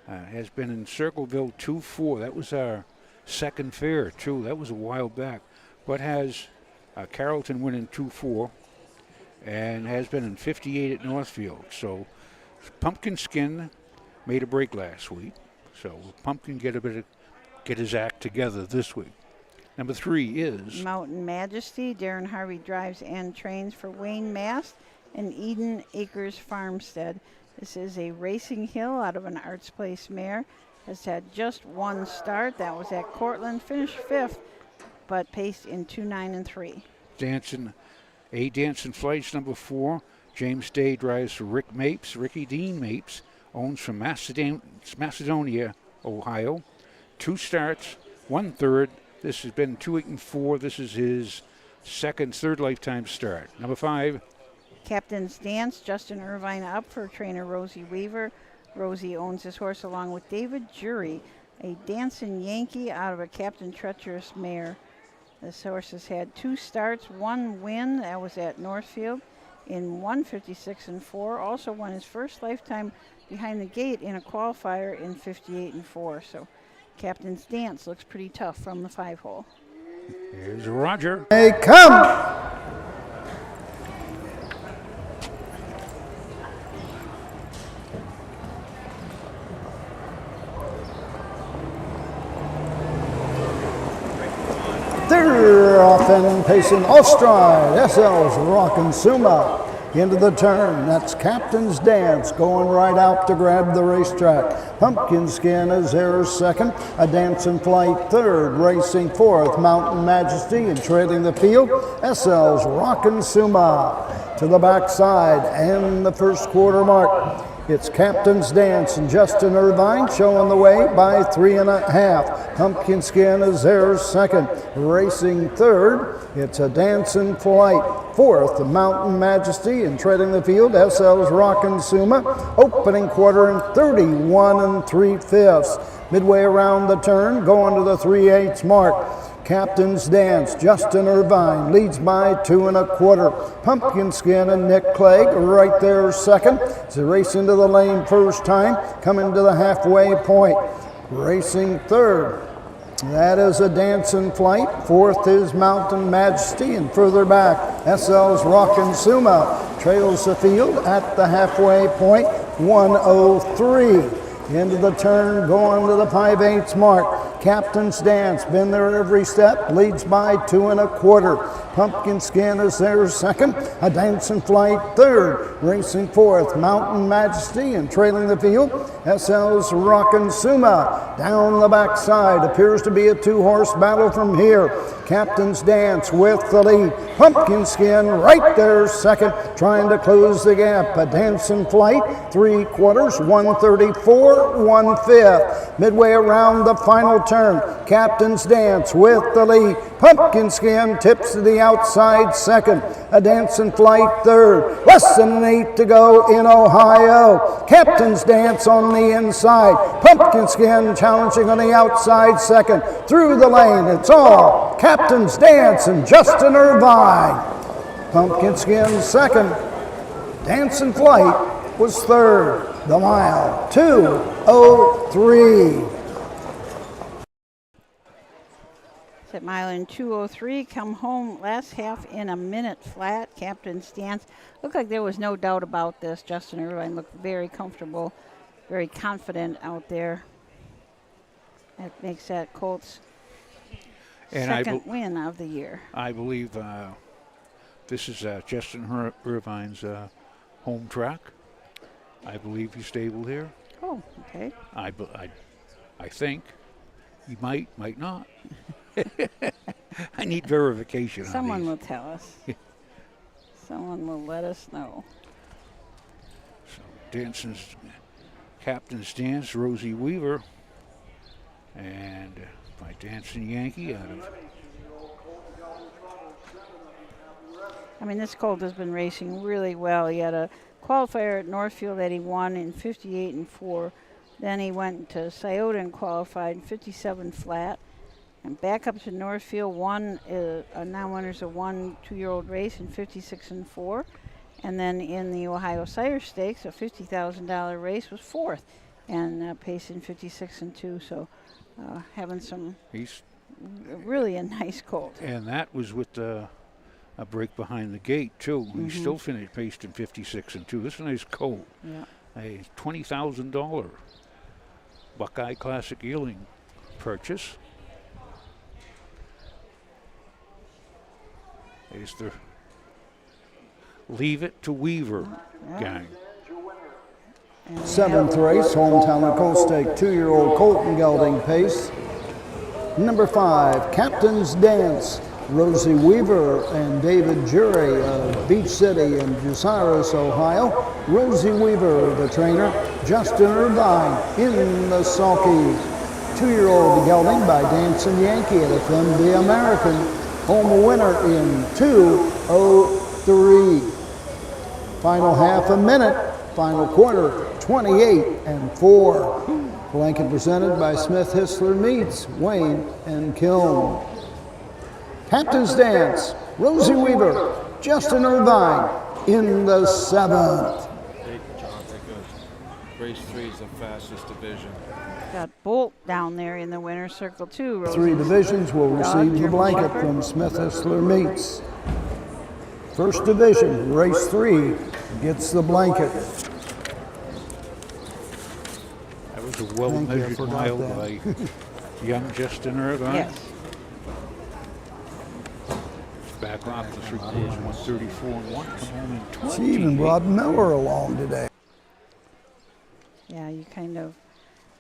Has been in Circleville 2-4. That was our 2nd fair, too. That was a while back. But has Carrollton winning 2-4 and has been in 58 at Northfield. So Pumpkin Skin made a break last week. So Pumpkin get his act together this week. Number 3 is
Mountain Majesty. Darren Harvey drives and trains for Wayne Mast and Eden Acres Farmstead. This is a Racing Hill out of an Arts Place mare. Has had just 1 start. That was at Cortland. Finished 5th, but paced in 2-9-3.
Dancing Flights, number 4. James Day drives for Rick Mapes. Ricky Dean Mapes owns from Macedonia, Ohio. 2 starts, 1/3. This has been 2-8-4. This is his third lifetime start. Number 5.
Captain's Dance. Justin Irvine up for trainer Rosie Weaver. Rosie owns this horse along with David Jury, a Dancing Yankee out of a Captain Treacherous mare. This horse has had 2 starts, 1 win. That was at Northfield in 156-4. Also won his first lifetime behind the gate in a qualifier in 58-4. So Captain's Dance looks pretty tough from the 5-hole.
Here's Roger.
They come. They're off and pacing off stride. SL's Rockin' Suma into the turn. That's Captain's Dance going right out to grab the racetrack. Pumpkin Skin is there 2nd. A Dancing Flight 3rd. Racing 4th. Mountain Majesty and trailing the field. SL's Rockin' Suma to the backside and the first quarter mark. It's Captain's Dance and Justin Irvine showing the way by 3.5. Pumpkin Skin is there 2nd. Racing 3rd. It's a Dancing Flight 4th. The Mountain Majesty and treading the field. SL's Rockin' Suma. Opening quarter in 31 3/5. Midway around the turn, going to the 3/8 mark. Captain's Dance, Justin Irvine leads by 2 1/4. Pumpkin Skin and Nick Clegg right there 2nd. It's a race into the lane first time, coming to the halfway point. Racing 3rd. That is a Dancing Flight. 4th is Mountain Majesty, and further back, SL's Rockin' Suma trails the field at the halfway point, 1:03. Into the turn, going to the 5/8 mark. Captain's Dance, been there every step, leads by 2 1/4. Pumpkin Skin is there 2nd. A Dancing Flight 3rd. Racing 4th, Mountain Majesty, and trailing the field, SL's Rockin' Suma. Down the backside, appears to be a 2-horse battle from here. Captain's Dance with the lead. Pumpkin Skin right there 2nd, trying to close the gap. A Dancing Flight, 3/4, 1:34, 1/5. Midway around the final turn, Captain's Dance with the lead. Pumpkin Skin tips to the outside 2nd. A Dancing Flight 3rd. Less than an 8 to go in Ohio. Captain's Dance on the inside. Pumpkin Skin challenging on the outside 2nd. Through the lane, it's all Captain's Dance and Justin Irvine. Pumpkin Skin 2nd. Dancing Flight was 3rd. The mile, 2:03.
It's at mile in 2:03. Come home last half in a minute flat. Captain's stance. Looked like there was no doubt about this. Justin Irvine looked very comfortable, very confident out there. That makes that Colts
And
second win of the year.
I believe this is Justin Irvine's home track. I believe he's stable here.
Oh, okay.
I think. He might not. I need verification.
Someone will tell us. Someone will let us know.
So Danson's captain's dance, Rosie Weaver, and by Dancing Yankee out of.
I mean, this colt has been racing really well. He had a qualifier at Northfield that he won in 58 and 4. Then he went to Scioto and qualified in 57 flat. And back up to Northfield, won now winners a 2-year-old race in 56 and 4. And then in the Ohio Sire Stakes, a $50,000 race, was 4th. And paced in 56 and 2. So having some, really a nice colt.
And that was with a break behind the gate, too. He still finished paced in 56 and 2. This is a nice colt.
Yeah.
A $20,000 Buckeye Classic yearling purchase. Is the Leave It to Weaver gang.
7th race, Hometown Colt Stake, 2-year-old Colton gelding pace. Number 5, Captain's Dance, Rosie Weaver and David Jury of Beach City in Bucyrus, Ohio. Rosie Weaver, the trainer. Justin Irvine in the sulky. 2-year-old gelding by Dancing Yankee at FMB American. Home winner in 2:03. Final half a minute. Final quarter, 28 and 4. Blanket presented by Smith Hissler Meats, Wayne and Kiln. Captain's Dance, Rosie Weaver, Justin Irvine in the 7th.
Race 3 is the fastest division.
Got Bolt down there in the winner's circle too. Rosie.
3 divisions will receive the blanket from Smith Hissler Meats. First division, race 3, gets the blanket.
That was a well-measured mile by young Justin Irvine.
Yes.
Back off the 3 quarters, 134 and 1. Come home in 20.
She even brought Miller along today.
Yeah, you kind of,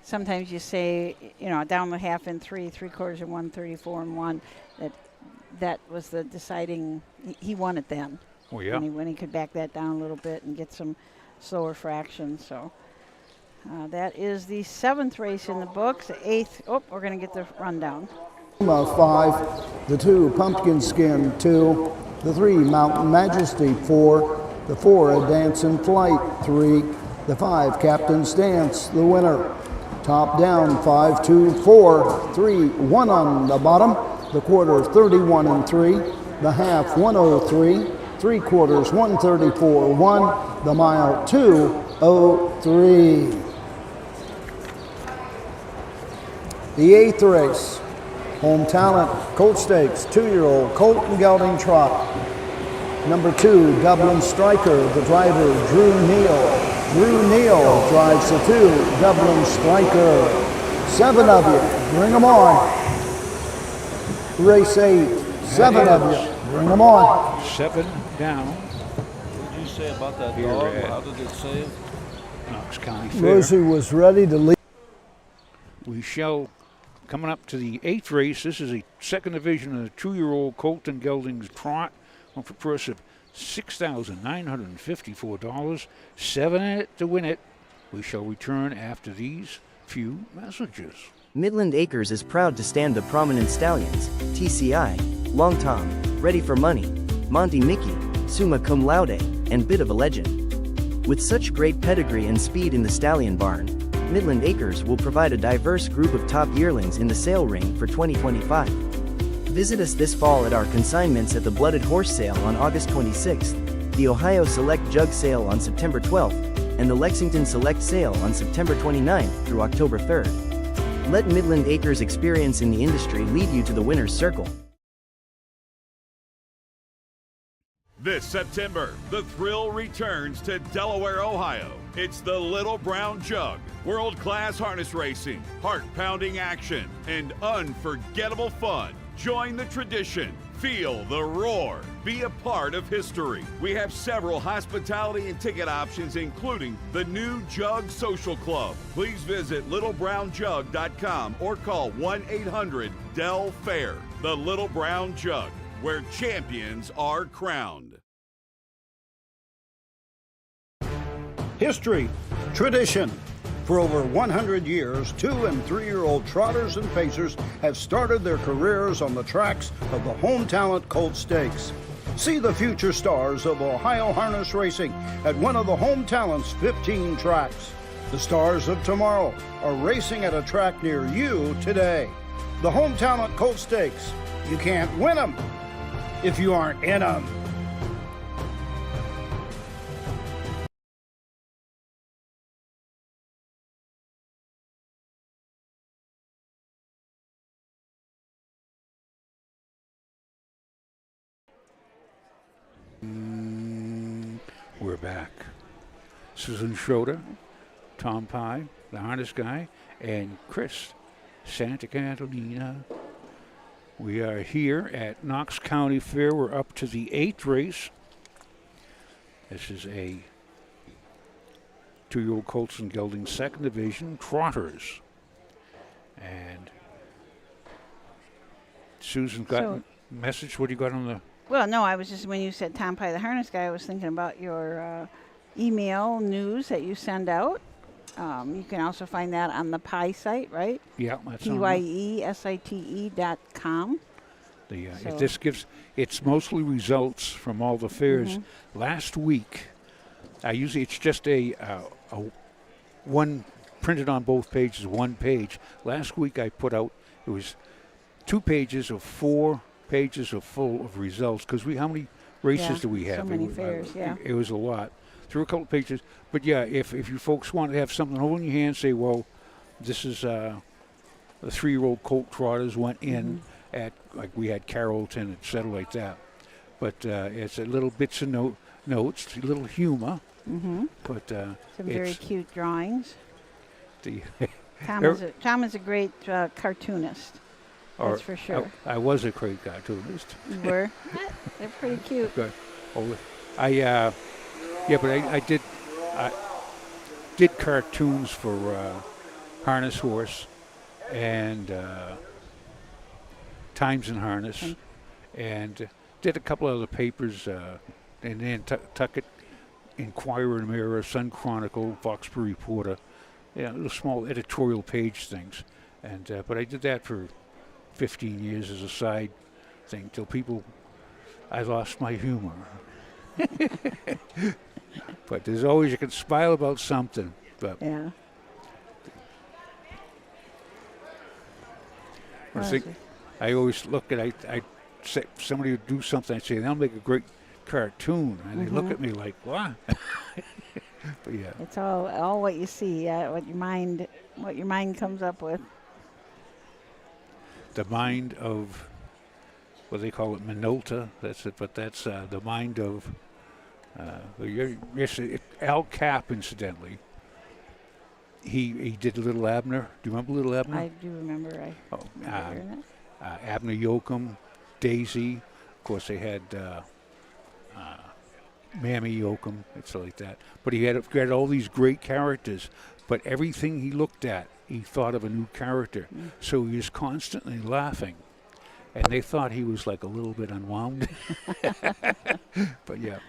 sometimes you say, down the half in 3 quarters and 134 and 1, that was the deciding, he won it then.
Oh, yeah.
When he could back that down a little bit and get some slower fractions. So that is the 7th race in the books. The 8th, we're going to get the rundown.
5, the 2, Pumpkin Skin 2, the 3, Mountain Majesty 4, the 4, A Dance in Flight 3, the 5, Captain's Dance, the winner. Top down, 5, 2, 4, 3, 1 on the bottom. The quarter, 31 and 3. The half, 103. 3 quarters, 134, 1. The mile, 2:03. The 8th race, Home Talent Colt Stakes, 2-year-old Colton gelding trot. Number 2, Dublin Striker, the driver, Drew Neal. Drew Neal drives the 2, Dublin Striker. 7 of you, bring them on. Race 8, 7 of you, bring them on.
7 down.
What did you say about that
Here
dog?
at
How did it save?
Knox County Fair.
Rosie was ready to leave.
We shall, coming up to the 8th race, this is a 2nd division of the 2-year-old Colton gelding's trot. One for a purse of $6,954. 7 in it to win it. We shall return after these few messages.
Midland Acres is proud to stand the prominent stallions, TCI, Long Tom, Ready for Money, Monty Mickey, Summa Cum Laude, and Bit of a Legend. With such great pedigree and speed in the stallion barn, Midland Acres will provide a diverse group of top yearlings in the sale ring for 2025. Visit us this fall at our consignments at the Blooded Horse Sale on August 26th, the Ohio Select Jug Sale on September 12th, and the Lexington Select Sale on September 29th through October 3rd. Let Midland Acres' experience in the industry lead you to the winner's circle.
This September, the thrill returns to Delaware, Ohio. It's the Little Brown Jug. World-class harness racing, heart-pounding action, and unforgettable fun. Join the tradition. Feel the roar. Be a part of history. We have several hospitality and ticket options, including the new Jug Social Club. Please visit littlebrownjug.com or call 1-800-DEL-FAIR. The Little Brown Jug, where champions are crowned.
History, tradition. For over 100 years, 2- and 3-year-old trotters and pacers have started their careers on the tracks of the Home Talent Colt Stakes. See the future stars of Ohio harness racing at one of the Home Talent's 15 tracks. The stars of tomorrow are racing at a track near you today. The Home Talent Colt Stakes. You can't win them if you aren't in them.
We're back. Susan Schroeder, Tom Pye, the harness guy, and Chris Santa Catalina. We are here at Knox County Fair. We're up to the 8th race. This is a 2-year-old Colts and Gelding second division trotters. And Susan's got a message. What do you got on the...
Well, no, I was just, when you said Tom Pye, the harness guy, I was thinking about your email news that you send out. You can also find that on the Pye site, right?
Yeah, that's
PYESITE.com.
This gives, it's mostly results from all the fairs. Last week, it's just a one printed on both pages, one page. Last week I put out, it was 2 pages of 4 pages of full of results, because how many races do we have?
So many fairs,
It was a lot. Through a couple of pages. But yeah, if you folks want to have something hold in your hand, say, well, this is the 3-year-old Colt trotters went in at, like we had Carrollton, et cetera, like that. But it's a little bits of notes, a little humor. But
some very cute drawings. Tom is a great cartoonist. That's for sure.
I was a great cartoonist.
You were? They're pretty cute.
Good. I did cartoons for Harness Horse and Times in Harness, and did a couple other papers, and then Tucket, Inquirer and Mirror, Sun Chronicle, Foxborough Reporter, little small editorial page things, and but I did that for 15 years as a side thing till I lost my humor. But there's always, you can smile about something. But
yeah.
I always look at, I say, somebody would do something, I'd say, they'll make a great cartoon. And they look at me like, what? But yeah.
It's all what you see, what your mind comes up with.
The mind of, what they call it, Minolta. That's it, but that's the mind of Al Capp, incidentally. He did Little Abner. Do you remember Little Abner?
I do remember.
Abner Yoakum, Daisy. Of course, they had Mammy Yoakum. It's like that. But he had all these great characters. But everything he looked at, he thought of a new character. So he was constantly laughing. And they thought he was like a little bit unwound. But yeah.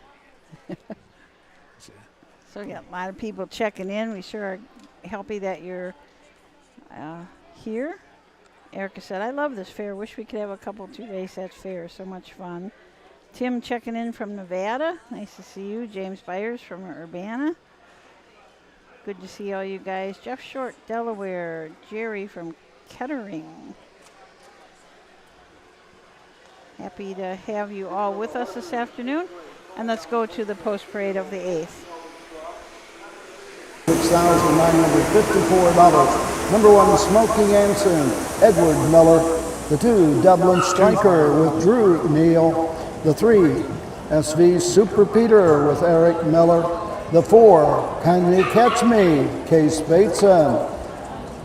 So yeah, a lot of people checking in. We sure are happy that you're here. Erica said, I love this fair. Wish we could have a couple to race at fair. So much fun. Tim checking in from Nevada. Nice to see you. James Byers from Urbana. Good to see all you guys. Jeff Short, Delaware. Jerry from Kettering. Happy to have you all with us this afternoon. And let's go to the post parade of the 8th.
$6,954. Number 1, Smoking Anson, Edward Miller. The 2, Dublin Striker with Drew Neal. The 3, SV Super Peter with Eric Miller. The 4, Can You Catch Me, Case Bateson.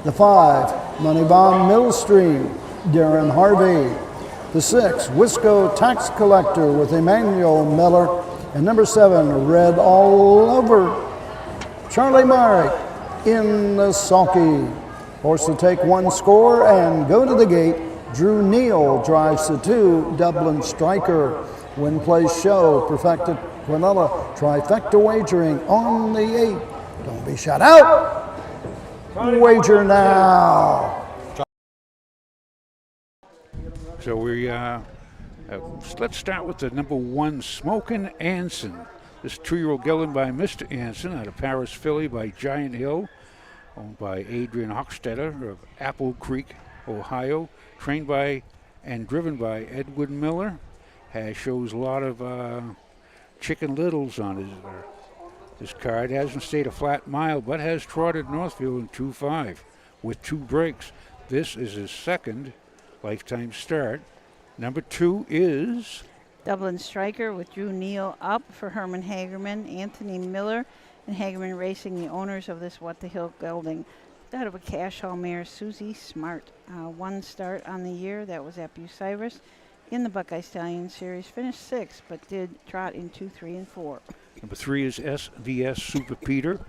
The 5, Money Bomb Millstream, Darren Harvey. The 6, Wisco Tax Collector with Emmanuel Miller. And number 7, Red All Over, Charlie Marek in the sulky. Horse to take 1 score and go to the gate. Drew Neal drives the 2, Dublin Striker. Win Place Show, Perfected Quinella, Trifecta Wagering on the 8. Don't be shut out. Wager now.
So let's start with the number 1, Smokin' Anson. This 2-year-old gelding by Mr. Anson out of Paris, Philly by Giant Hill, owned by Adrian Hochstetter of Apple Creek, Ohio, trained by and driven by Edward Miller. Shows a lot of Chicken Littles on his card. Hasn't stayed a flat mile, but has trotted Northfield in 2.5 with 2 breaks. This is his 2nd lifetime start. Number 2 is
Dublin Striker with Drew Neal up for Herman Hagerman, Anthony Miller, and Hagerman Racing, the owners of this What the Hill gelding. Out of a cash hall mare, Susie Smart. 1 start on the year, that was at Bucyrus in the Buckeye Stallion Series. Finished 6th, but did trot in 2, 3, and 4.
Number 3 is SVS Super Peter,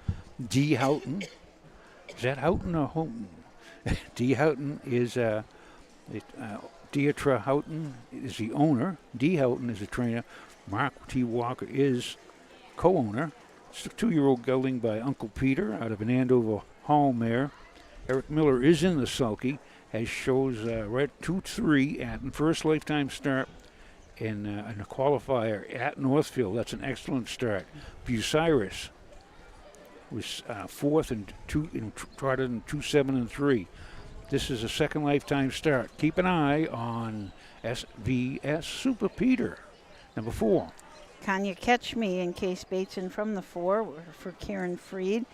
D. Houghton. Is that Houghton or Houghton? D. Houghton is Deatra Houghton is the owner. D. Houghton is the trainer. Mark T. Walker is co-owner. It's a 2-year-old gelding by Uncle Peter out of an Andover Hall mare. Eric Miller is in the sulky. Shows right 2-3 at the first lifetime start in a qualifier at Northfield. That's an excellent start. Bucyrus was 4th and trotted in 2, 7, and 3. This is a 2nd lifetime start. Keep an eye on SVS Super Peter. Number 4.
Can You Catch Me in Case Bateson from the 4 for Karen Freed.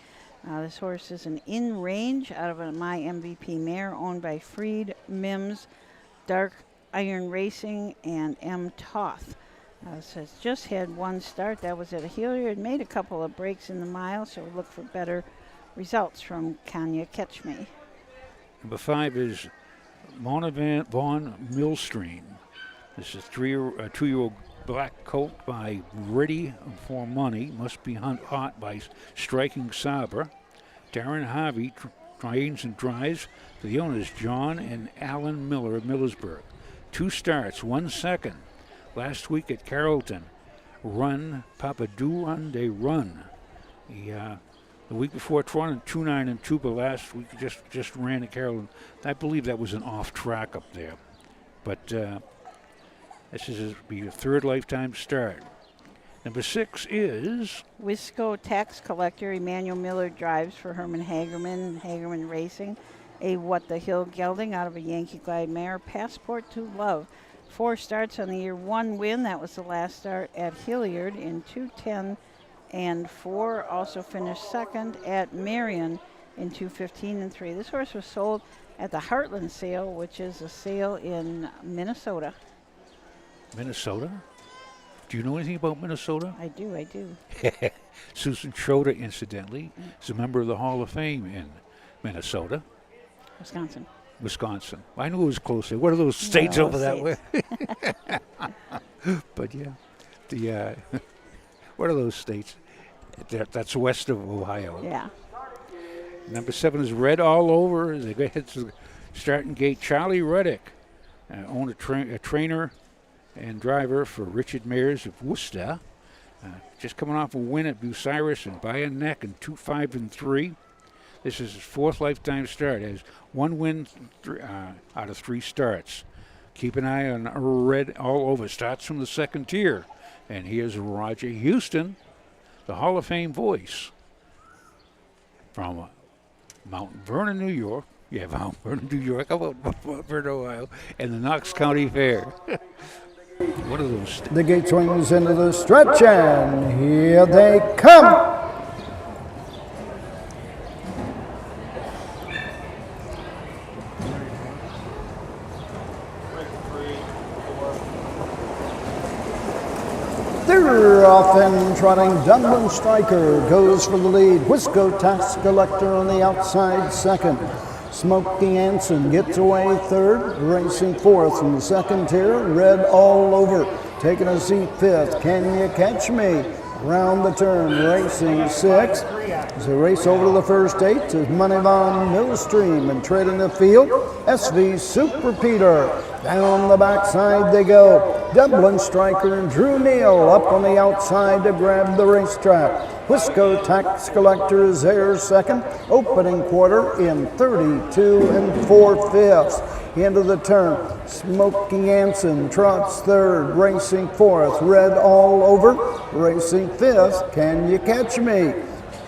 This horse is an in range out of a My MVP mare owned by Freed, Mims, Dark Iron Racing, and M. Toth. So it's just had 1 start. That was at a Hilliard. Made a couple of breaks in the mile, so look for better results from Can You Catch Me.
Number 5 is Mona Vaughn Millstream. This is a 2-year-old black colt by Ready for Money. Must Be Hot by Striking Sabre. Darren Harvey trains and drives for the owners John and Alan Miller of Millersburg. 2 starts, 1 second. Last week at Carrollton. Run, Papa Do Run, They Run. The week before, trotted 2-9 and 2, but last week just ran at Carrollton. I believe that was an off track up there. But this is be a 3rd lifetime start. Number 6 is
Wisco Tax Collector. Emmanuel Miller drives for Herman Hagerman, Hagerman Racing. A What the Hill gelding out of a Yankee Glide mare. Passport to Love. 4 starts on the year, 1 win. That was the last start at Hilliard in 2:10 and 4. Also finished 2nd at Marion in 2:15 and 3. This horse was sold at the Heartland sale, which is a sale in Minnesota.
Minnesota? Do you know anything about Minnesota?
I do.
Susan Schroeder, incidentally, is a member of the Hall of Fame in Minnesota. Wisconsin. I knew it was close there. What are those states over that way? But yeah, what are those states? That's west of Ohio.
Yeah.
Number 7 is Red All Over. They go head to the starting gate. Charlie Reddick, owned a trainer and driver for Richard Mayers of Worcester. Just coming off a win at Bucyrus and by a neck in 2, 5, and 3. This is his 4th lifetime start. Has 1 win out of 3 starts. Keep an eye on Red All Over. Starts from the 2nd tier. And here's Roger Houston, the Hall of Fame voice from Mount Vernon, New York. Yeah, Mount Vernon, New York. How about Mount Vernon, Ohio? And the Knox County Fair. What are those?
The gate swings into the stretch, and here they come. Peter off and trotting. Dublin Striker goes for the lead. Wisco Tax Collector on the outside second. Smoky Anson gets away third. Racing fourth from the second tier. Red All Over taking a seat fifth. Can You Catch Me? Round the turn, racing sixth. As they race over to the first eight is Moneyvon Millstream, and trading the field, SV Super Peter. Down the backside they go. Dublin Striker and Drew Neal up on the outside to grab the racetrack. Wisco Tax Collector is there second. Opening quarter in 32 4/5. Into the turn, Smoky Anson trots third, racing fourth. Red All Over, racing fifth. Can You Catch Me?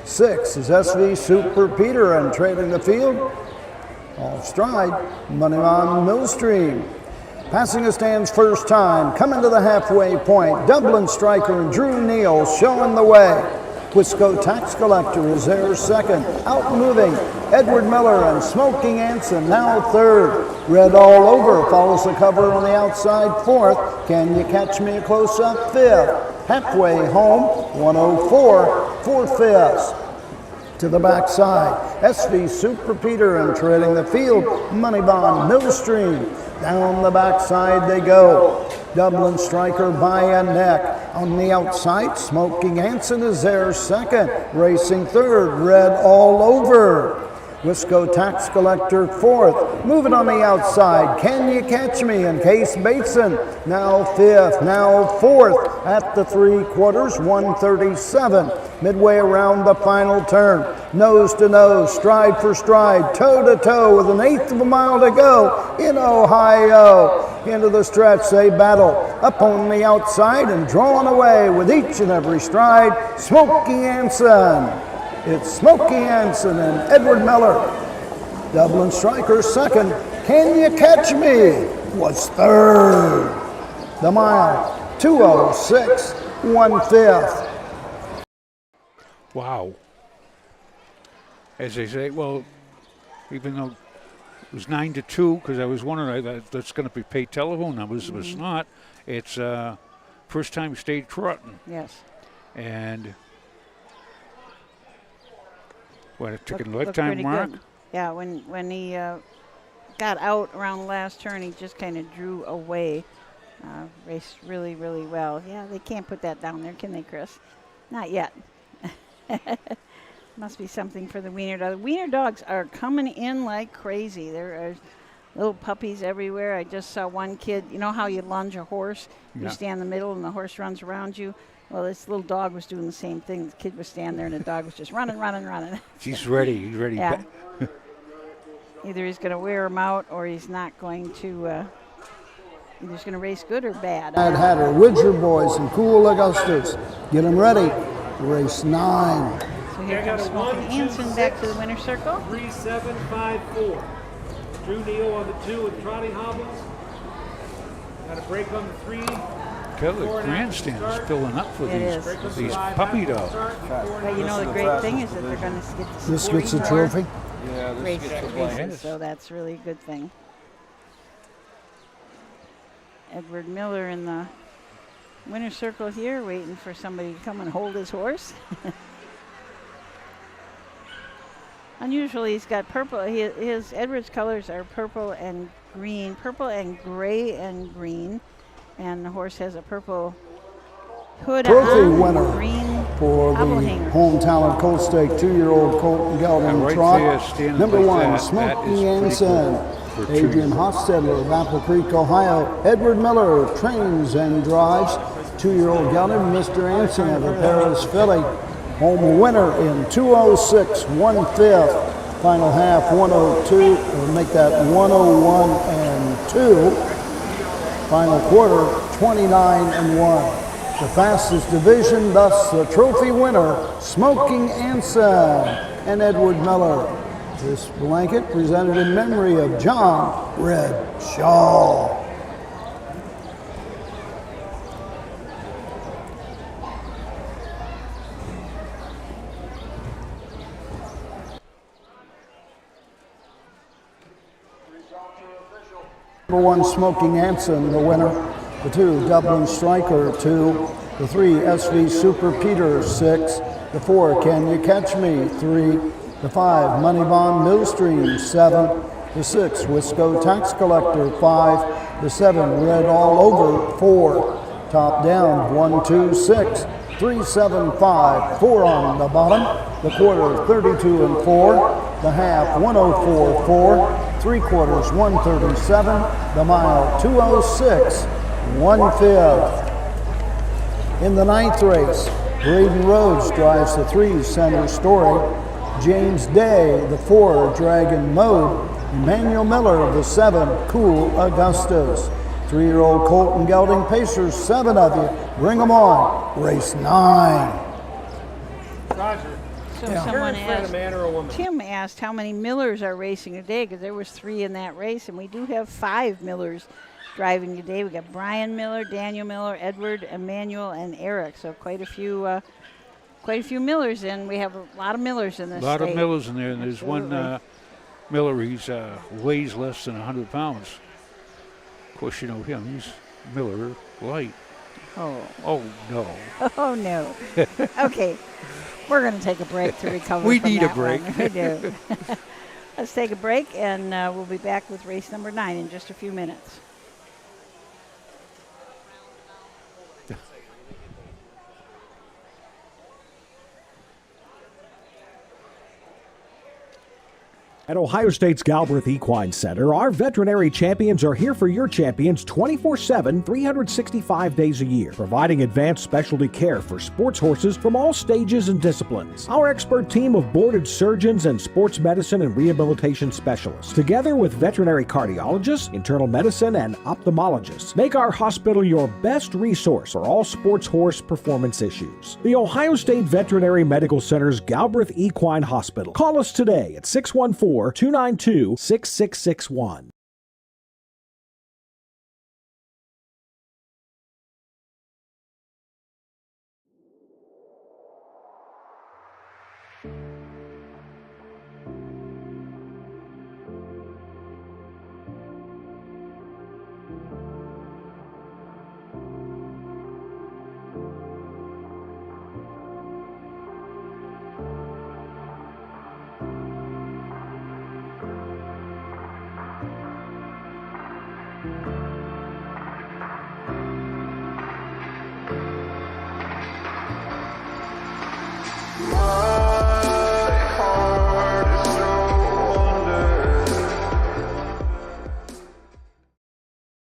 Sixth is SV Super Peter, and trading the field, off stride, Moneyvon Millstream. Passing the stands first time, coming to the halfway point. Dublin Striker and Drew Neal showing the way. Wisco Tax Collector is there second. Out moving, Edward Miller and Smoking Anson now third. Red All Over follows the cover on the outside fourth. Can You Catch Me? A close up fifth. Halfway home, 104 4/5. To the backside, SV Super Peter, and treading the field, Moneyvon Millstream. Down the backside they go. Dublin Striker by a neck. On the outside, Smoking Anson is there second. Racing third, Red All Over. Wisco Tax Collector fourth. Moving on the outside, Can You Catch Me? And Case Bateson now fifth, now fourth at the 3/4, 137. Midway around the final turn, nose to nose, stride for stride, toe to toe with an eighth of a mile to go in Ohio. Into the stretch they battle, up on the outside and drawn away with each and every stride, Smoky Anson. It's Smoky Anson and Edward Miller. Dublin Striker second. Can You Catch Me? Was third. The mile, 2:06 1/5.
Wow. As they say, well, even though it was 9-2, because I was wondering that's going to be paid telephone numbers. It was not. It's first time state trotting.
Yes.
And what, it took a
Looked
lifetime
pretty
mark?
good. Yeah, when he got out around the last turn, he just kind of drew away. Raced really, really well. Yeah, they can't put that down there, can they, Chris? Not yet. Must be something for the wiener dog. Wiener dogs are coming in like crazy. There are little puppies everywhere. I just saw one kid. You know how you lunge a horse?
Yeah.
You stand in the middle and the horse runs around you. Well, this little dog was doing the same thing. The kid was standing there and the dog was just running.
He's ready. He's ready.
Yeah. Either he's going to wear him out or he's not going to. Either he's going to race good or bad.
Mad Hatter, Widger Boys, and Cool Augustus. Get them ready. Race 9.
So here comes Smoking Anson back to the winner's circle.
3-7-5-4. Drew Neal on the 2 with trotting hobbles. Got a break on the 3.
The grandstand is filling up for these puppy dogs.
But you know the great thing is that they're going to get to
This gets a trophy?
Yeah, this gets a
races, so that's really a good thing. Edward Miller in the winner's circle here, waiting for somebody to come and hold his horse. Unusually, he's got purple. His Edward's colors are purple and green, purple and gray and green. And the horse has a purple hood
Trophy
on,
winner
green
for the home talent Colt Stake 2-year-old Colton Gelding
right
trot.
there,
Number
like
1,
that
Smoky
is
Anson. Adrian Hostetler of Apple Creek, Ohio. Edward Miller trains and drives 2-year-old Gelding. Mr. Anson of the Paris Filly. Home winner in 2:06 1/5. Final half 1:02. We'll make that 1:01 and 2. Final quarter 29 and 1. The fastest division, thus the trophy winner, Smoking Anson and Edward Miller. This blanket presented in memory of John Red Shaw. Number 1, Smoking Anson, the winner. The 2, Dublin Striker, 2. The 3, SV Super Peter, 6. The 4, Can You Catch Me, 3. The 5, Money Bond Millstream, 7. The 6, Wisco Tax Collector, 5. The 7, Red All Over, 4. Top down, 1, 2, 6. 3, 7, 5. 4 on the bottom. The quarter, 32 and 4. The half, 104, 4. 3 quarters, 137. The mile, 206, 1/5. In the 9th race, Braden Rhodes drives the 3, Center Story. James Day, the 4, Dragon Mode. Emmanuel Miller, the 7, Cool Augustus. 3-year-old Colton Gelding Pacers, 7 of you. Bring them on. Race 9.
Roger.
So
Yeah.
someone
Parents, man,
asked,
a man or a woman?
Tim asked how many Millers are racing today, because there was 3 in that race, and we do have 5 Millers driving today. We got Brian Miller, Daniel Miller, Edward, Emmanuel, and Eric. So quite a few Millers in. We have a lot of Millers in this
A lot
state.
of Millers in there, and there's
Absolutely.
one Miller, he's weighs less than 100 pounds. Of course, you know him, he's Miller Light. Oh, no.
Oh, no. Okay. We're going to take a break to recover
We
from
need a
that
break.
one. We do. Let's take a break, and we'll be back with race number 9 in just a few minutes.
At Ohio State's Galbraith Equine Center, our veterinary champions are here for your champions 24/7, 365 days a year, providing advanced specialty care for sports horses from all stages and disciplines. Our expert team of boarded surgeons and sports medicine and rehabilitation specialists, together with veterinary cardiologists, internal medicine, and ophthalmologists, make our hospital your best resource for all sports horse performance issues. The Ohio State Veterinary Medical Center's Galbraith Equine Hospital. Call us today at 614-292-6661.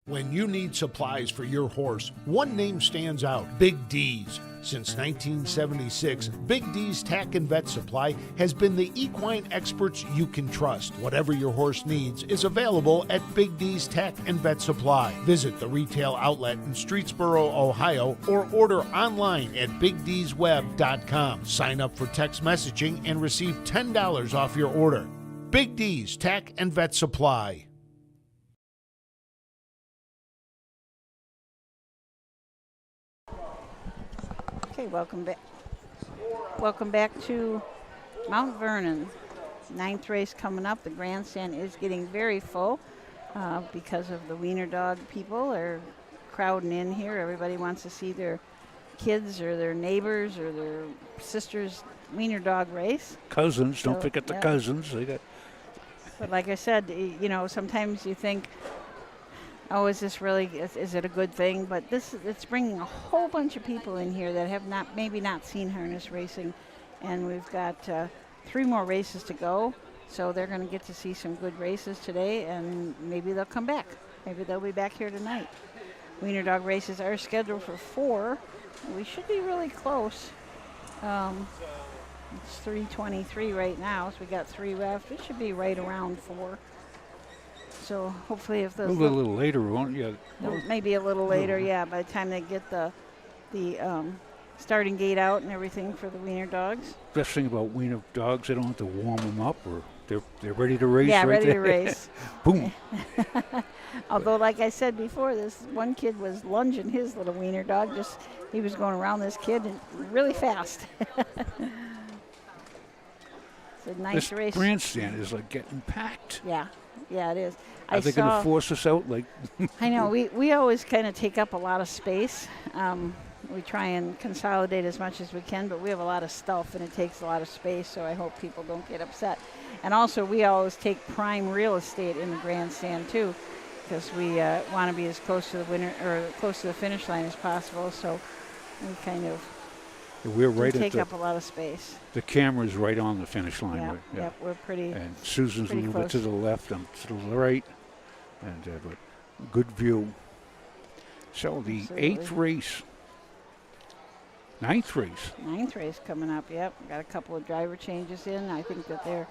When you need supplies for your horse, one name stands out: Big D's. Since 1976, Big D's Tack and Vet Supply has been the equine experts you can trust. Whatever your horse needs is available at Big D's Tack and Vet Supply. Visit the retail outlet in Streetsboro, Ohio, or order online at BigD'sWeb.com. Sign up for text messaging and receive $10 off your order. Big D's Tack and Vet Supply.
Okay, welcome back. Welcome back to Mount Vernon. 9th race coming up. The grandstand is getting very full because of the wiener dog people are crowding in here. Everybody wants to see their kids or their neighbors or their sisters' wiener dog race.
Cousins, don't
So,
forget the
yeah.
cousins. They got.
But like I said, you know, sometimes you think, oh, is this really, is it a good thing? But it's bringing a whole bunch of people in here that have maybe not seen harness racing. And we've got 3 more races to go. So they're going to get to see some good races today, and maybe they'll come back. Maybe they'll be back here tonight. Wiener dog races are scheduled for 4. We should be really close. It's 3:23 right now, so we got 3 left. It should be right around 4. So hopefully if those
A little later, won't you?
maybe a little later, yeah, by the time they get the starting gate out and everything for the wiener dogs.
Best thing about wiener dogs, they don't have to warm them up, or they're ready to race.
Yeah,
right
ready
there.
to race.
Boom.
Although, like I said before, this one kid was lunging his little wiener dog. He was going around this kid and really fast. It's a nice
This
race.
grandstand is like getting packed.
Yeah, it is.
Are they going to force us out? Like
I know we always kind of take up a lot of space. we try and consolidate as much as we can, but we have a lot of stuff and it takes a lot of space, so I hope people don't get upset. And also, we always take prime real estate in the grandstand too, because we want to be as close to the winner or close to the finish line as possible. So we kind of
we're right
take
at
up a lot of space.
The camera's right on the finish line.
Yeah,
right?
yep, we're pretty.
And Susan's
pretty
a little
close.
bit to the left, I'm to the right, and but good view. So the
Absolutely.
ninth race
coming up. Yep, got a couple of driver changes in. I think that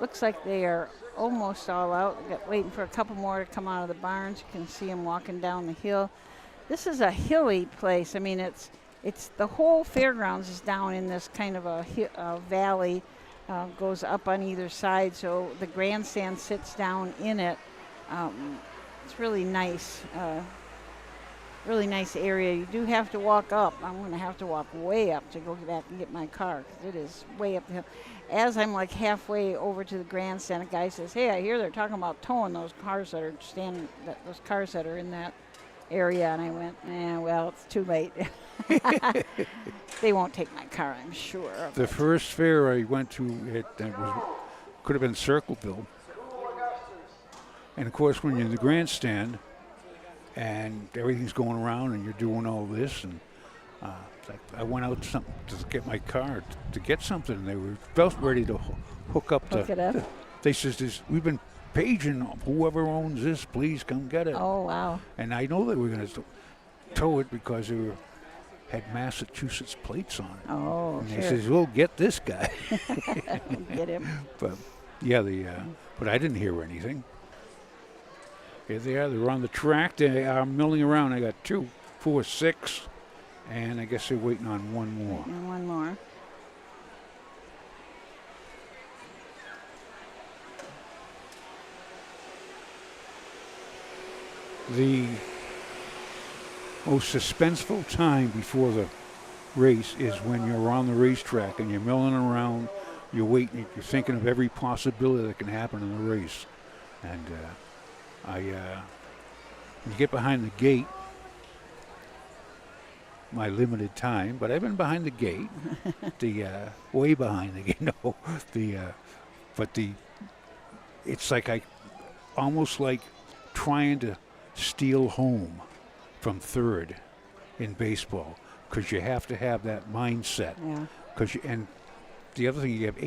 looks like they are almost all out. Waiting for a couple more to come out of the barns. You can see them walking down the hill. This is a hilly place. I mean, it's the whole fairgrounds is down in this kind of a valley, goes up on either side. So the grandstand sits down in it. It's really nice. Really nice area. You do have to walk up. I'm going to have to walk way up to go back and get my car because it is way up the hill. As I'm like halfway over to the grandstand, a guy says, "Hey, I hear they're talking about towing those cars that are those cars that are in that area." And I went, well, it's too late. They won't take my car, I'm sure.
The first fair I went to, could have been Circleville. And of course, when you're in the grandstand, and everything's going around and you're doing all this, and I went out to get my car to get something, and they were both ready to hook
it up.
They says, "We've been paging whoever owns this, please come get it."
Oh, wow.
And I know they were going to tow it because they had Massachusetts plates on it.
Oh,
and
sure.
they says, "We'll get this guy."
Get him.
But yeah, but I didn't hear anything. Here they are. They're on the track. They are milling around. I got 2, 4, 6, and I guess they're waiting on one more.
And one more.
The most suspenseful time before the race is when you're on the racetrack and you're milling around. You're waiting. You're thinking of every possibility that can happen in the race, and you get behind the gate, my limited time, but I've been behind the gate, way behind the gate, it's like almost like trying to steal home from third in baseball, because you have to have that mindset.
Yeah.
And the other thing, you have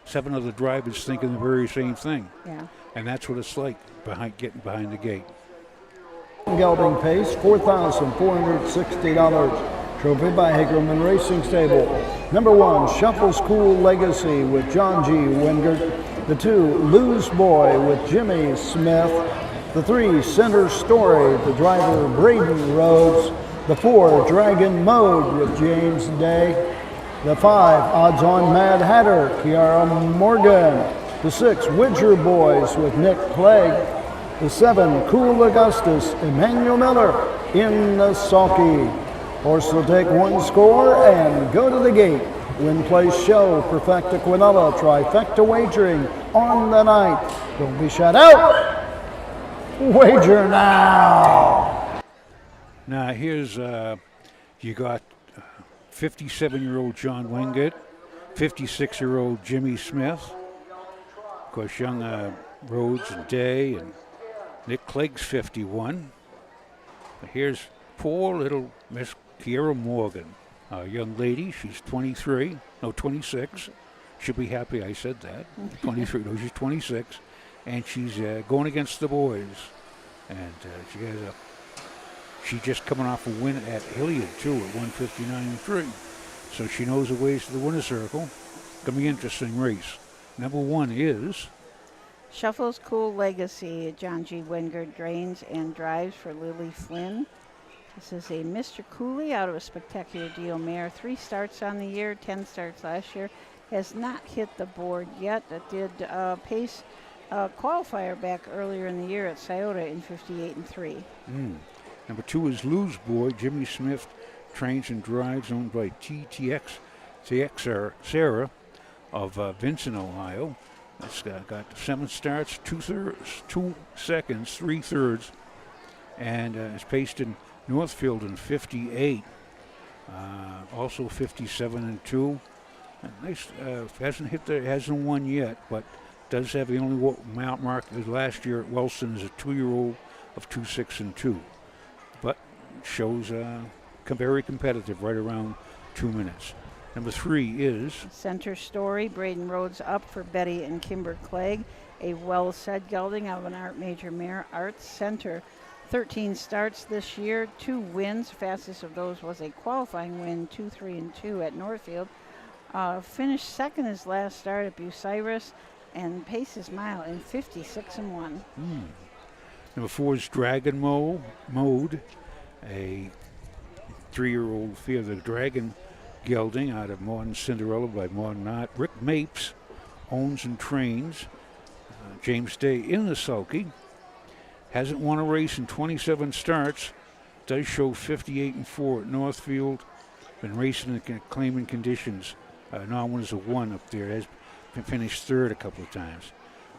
7 other drivers thinking the very same thing.
Yeah.
And that's what it's like getting behind the gate.
Gelding pace, $4,460. Trophy by Hagerman Racing Stable. Number 1, Shuffle's Cool Legacy with John G. Wingert. The 2, Lose Boy with Jimmy Smith. The 3, Center Story, the driver Braden Rhodes. The 4, Dragon Mode with James Day. The 5, Odds On Mad Hatter, Kiara Morgan. The 6, Widger Boys with Nick Clegg. The 7, Cool Augustus, Emmanuel Miller in the sulky. Horse will take one score and go to the gate. Win, place, show, Perfecta Quinella, Trifecta Wagering on the night. Don't be shut out. Wager now.
Now here's, you got 57-year-old John Wingate, 56-year-old Jimmy Smith, of course young Rhodes and Day, and Nick Clegg's 51. Here's poor little Miss Kiera Morgan, a young lady. She's 26. She'll be happy I said that. 23, no, she's 26. And she's going against the boys. And she's just coming off a win at Hilliard, too, at 159.3. So she knows the ways to the winner's circle. Going to be an interesting race. Number 1 is
Shuffle's Cool Legacy. John G. Wingard drains and drives for Lily Flynn. This is a Mr. Cooley out of a Spectacular Deal mare. 3 starts on the year, 10 starts last year. Has not hit the board yet. That did pace qualifier back earlier in the year at Scioto in 58.3.
Number 2 is Lose Boy. Jimmy Smith trains and drives, owned by TX Sarah of Vincent, Ohio. It's got 7 starts, 2 seconds, 3 thirds, and it's paced in Northfield in 58. Also 57-2. Nice. Hasn't won yet, but does have the only mark as last year at Wellston is a 2-year-old of 2-6-2. But shows very competitive, right around 2 minutes. Number 3 is
Center Story. Braden Rhodes up for Betty and Kimber Clegg. A well-said gelding out of an Art Major mare, Arts Center. 13 starts this year, 2 wins. Fastest of those was a qualifying win, 2-3-2 at Northfield. Finished second his last start at Bucyrus and paced his mile in 56-1.
Number 4 is Dragon Mode, a 3-year-old Fear the Dragon gelding out of Modern Cinderella by Modern Art. Rick Mapes owns and trains. James Day in the sulky. Hasn't won a race in 27 starts. Does show 58-4 at Northfield. Been racing in claiming conditions. Non-winners of 1 up there. Has been finished third a couple of times.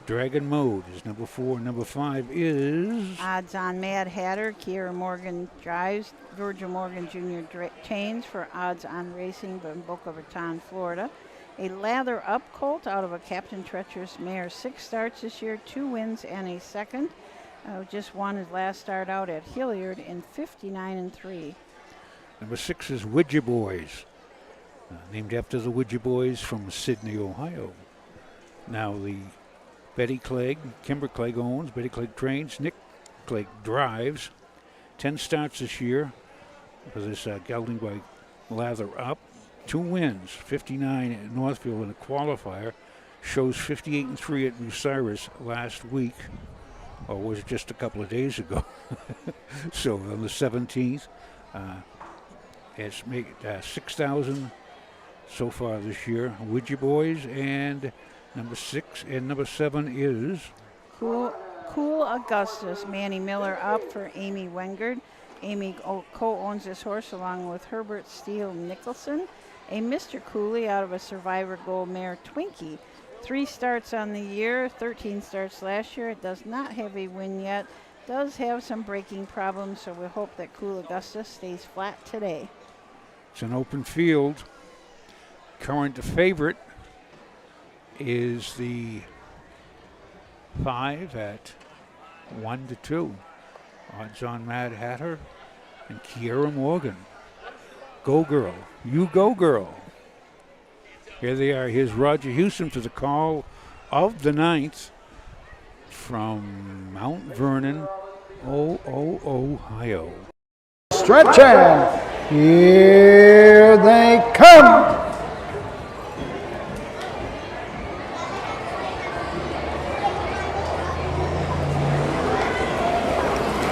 Dragon Mode is number 4. Number 5 is
Odds on Mad Hatter. Kiera Morgan drives. Virgil Morgan Jr. chains for Odds on Racing in Boca Raton, Florida. A lather up colt out of a Captain Treacherous mare. 6 starts this year, 2 wins and a second. Just won his last start out at Hilliard in 59-3.
Number 6 is Widger Boys, named after the Widger Boys from Sydney, Ohio. Now the Betty Clegg, Kimber Clegg owns, Betty Clegg trains, Nick Clegg drives. 10 starts this year for this gelding by Lather Up. 2 wins, 59 at Northfield in a qualifier. Shows 58-3 at Bucyrus last week, or was it just a couple of days ago? So on the 17th, it's made 6,000 so far this year. Widger Boys, and number 6 and number 7 is
Cool Augustus. Manny Miller up for Amy Wengard. Amy co-owns this horse along with Herbert Steele Nicholson. A Mr. Cooley out of a Survivor Gold mare, Twinkie. 3 starts on the year, 13 starts last year. It does not have a win yet. Does have some braking problems, so we hope that Cool Augustus stays flat today.
It's an open field. Current favorite is the 5 at 1-2. Odds on Mad Hatter and Kiera Morgan. Go girl. You go girl. Here they are. Here's Roger Houston to the call of the 9th from Mount Vernon, Ohio.
Stretching. Here they come.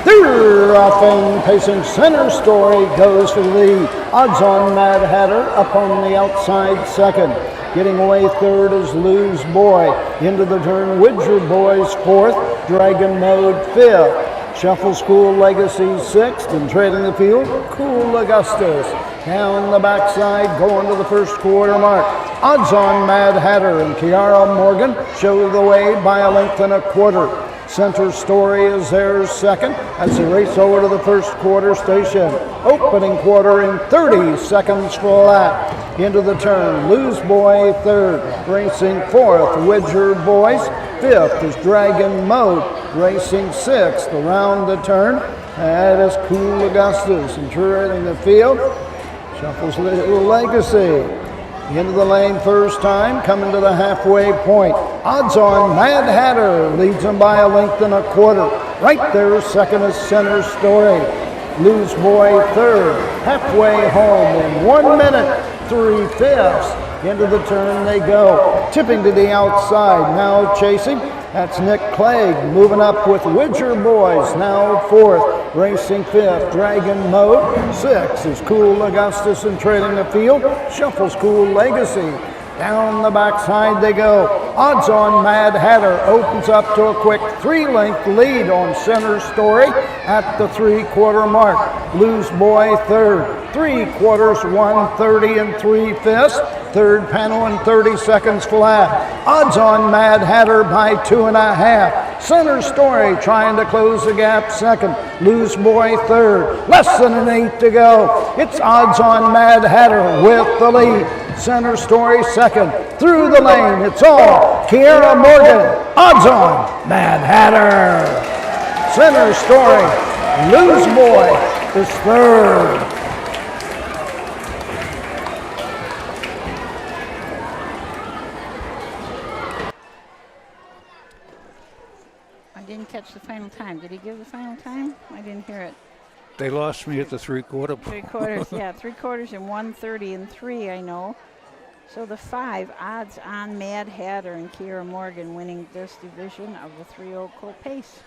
They're off and pacing. Center Story goes for the lead. Odds on Mad Hatter up on the outside second. Getting away third is Lose Boy. Into the turn, Widger Boys fourth. Dragon Mode fifth. Shuffle School Legacy sixth. And trading the field, Cool Augustus. Down the backside, going to the first quarter mark. Odds on Mad Hatter and Kiara Morgan show the way by a length and a quarter. Center Story is there second as they race over to the first quarter station. Opening quarter in 30 seconds flat. Into the turn, Lose Boy third, racing fourth, Widger Boys. Fifth is Dragon Mode, racing sixth. Around the turn, that is Cool Augustus. And trading the field, Shuffles Legacy. Into the lane first time, coming to the halfway point. Odds on Mad Hatter leads them by a length and a quarter. Right there, second is Center Story. Lose Boy third, halfway home in 1 minute, 3/5. Into the turn they go. Tipping to the outside, now chasing. That's Nick Clegg moving up with Widger Boys, now fourth. Racing fifth, Dragon Mode. Sixth is Cool Augustus and trailing the field. Shuffle School Legacy. Down the backside they go. Odds on Mad Hatter opens up to a quick 3-length lead on Center Story at the 3/4 mark. Lose Boy third. 3/4, 1:30 and 3/5. Third panel in 30 seconds flat. Odds on Mad Hatter by 2.5. Center Story trying to close the gap second. Loose Boy third. Less than an 8 to go. It's Odds On Mad Hatter with the lead. Center Story second. Through the lane, it's all Kiera Morgan. Odds On Mad Hatter. Center Story. Loose Boy is third.
I didn't catch the final time. Did he give the final time? I didn't hear it.
They lost me at the 3/4.
3/4, yeah, 3/4 and 1:30 and 3, I know. So the 5, Odds On Mad Hatter and Kiera Morgan winning this division of the 3-year-old colt pace.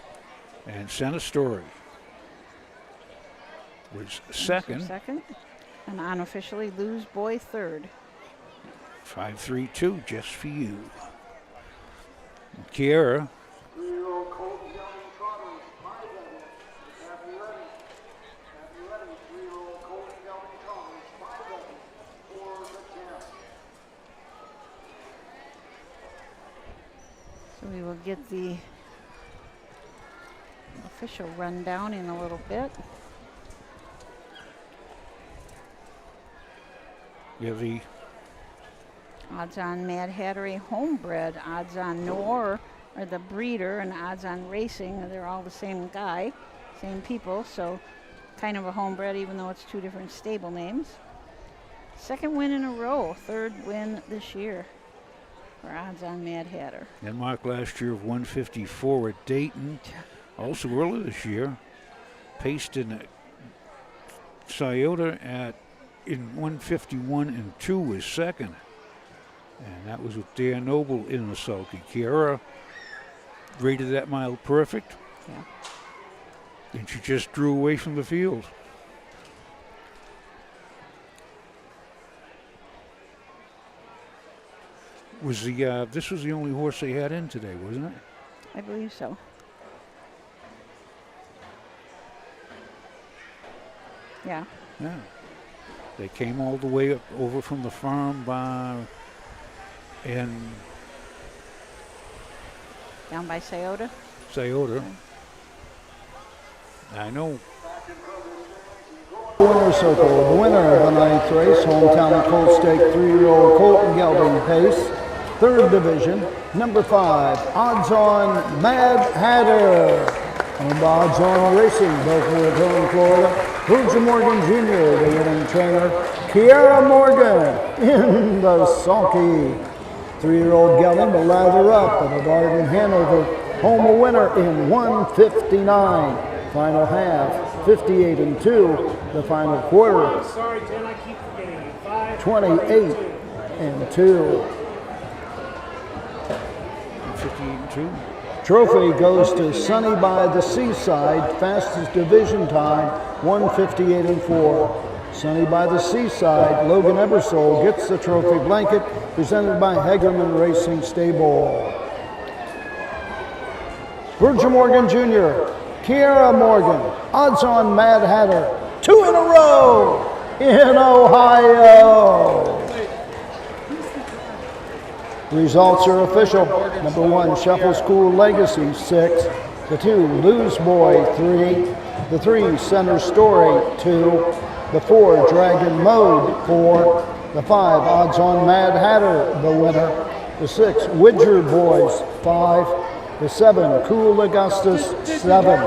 And Center Story was second.
And unofficially Lose Boy third.
5-3-2 just for you. And Kiera.
So we will get the official rundown in a little bit.
You have the
Odds On Mad Hatter, a homebred. Odds On Noir are the breeder, and Odds On Racing, they're all the same guy, same people, so kind of a homebred even though it's 2 different stable names. Second win in a row, 3rd win this year for Odds On Mad Hatter.
and marked last year of 154 at Dayton. Also earlier this year, paced in Scioto in 151 and 2 was second. And that was with Dan Noble in the sulky. Kiera rated that mile perfect.
Yeah.
And she just drew away from the field. Was the this was the only horse they had in today, wasn't it?
I believe so. Yeah.
Yeah. They came all the way up over from the farm and
Down by Scioto?
Scioto. I know.
Winner's circle, the winner of the 9th race, Hometown Colt Stake 3-year-old colt and gelding pace. 3rd division, number 5, Odds On Mad Hatter. And Odds On Racing, both with home Florida. Vernon Morgan Jr., the winning trainer. Kiera Morgan in the sulky. 3-year-old gelding will lather up at the Barton Hanover. Home a winner in 159. Final half, 58 and 2. The final quarter,
Sorry, Jen, I keep forgetting you.
28 and 2.
58 and 2.
Trophy goes to Sunny by the Seaside, fastest division time, 158 and 4. Sunny by the Seaside, Logan Ebersole gets the trophy blanket, presented by Hagerman Racing Stable. Vernon Morgan Jr., Kiera Morgan, Odds On Mad Hatter, 2 in a row in Ohio. Results are official. Number 1, Shuffle School Legacy, 6. The 2, Lose Boy, 3. The 3, Center Story, 2. The 4, Dragon Mode, 4. The 5, Odds On Mad Hatter, the winner. The 6, Widger Boys, 5. The 7, Cool Augustus, 7.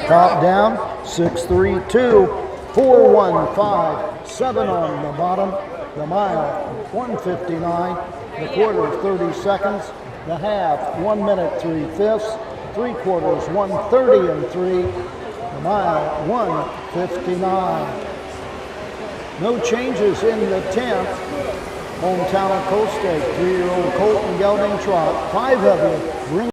Top down, 6-3-2, 4-1-5, 7 on the bottom. The mile, 159. The quarter, 30 seconds. The half, 1 minute, 3/5. 3/4, 1:30 and 3. The mile, 1:59. No changes in the 10th. Hometown Colt Stake, 3-year-old colt and gelding trot. 5 of you ring.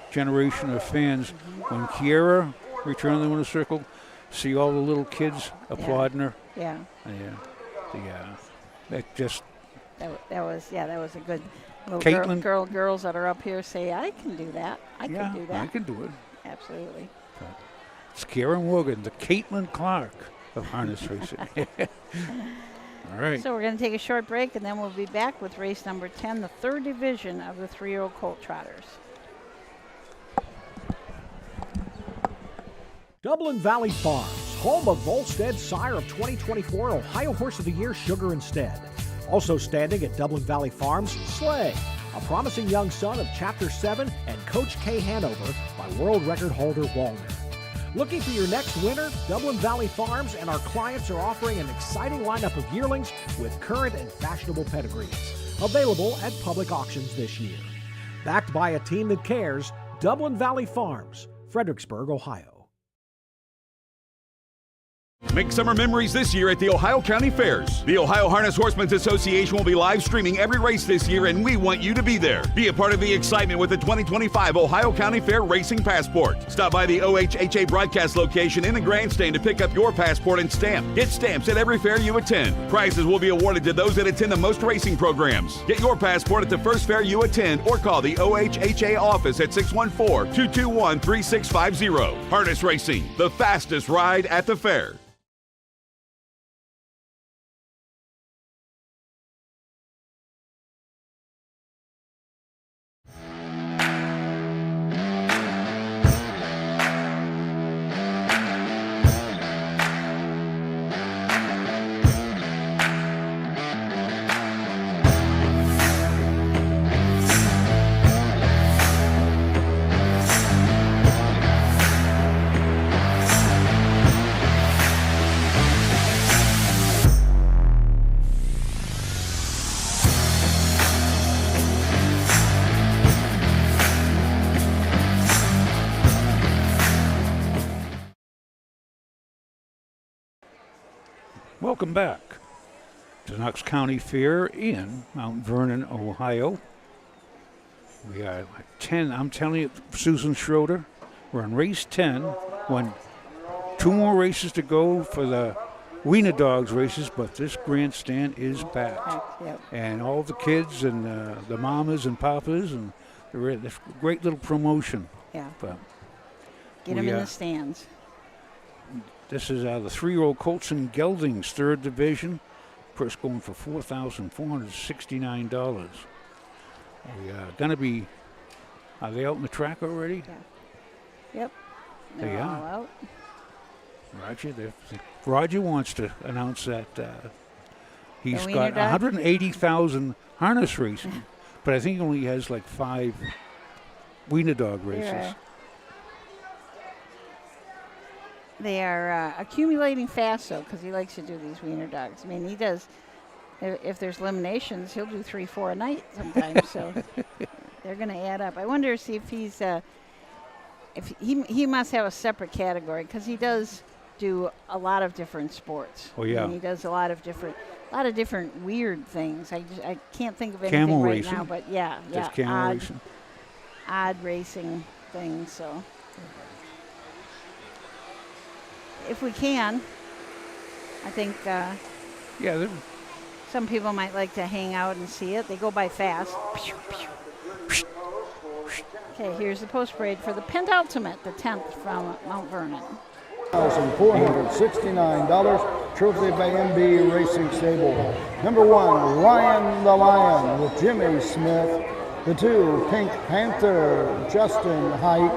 Generation of fans. When Kiera returned the winner's circle, see all the little kids applauding her.
Yeah.
That just.
That was a good little
Caitlin,
girls that are up here say, I can do that. I can do that.
I can do it.
Absolutely.
It's Kiera Morgan, the Caitlin Clark of harness racing. All right.
So we're going to take a short break, and then we'll be back with race number 10, the 3rd division of the 3-year-old colt trotters.
Dublin Valley Farms, home of Volstead Sire of 2024 Ohio Horse of the Year Sugar Instead. Also standing at Dublin Valley Farms, Slay, a promising young son of Chapter 7 and Coach K Hanover by world record holder Wallner. Looking for your next winner? Dublin Valley Farms and our clients are offering an exciting lineup of yearlings with current and fashionable pedigrees. Available at public auctions this year. Backed by a team that cares, Dublin Valley Farms, Fredericksburg, Ohio.
Make summer memories this year at the Ohio County Fairs. The Ohio Harness Horsemen's Association will be live streaming every race this year, and we want you to be there. Be a part of the excitement with the 2025 Ohio County Fair Racing Passport. Stop by the OHHA broadcast location in the grandstand to pick up your passport and stamp. Get stamps at every fair you attend. Prizes will be awarded to those that attend the most racing programs. Get your passport at the first fair you attend or call the OHHA office at 614-221-3650. Harness Racing, the fastest ride at the fair.
Welcome back to Knox County Fair in Mount Vernon, Ohio. We are at 10. I'm telling you, Susan Schroeder, we're on race 10. Two more races to go for the Wiener Dogs races, but this grandstand is packed.
Yep.
And all the kids and the mamas and papas, and this great little promotion.
Yeah.
But
Get them in the stands.
This is the 3-year-old Colts and Geldings, 3rd Division. Purse going for $4,469. We are going to be, are they out in the track already?
Yeah. Yep.
They
all
are.
Out.
Roger wants to announce that he's
The
got
Wiener Dog?
180,000 harness racing, but I think he only has like 5 Wiener Dog races.
They are accumulating fast, though, because he likes to do these Wiener Dogs. I mean, he does, if there's eliminations, he'll do 3-4 a night sometimes, so they're going to add up. I wonder if he's, if he must have a separate category, because he does do a lot of different sports.
Oh, yeah.
And he does a lot of different weird things. I can't think of anything
Camel
right
racing.
now, but yeah,
Camel racing.
Odd racing things, so. If we can, I think some people might like to hang out and see it. They go by fast. Okay, here's the post parade for the Penultimate, the 10th from Mount Vernon.
$1,469, trophy by MB Racing Stable. Number 1, Ryan the Lion with Jimmy Smith. The 2, Pink Panther, Justin Height.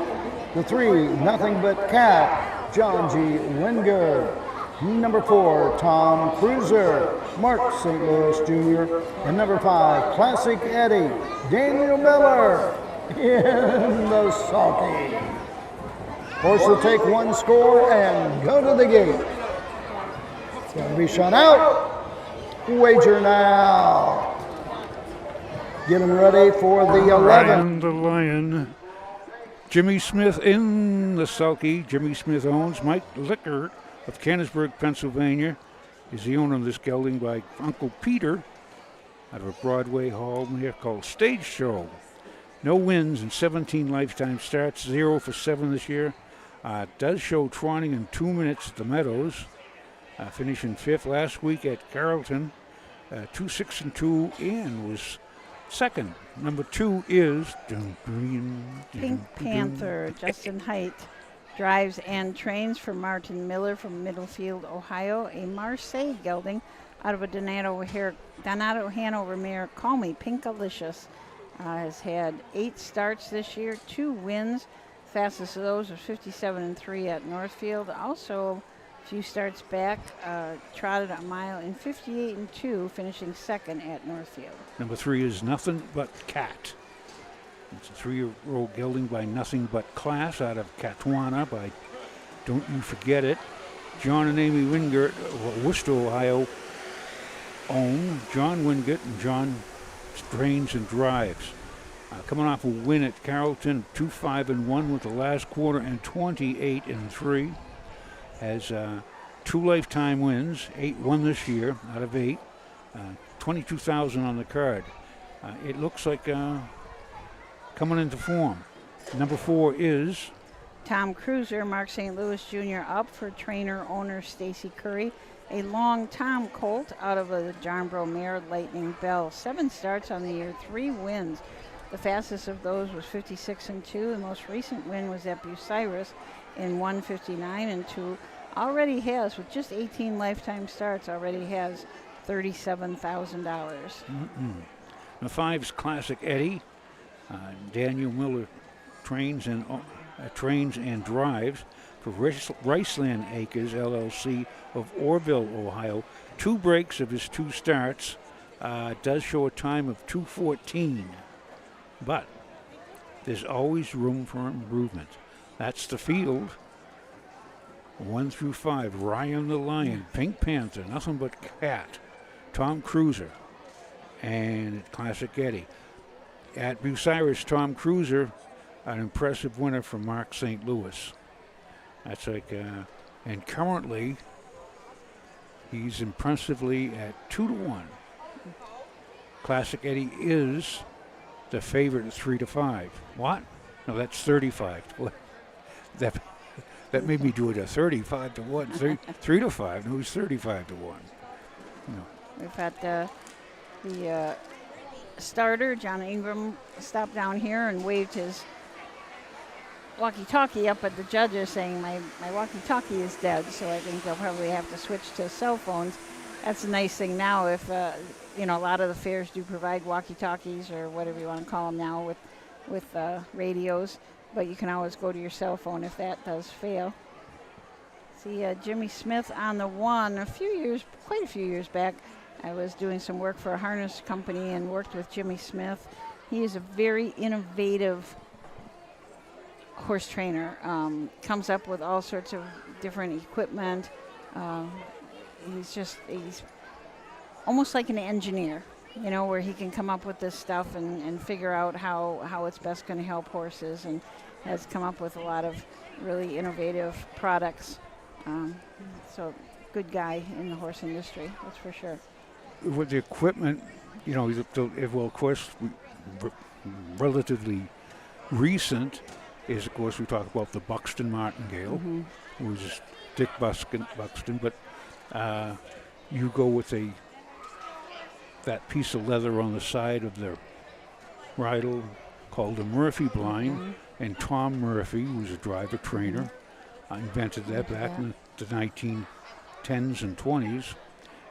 The 3, Nothing But Cat, John G. Wingard. Number 4, Tom Cruiser, Mark St. Louis Jr. And number 5, Classic Eddie, Daniel Miller in the sulky. Horse will take one score and go to the gate. It's going to be shut out. Wager now. Get them ready for the 11.
Ryan the Lion. Jimmy Smith in the sulky. Jimmy Smith owns. Mike Lickert of Canonsburg, Pennsylvania, is the owner of this gelding by Uncle Peter out of a Broadway hall here called Stage Show. No wins and 17 lifetime starts, 0 for 7 this year. Does show trotting in 2 minutes at the Meadows, finishing 5th last week at Carrollton, 2-6-2, and was second. Number 2 is
Pink Panther. Justin Height drives and trains for Martin Miller from Middlefield, Ohio. A Marseille gelding out of a Donato Hanover mare. Call me Pinkalicious. Has had 8 starts this year, 2 wins, Fastest of those was 57-3 at Northfield. Also, a few starts back, trotted a mile in 58-2, finishing second at Northfield.
Number 3 is Nothing But Cat. It's a 3-year-old gelding by Nothing But Class out of Katwana by Don't You Forget It. John and Amy Wingert of Worcester, Ohio, own John Wingert and John Strains and Drives. Coming off a win at Carrollton, 2-5-1 with the last quarter and 28-3. Has 2 lifetime wins, 8 won this year out of 8. 22,000 on the card. It looks like coming into form. Number 4 is
Tom Cruiser, Mark St. Louis Jr. up for trainer-owner Stacy Curry. A long Tom colt out of the Jarnbro mare Lightning Bell. 7 starts on the year, 3 wins. The fastest of those was 56-2. The most recent win was at Bucyrus in 159-2. Already has, with just 18 lifetime starts, already has $37,000.
The 5's Classic Eddie. Daniel Miller trains and drives for Riceland Acres LLC of Orville, Ohio. 2 breaks of his 2 starts. Does show a time of 2:14. But there's always room for improvement. That's the field. 1 through 5. Ryan the Lion, Pink Panther, Nothing But Cat, Tom Cruiser, and Classic Eddie. At Bucyrus, Tom Cruiser, an impressive winner from Mark St. Louis. That's like, and currently he's impressively at 2-1. Classic Eddie is the favorite at 3-5. What? No, that's 35. That made me do it at 35-1. 3-5. No, it's 35-1. No.
We've got the starter, John Ingram, stopped down here and waved his walkie-talkie up at the judges saying my walkie-talkie is dead, so I think they'll probably have to switch to cell phones. That's a nice thing now if, a lot of the fairs do provide walkie-talkies or whatever you want to call them now with radios, but you can always go to your cell phone if that does fail. See Jimmy Smith on the 1. Quite a few years back, I was doing some work for a harness company and worked with Jimmy Smith. He is a very innovative horse trainer. Comes up with all sorts of different equipment. He's almost like an engineer, where he can come up with this stuff and figure out how it's best going to help horses, and has come up with a lot of really innovative products. So good guy in the horse industry, that's for sure.
With the equipment, well, of course, relatively recent is, of course, we talk about the Buxton Martingale, who's Dick Buxton, but you go with that piece of leather on the side of the bridle called a Murphy blind, and Tom Murphy, who's a driver trainer, invented that back in the 1910s and 20s.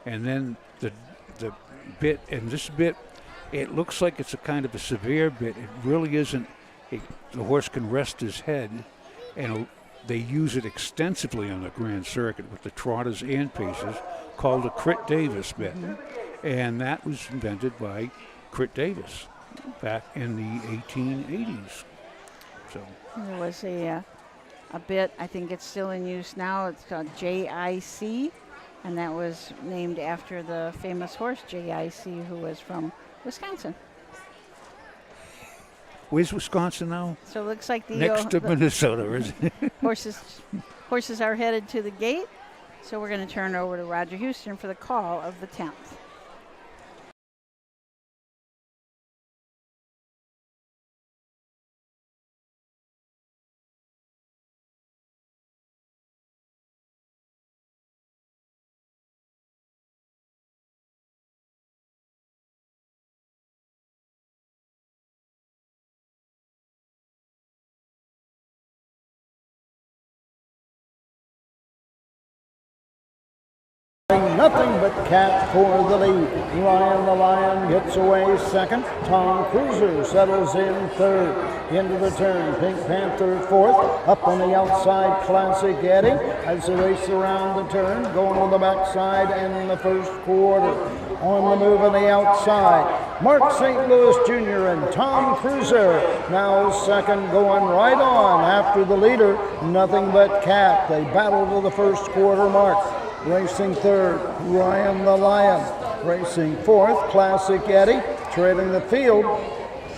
And then the bit, and this bit, it looks like it's a kind of a severe bit. It really isn't. The horse can rest his head, and they use it extensively on the Grand Circuit with the trotters and pacers, called a Crit Davis bit. And that was invented by Crit Davis back in the 1880s. So
there was a bit, I think it's still in use now, it's called JIC, and that was named after the famous horse JIC, who was from Wisconsin.
Where's Wisconsin now?
So it looks like
next to Minnesota, isn't it?
Horses are headed to the gate, so we're going to turn over to Roger Houston for the call of the 10th.
Nothing but Cat for the lead. Ryan the Lion gets away second. Tom Cruiser settles in third. Into the turn, Pink Panther fourth. Up on the outside, Classic Eddie as they race around the turn, going on the backside in the first quarter. On the move on the outside, Mark St. Louis Jr. and Tom Cruiser now second, going right on after the leader. Nothing but Cat. They battle to the first quarter mark. Racing third, Ryan the Lion. Racing fourth, Classic Eddie. Trailing the field,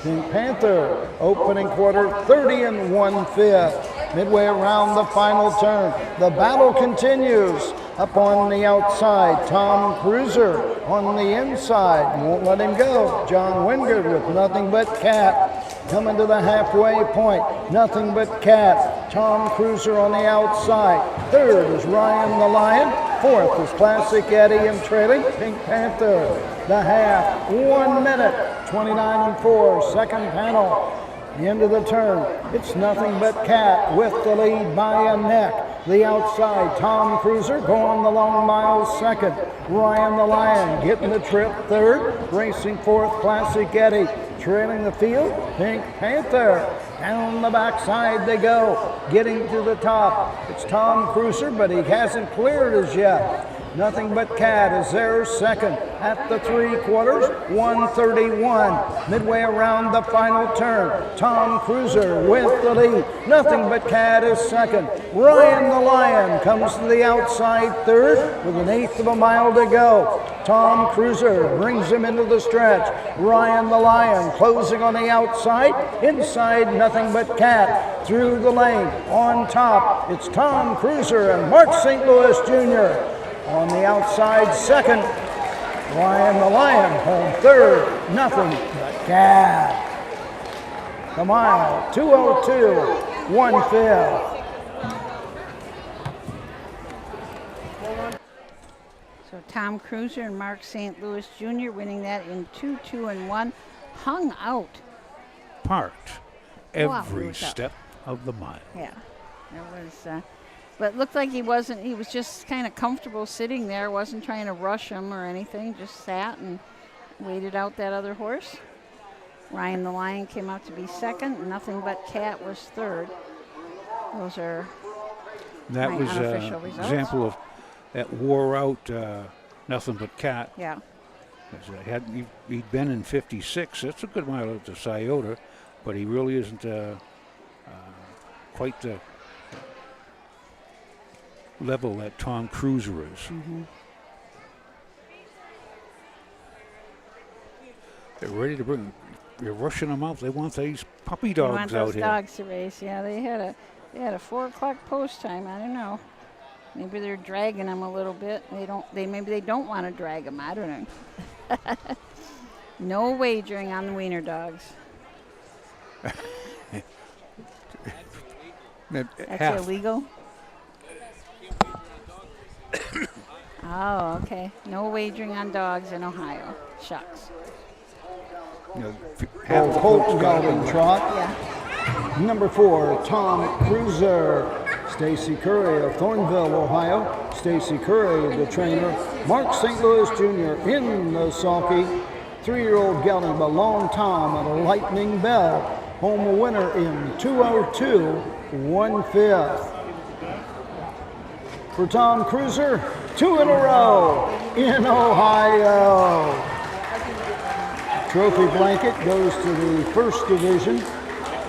Pink Panther. Opening quarter, 30 1/5. Midway around the final turn, the battle continues. Up on the outside, Tom Cruiser. On the inside, won't let him go. John Wingard with Nothing But Cat. Coming to the halfway point, Nothing But Cat. Tom Cruiser on the outside. Third is Ryan the Lion. Fourth is Classic Eddie, and trailing Pink Panther. The half, 1 minute, 29 4, second panel. The end of the turn, it's Nothing But Cat with the lead by a neck. The outside, Tom Cruiser going the long mile second. Ryan the Lion getting the trip third. Racing fourth, Classic Eddie. Trailing the field, Pink Panther. Down the backside they go. Getting to the top, it's Tom Cruiser, but he hasn't cleared as yet. Nothing But Cat is there second at the 3/4, 1:31. Midway around the final turn, Tom Cruiser with the lead. Nothing But Cat is second. Ryan the Lion comes to the outside third with 1/8 of a mile to go. Tom Cruiser brings him into the stretch. Ryan the Lion closing on the outside. Inside, Nothing But Cat through the lane. On top, it's Tom Cruiser and Mark St. Louis Jr. On the outside, second, Ryan the Lion. Home third, Nothing But Cat. The mile, 2:02, 1/5.
So Tom Cruiser and Mark St. Louis Jr. winning that in 2, 2, and 1. Hung out.
Parked every step of the mile.
Yeah, it was. But it looked like he was just kind of comfortable sitting there, wasn't trying to rush him or anything, just sat and waited out that other horse. Ryan the Lion came out to be second, Nothing But Cat was third. Those are
that
my
was
unofficial
an
results.
example of that wore out Nothing But Cat.
Yeah.
He'd been in 56. That's a good mile out to Scioto, but he really isn't quite the level that Tom Cruiser is.
Mm-hmm.
They're ready to bring. You're rushing them out. They want these puppy dogs
want
out
those
here.
dogs to race. Yeah, they had a 4 o'clock post time. I don't know. Maybe they're dragging them a little bit. Maybe they don't want to drag them. I don't know. No wagering on the wiener dogs. That's illegal? Oh, okay. No wagering on dogs in Ohio. Shucks.
Colton Galvin trot.
Yeah.
Number 4, Tom Cruiser. Stacy Curry of Thornville, Ohio. Stacy Curry, the trainer. Mark St. Louis Jr. in the sulky. 3-year-old gelding by Long Tom at a Lightning Bell. Home winner in 2:02, 1/5. For Tom Cruiser, 2 in a row in Ohio. Trophy blanket goes to the first division.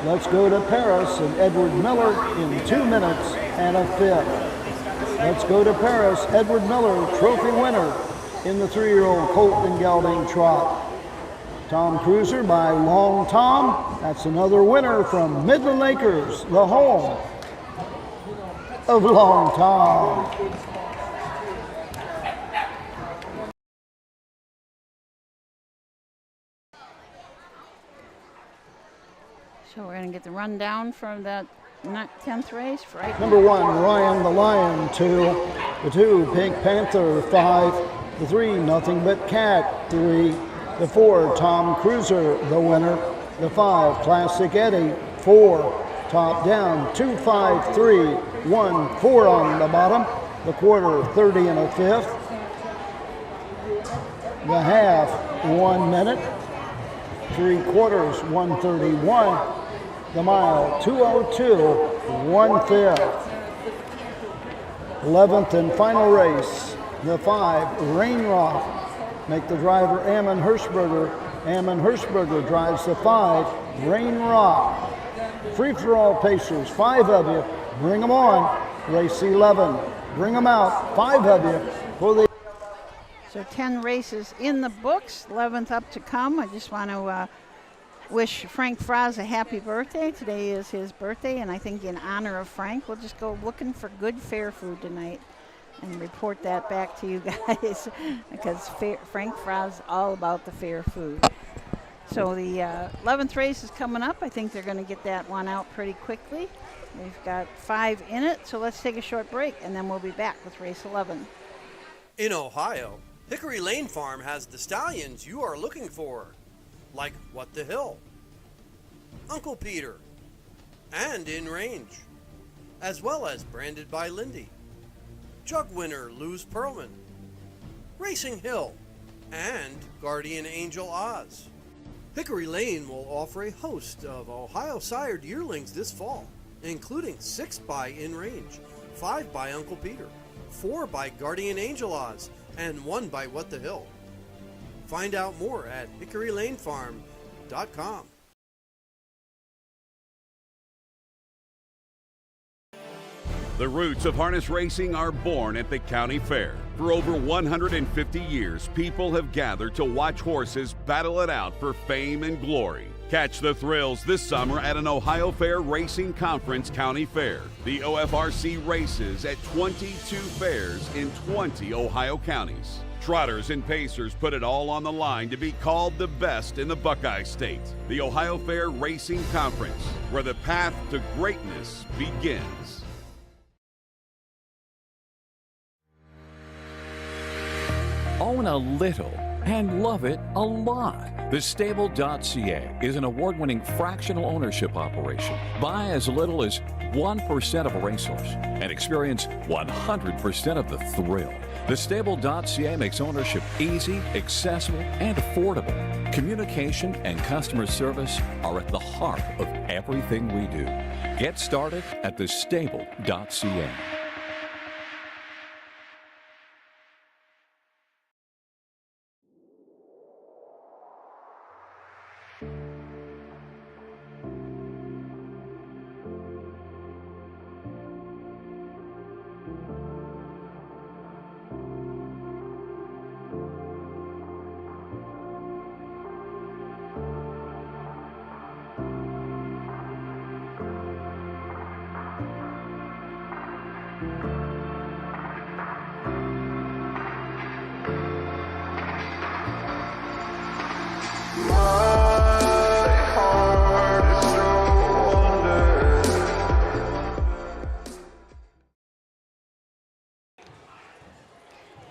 Let's go to Paris and Edward Miller in 2 minutes and a 5th. Let's go to Paris. Edward Miller, trophy winner in the 3-year-old colt and gelding trot. Tom Cruiser by Long Tom. That's another winner from Midland Acres, the home of Long Tom.
So we're going to get the rundown from that 10th race. Right.
Number 1, Ryan the Lion. 2, the 2, Pink Panther. 5, the 3, Nothing But Cat. 3, the 4, Tom Cruiser, the winner. The 5, Classic Eddie. 4, top down. 2, 5, 3, 1, 4 on the bottom. The quarter, 30 and a 5th. The half, 1 minute. 3/4, 1:31. The mile, 2:02, 1/5. 11th and final race, the 5, Rain Rock. Make the driver Ammon Hirschberger. Ammon Hirschberger drives the 5, Rain Rock. Free-for-all pacers, 5 of you. Bring them on. Race 11. Bring them out. 5 of you for the...
So 10 races in the books, 11th up to come. I just want to wish Frank Fraz a happy birthday. Today is his birthday, and I think in honor of Frank, we'll just go looking for good fair food tonight and report that back to you guys because Frank Fraz is all about the fair food. So the 11th race is coming up. I think they're going to get that one out pretty quickly. We've got 5 in it, so let's take a short break, and then we'll be back with race 11.
In Ohio, Hickory Lane Farm has the stallions you are looking for, like What the Hill, Uncle Peter, and In Range, as well as Branded by Lindy, Jug Winner Luz Pearlman, Racing Hill, and Guardian Angel Oz. Hickory Lane will offer a host of Ohio sired yearlings this fall, including 6 by In Range, 5 by Uncle Peter, 4 by Guardian Angel Oz, and 1 by What the Hill. Find out more at hickorylanefarm.com.
The roots of harness racing are born at the county fair. For over 150 years, people have gathered to watch horses battle it out for fame and glory. Catch the thrills this summer at an Ohio Fair Racing Conference County Fair. The OFRC races at 22 fairs in 20 Ohio counties. Trotters and pacers put it all on the line to be called the best in the Buckeye State. The Ohio Fair Racing Conference, where the path to greatness begins.
Own a little and love it a lot. TheStable.ca is an award-winning fractional ownership operation. Buy as little as 1% of a racehorse and experience 100% of the thrill. TheStable.ca makes ownership easy, accessible, and affordable. Communication and customer service are at the heart of everything we do. Get started at TheStable.ca.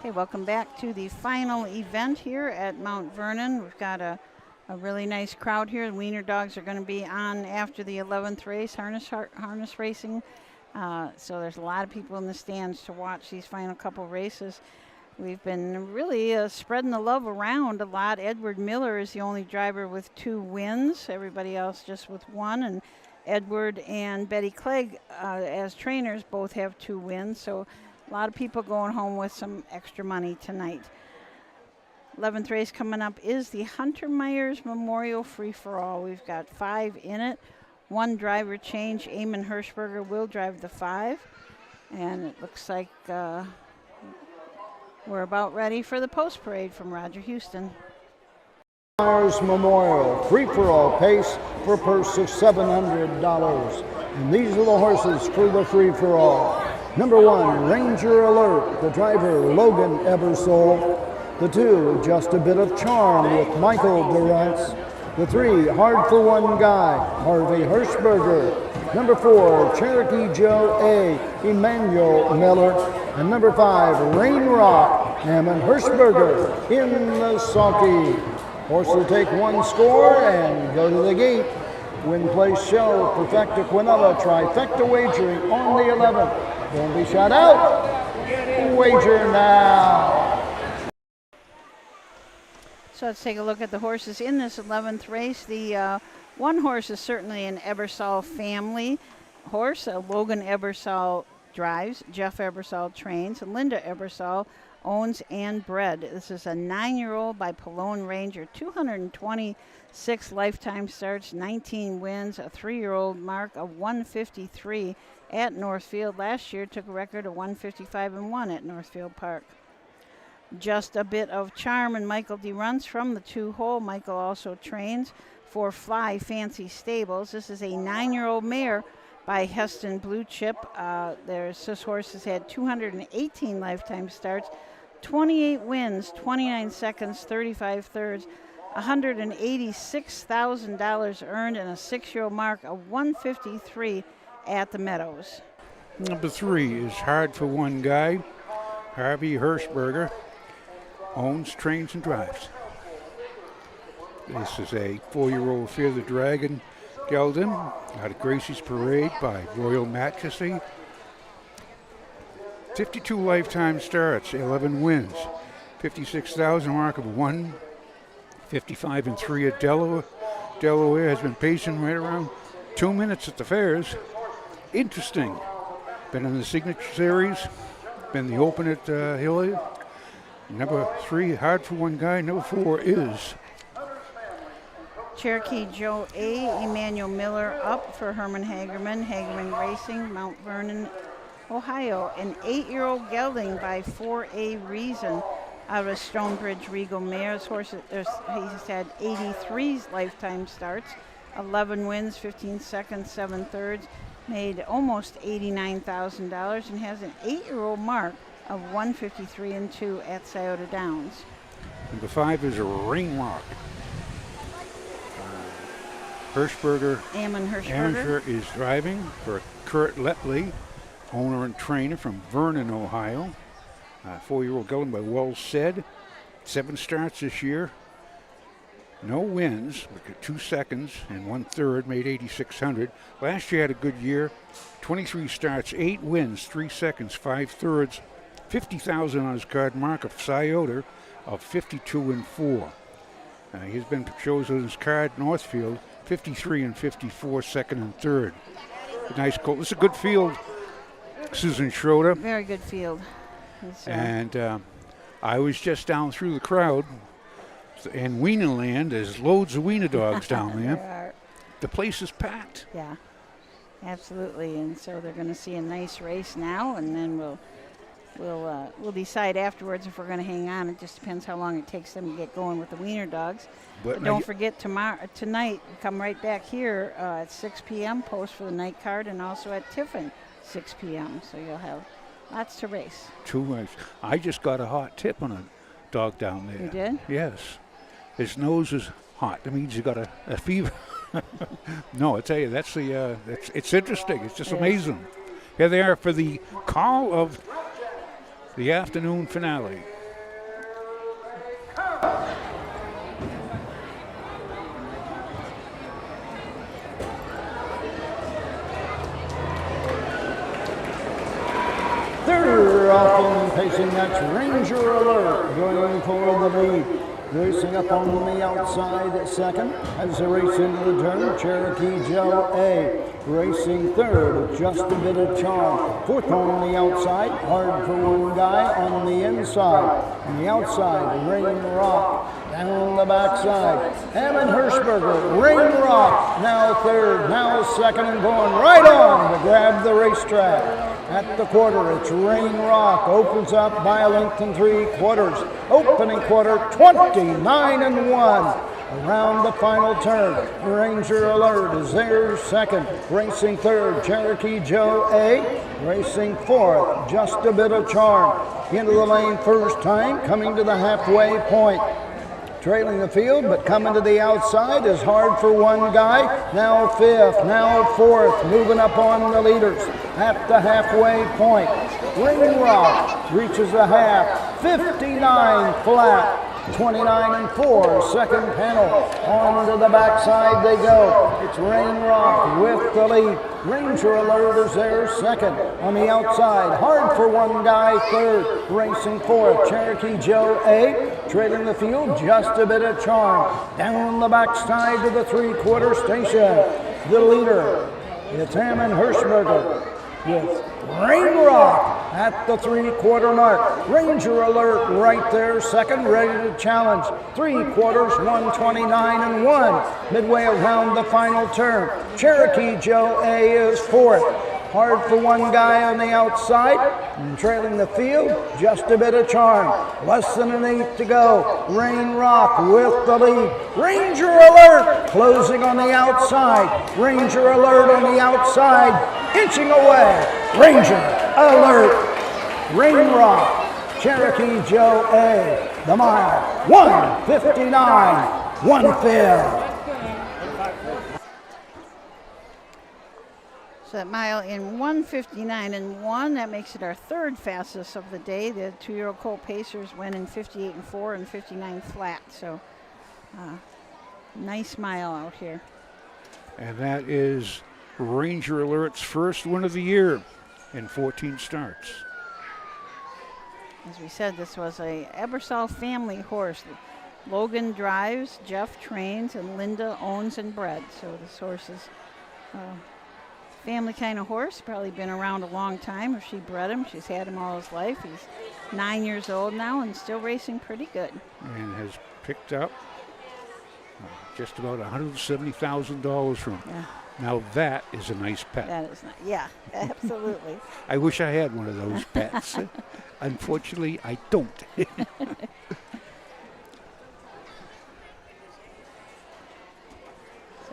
Okay, welcome back to the final event here at Mount Vernon. We've got a really nice crowd here. The Wiener Dogs are going to be on after the 11th race, harness racing. So there's a lot of people in the stands to watch these final couple races. We've been really spreading the love around a lot. Edward Miller is the only driver with 2 wins. Everybody else just with 1. And Edward and Betty Clegg as trainers both have 2 wins. So a lot of people going home with some extra money tonight. 11th race coming up is the Hunter Myers Memorial Free-for-All. We've got 5 in it. 1 driver change. Eamon Hirschberger will drive the 5. And it looks like we're about ready for the post parade from Roger Houston.
Myers Memorial free-for-all pace for a purse of $700. And these are the horses for the free-for-all. Number 1, Ranger Alert, the driver Logan Ebersole. The 2, Just a Bit of Charm with Michael Durantz. The 3, Hard for One Guy, Harvey Hirschberger. Number 4, Cherokee Joe A, Emmanuel Miller. And number 5, Rain Rock, Ammon Hirschberger in the sulky. Horse will take 1 score and go to the gate. Win, place, show, Perfecta Quinella, trifecta wagering on the 11th. Don't be shut out. Wager now.
So let's take a look at the horses in this 11th race. The one horse is certainly an Ebersol family horse. Logan Ebersol drives, Jeff Ebersol trains, and Linda Ebersol owns and bred. This is a 9-year-old by Pallone Ranger, 226 lifetime starts, 19 wins, a 3-year-old mark of 153 at Northfield. Last year took a record of 155-1 at Northfield Park. Just a Bit of Charm and Michael D. runs from the 2-hole. Michael also trains for Fly Fancy Stables. This is a 9-year-old mare by Heston Blue Chip. This horse has had 218 lifetime starts, 28 wins, 29 seconds, 35 thirds, $186,000 earned, and a 6-year-old mark of 153 at the Meadows.
Number 3 is Hard for One Guy. Harvey Hirschberger owns, trains, and drives. This is a 4-year-old Fear the Dragon gelding out of Gracie's Parade by Royal Majesty. 52 lifetime starts, 11 wins, 56,000 mark of 155-3 at Delaware. Delaware has been pacing right around 2 minutes at the fairs. Interesting. Been in the Signature Series, been the Open at Hilliard. Number 3, Hard for One Guy. Number 4 is
Cherokee Joe A. Emmanuel Miller up for Herman Hagerman. Hagerman Racing, Mount Vernon, Ohio. An 8-year-old gelding by 4A Reason out of Stonebridge Regal Mares. Horse, he's had 83 lifetime starts, 11 wins, 15 seconds, 7 thirds, made almost $89,000, and has an 8-year-old mark of 153-2 at Scioto Downs.
Number 5 is a Rainrock.
Ammon Hirschberger
is driving for Kurt Letley, owner and trainer from Vernon, Ohio. 4-year-old gelding by Wells Said. 7 starts this year. No wins, but 2 seconds and 1 third, made $8,600. Last year had a good year. 23 starts, 8 wins, 3 seconds, 5 thirds, $50,000 on his card. Mark of Scioto of 52-4. He's been chosen his card Northfield, 53-54, second and third. A nice colt. This is a good field, Susan Schroeder.
Very good field.
And I was just down through the crowd. In Wienerland, there's loads of wiener dogs down there. The place is packed.
Yeah, absolutely. And so they're going to see a nice race now, and then we'll decide afterwards if we're going to hang on. It just depends how long it takes them to get going with the wiener dogs. But don't forget tonight, come right back here at 6 p.m. Post for the night card, and also at Tiffin, 6 p.m. So you'll have lots to race.
I just got a hot tip on a dog down there.
You did?
Yes. His nose is hot. That means he's got a fever. No, I tell you, it's interesting. It's just amazing. Here they are for the call of the afternoon finale.
They're off and pacing. That's Ranger Alert going for the lead. Racing up on the outside second as they race into the turn. Cherokee Joe A. Racing third, Just a Bit of Charm. Fourth on the outside, Hard for One Guy on the inside. On the outside, Rain Rock. Down the backside, Ammon Hirschberger, Rain Rock, now third, now second, and going right on to grab the racetrack. At the quarter, it's Rain Rock, opens up by a length and 3/4. Opening quarter, 29-1. Around the final turn, Ranger Alert is there second. Racing third, Cherokee Joe A. Racing fourth, Just a Bit of Charm. Into the lane first time, coming to the halfway point. Trailing the field, but coming to the outside is Hard for One Guy. Now fifth, now fourth, moving up on the leaders at the halfway point. Rain Rock reaches the half, 59 flat. 29-4, second panel. On to the backside they go. It's Rain Rock with the lead. Ranger Alert is there second. On the outside, Hard for One Guy third. Racing fourth, Cherokee Joe A. Trailing the field, Just a Bit of Charm. Down the backside to the three-quarter station. The leader, it's Hammond Hirschberger with Rain Rock at the three-quarter mark. Ranger Alert right there, second, ready to challenge. 3/4, 1:29.1. Midway around the final turn. Cherokee Joe A is fourth. Hard for One Guy on the outside. And trailing the field, Just a Bit of Charm. Less than an eighth to go. Rain Rock with the lead. Ranger Alert closing on the outside. Ranger Alert on the outside, inching away. Ranger Alert. Rain Rock. Cherokee Joe A. The mile, 1:59, 1/5.
That mile in 1:59.1. That makes it our third fastest of the day. The 2-year-old colt pacers went in 58.4 and 59 flat. So nice mile out here.
And that is Ranger Alert's first win of the year in 14 starts.
As we said, this was a Ebersol family horse. Logan drives, Jeff trains, and Linda owns and bred. So this horse is family kind of horse, probably been around a long time. If she bred him, she's had him all his life. He's 9 years old now and still racing pretty good.
And has picked up just about $170,000 from him.
Yeah.
Now that is a nice pet.
That is not, yeah, absolutely.
I wish I had one of those pets. Unfortunately, I don't.
So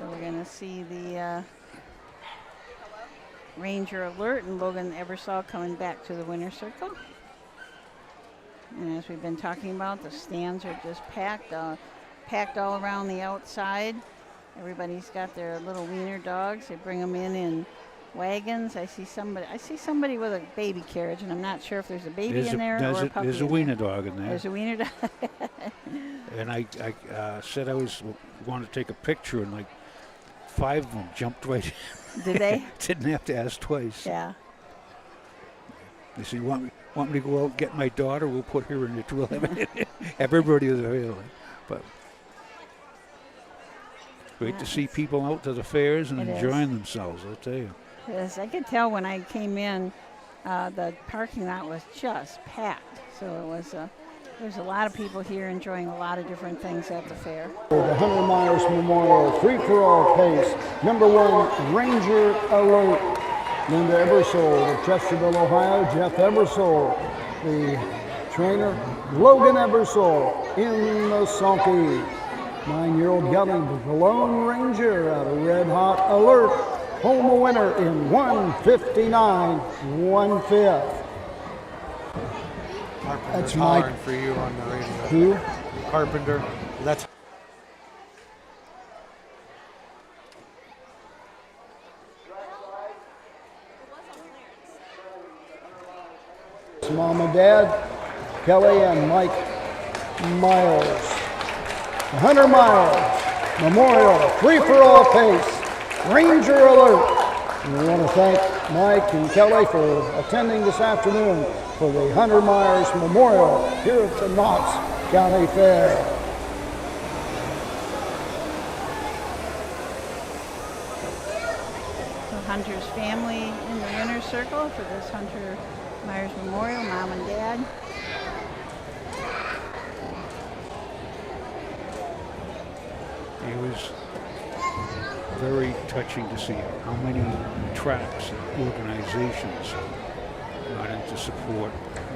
we're going to see the Ranger Alert and Logan Ebersol coming back to the winner's circle. And as we've been talking about, the stands are just packed all around the outside. Everybody's got their little wiener dogs. They bring them in wagons. I see somebody with a baby carriage, and I'm not sure if there's a baby in there or a puppy.
There's a wiener dog in there.
There's a wiener dog.
And I said I was going to take a picture, and like 5 of them jumped right in.
Did they?
Didn't have to ask twice.
Yeah.
They said, want me to go out and get my daughter? We'll put her in it. We'll have everybody was available. But great to see people out to the fairs and enjoying themselves, I'll tell you.
Yes, I could tell when I came in, the parking lot was just packed. So it was there's a lot of people here enjoying a lot of different things at the fair.
The 100 Myers Memorial free-for-all pace. Number 1, Ranger Alert. Linda Ebersol of Chesterville, Ohio. Jeff Ebersol, the trainer. Logan Ebersol in the sulky. 9-year-old Gunning, the Lone Ranger out of Red Hot Alert. Home a winner in 1:59, 1/5. That's Mike
for you on the radio.
Who?
Carpenter. That's
Mom and Dad, Kelly and Mike Miles. 100 Miles Memorial free-for-all pace. Ranger Alert. And we want to thank Mike and Kelly for attending this afternoon for the 100 Myers Memorial here at the Knox County Fair.
So Hunter's family in the winner's circle for this Hunter Myers Memorial, Mom and Dad.
It was very touching to see how many tracks and organizations got into support,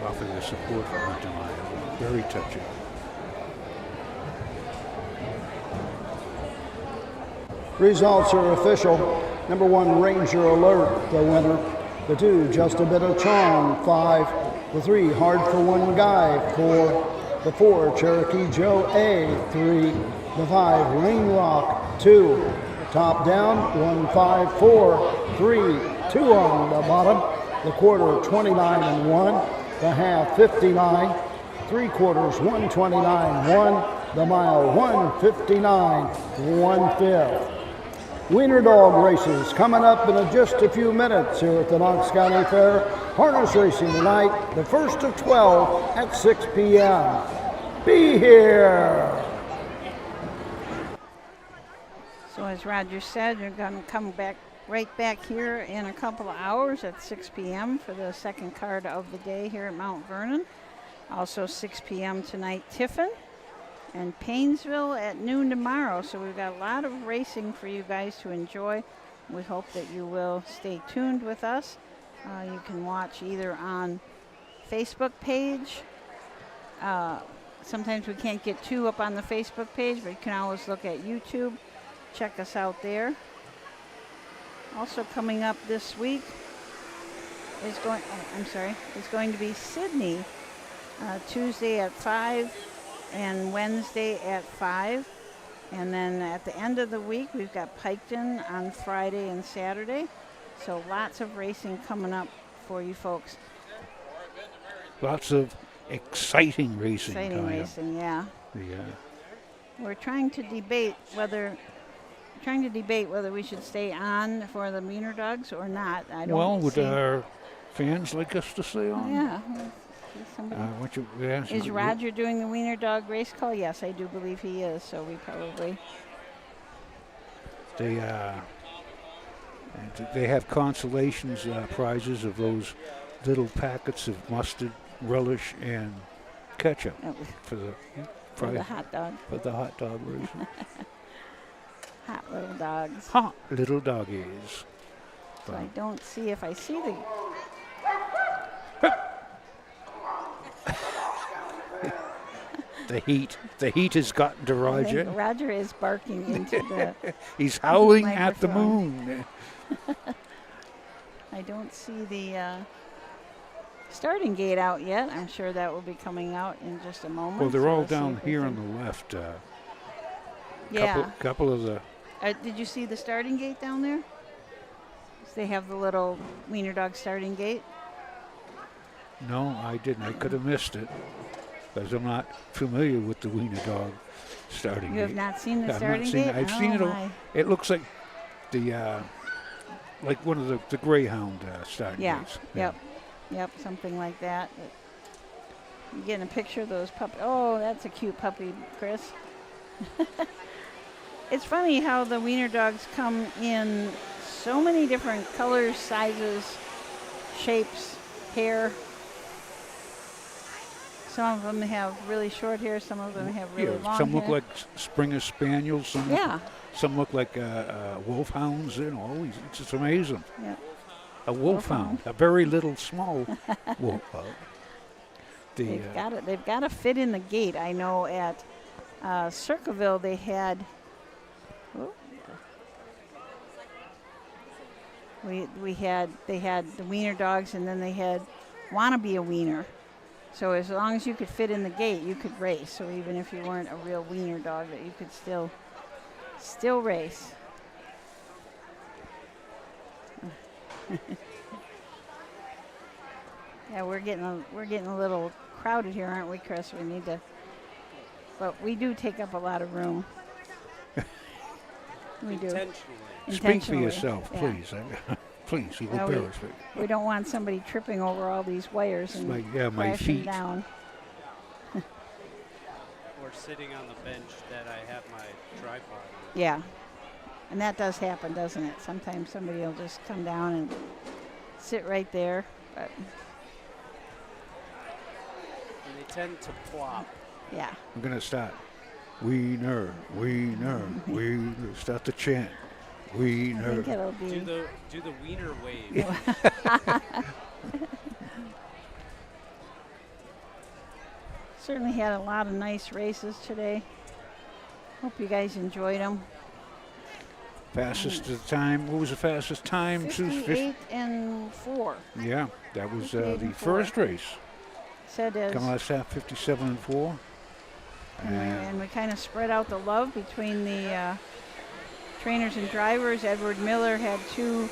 offer their support for Hunter Myers. Very touching.
Results are official. Number 1, Ranger Alert, the winner. The 2, Just a Bit of Charm, 5. The 3, Hard for One Guy, 4. The 4, Cherokee Joe A, 3. The 5, Rain Rock, 2. Top down, 154, 3, 2 on the bottom. The quarter, 29 and 1. The half, 59. 3/4, 129.1. The mile, 159 1/5. Wiener dog races coming up in just a few minutes here at the Knox County Fair. Harness racing tonight, the first of 12 at 6 p.m. Be here!
So as Roger said, you're going to come back right back here in a couple of hours at 6 p.m. for the second card of the day here at Mount Vernon. Also 6 p.m. tonight, Tiffin. And Paynesville at noon tomorrow. So we've got a lot of racing for you guys to enjoy. We hope that you will stay tuned with us. You can watch either on Facebook page. Sometimes we can't get two up on the Facebook page, but you can always look at YouTube. Check us out there. Also coming up this week is going to be Sydney, Tuesday at 5 and Wednesday at 5. And then at the end of the week, we've got Piketon on Friday and Saturday. So lots of racing coming up for you folks.
Lots of exciting racing.
Yeah.
Yeah.
We're trying to debate whether we should stay on for the Wiener Dogs or not.
Would our fans like us to stay on?
Yeah. Is Roger doing the Wiener Dog race call? Yes, I do believe he is. So we probably.
They have consolations prizes of those little packets of mustard, relish, and ketchup for the
hot dog.
For the hot dog racing.
Hot little dogs.
Hot little doggies.
So I don't see if I see the.
The heat has gotten to Roger.
Roger is barking into the.
He's howling at the moon.
I don't see the starting gate out yet. I'm sure that will be coming out in just a moment.
Well, they're all down here on the left. Couple of the.
Did you see the starting gate down there? They have the little Wiener Dog starting gate.
No, I didn't. I could have missed it because I'm not familiar with the Wiener Dog starting gate.
You have not seen the starting gate?
I've seen it. It looks like the like one of the Greyhound starting gates.
Yep, something like that. You're getting a picture of those puppies. Oh, that's a cute puppy, Chris. It's funny how the Wiener Dogs come in so many different colors, sizes, shapes, hair. Some of them have really short hair. Some of them have really long
some
hair.
look like Springer Spaniels. Some look like wolfhounds. It's just amazing.
Yeah.
A wolfhound, a very little small wolfhound.
They've got to fit in the gate. I know at Circleville they had. They had the Wiener Dogs, and then they had Wanna Be a Wiener. So as long as you could fit in the gate, you could race. So even if you weren't a real Wiener Dog, that you could still race. Yeah, we're getting a little crowded here, aren't we, Chris? We need to, but we do take up a lot of room. We do.
Speak for yourself,
yeah.
please. Please, you will bear us.
We don't want somebody tripping over all these wires and
my
crashing
feet
down.
Or sitting on the bench that I have my tripod on.
Yeah, and that does happen, doesn't it? Sometimes somebody will just come down and sit right there. But
and they tend to plop.
Yeah.
I'm going to start. Wiener, Wiener, Wiener. Start the chant. Wiener.
I think it'll be.
Do the Wiener wave.
Certainly had a lot of nice races today. Hope you guys enjoyed them.
Fastest time. What was the fastest time?
58 and 4.
Yeah, that was the first race.
Said as.
Come last half, 57 and 4.
And we kind of spread out the love between the trainers and drivers. Edward Miller had 2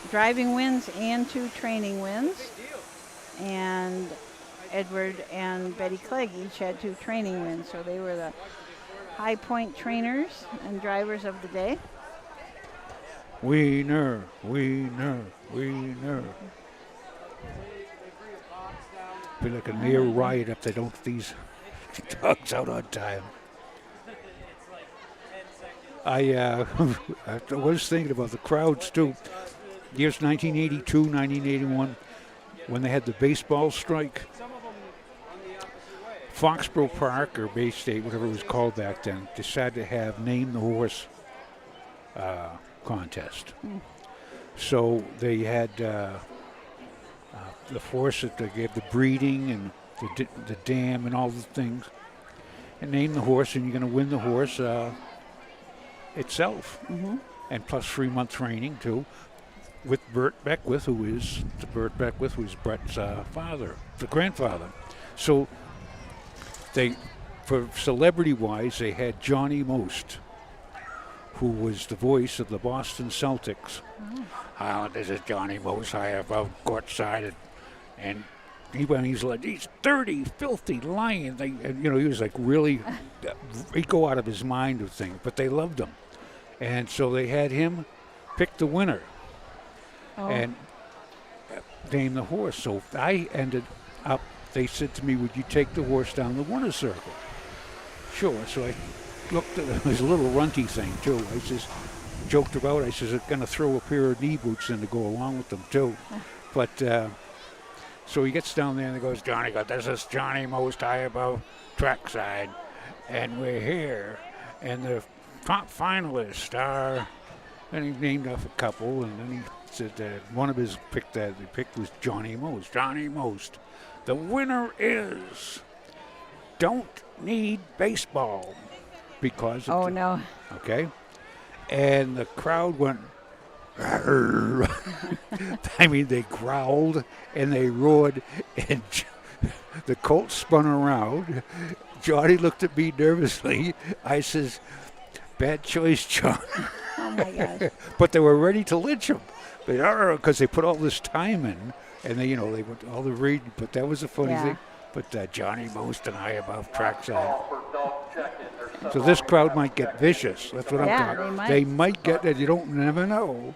driving wins and 2 training wins. And Edward and Betty Clegg each had 2 training wins, so they were the high point trainers and drivers of the day.
Wiener, wiener, wiener. Be like a near riot if they don't get these dogs out on time. I was thinking about the crowds too. Years 1982, 1981, when they had the baseball strike. Foxborough Park, or Bay State, whatever it was called back then, decided to have Name the Horse contest. So they had the horse that they gave the breeding and the dam and all the things, and name the horse, and you're going to win the horse itself, and plus 3-month training too, with Bert Beckwith, who is Brett's father, the grandfather. So they, for celebrity-wise, they had Johnny Most, who was the voice of the Boston Celtics. This is Johnny Most. I have out courtside, and he's like, these dirty, filthy, lying. He was like really, he'd go out of his mind with things, but they loved him. And so they had him pick the winner and name the horse. So I ended up, they said to me, would you take the horse down the winner's circle? Sure. So I looked at it was a little runty thing, too. I just joked about, I says, I'm going to throw a pair of knee boots in to go along with them, too. But so he gets down there and he goes, Johnny, this is Johnny Most high above trackside, and we're here. And the top finalists are, and he named off a couple, and then he said one of his picked was Johnny Most. Johnny Most. The winner is Don't Need Baseball. Because of
no.
Okay. And the crowd went, I mean, they growled and they roared, and the colt spun around. Johnny looked at me nervously. I says, bad choice, John.
Oh, my gosh.
But they were ready to lynch him. Because they put all this time in, and they went all the reading. But that was a funny thing. But Johnny Most and I above trackside. So this crowd might get vicious. That's what I'm talking. They might get it. You don't never know.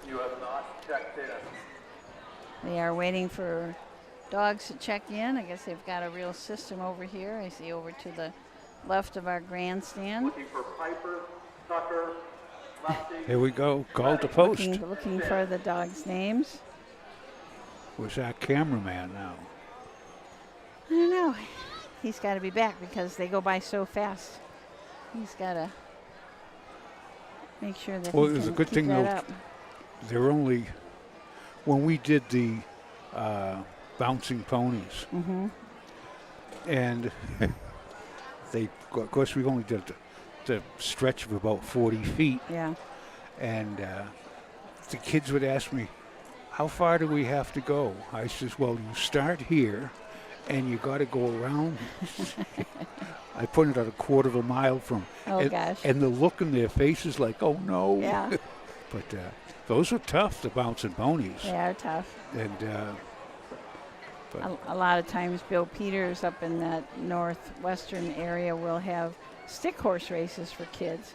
You have not checked in. They are waiting for dogs to check in. I guess they've got a real system over here. I see over to the left of our grandstand.
Looking for Piper, Tucker, Lefty.
Here we go. Call to post.
Looking for the dogs' names.
Where's our cameraman now?
I don't know. He's got to be back because they go by so fast. He's got to make sure that
well,
he
it was
can
a good
keep
thing
that
though.
up.
They're only when we did the bouncing ponies, and they of course we only did the stretch of about 40 feet.
Yeah.
And the kids would ask me, how far do we have to go? I says, well, you start here, and you got to go around. I pointed out a quarter of a mile from.
Oh, gosh.
And the look in their faces like, oh, no.
Yeah.
But those are tough, the bouncing ponies.
They are tough.
And
a lot of times Bill Peters up in that northwestern area will have stick horse races for kids.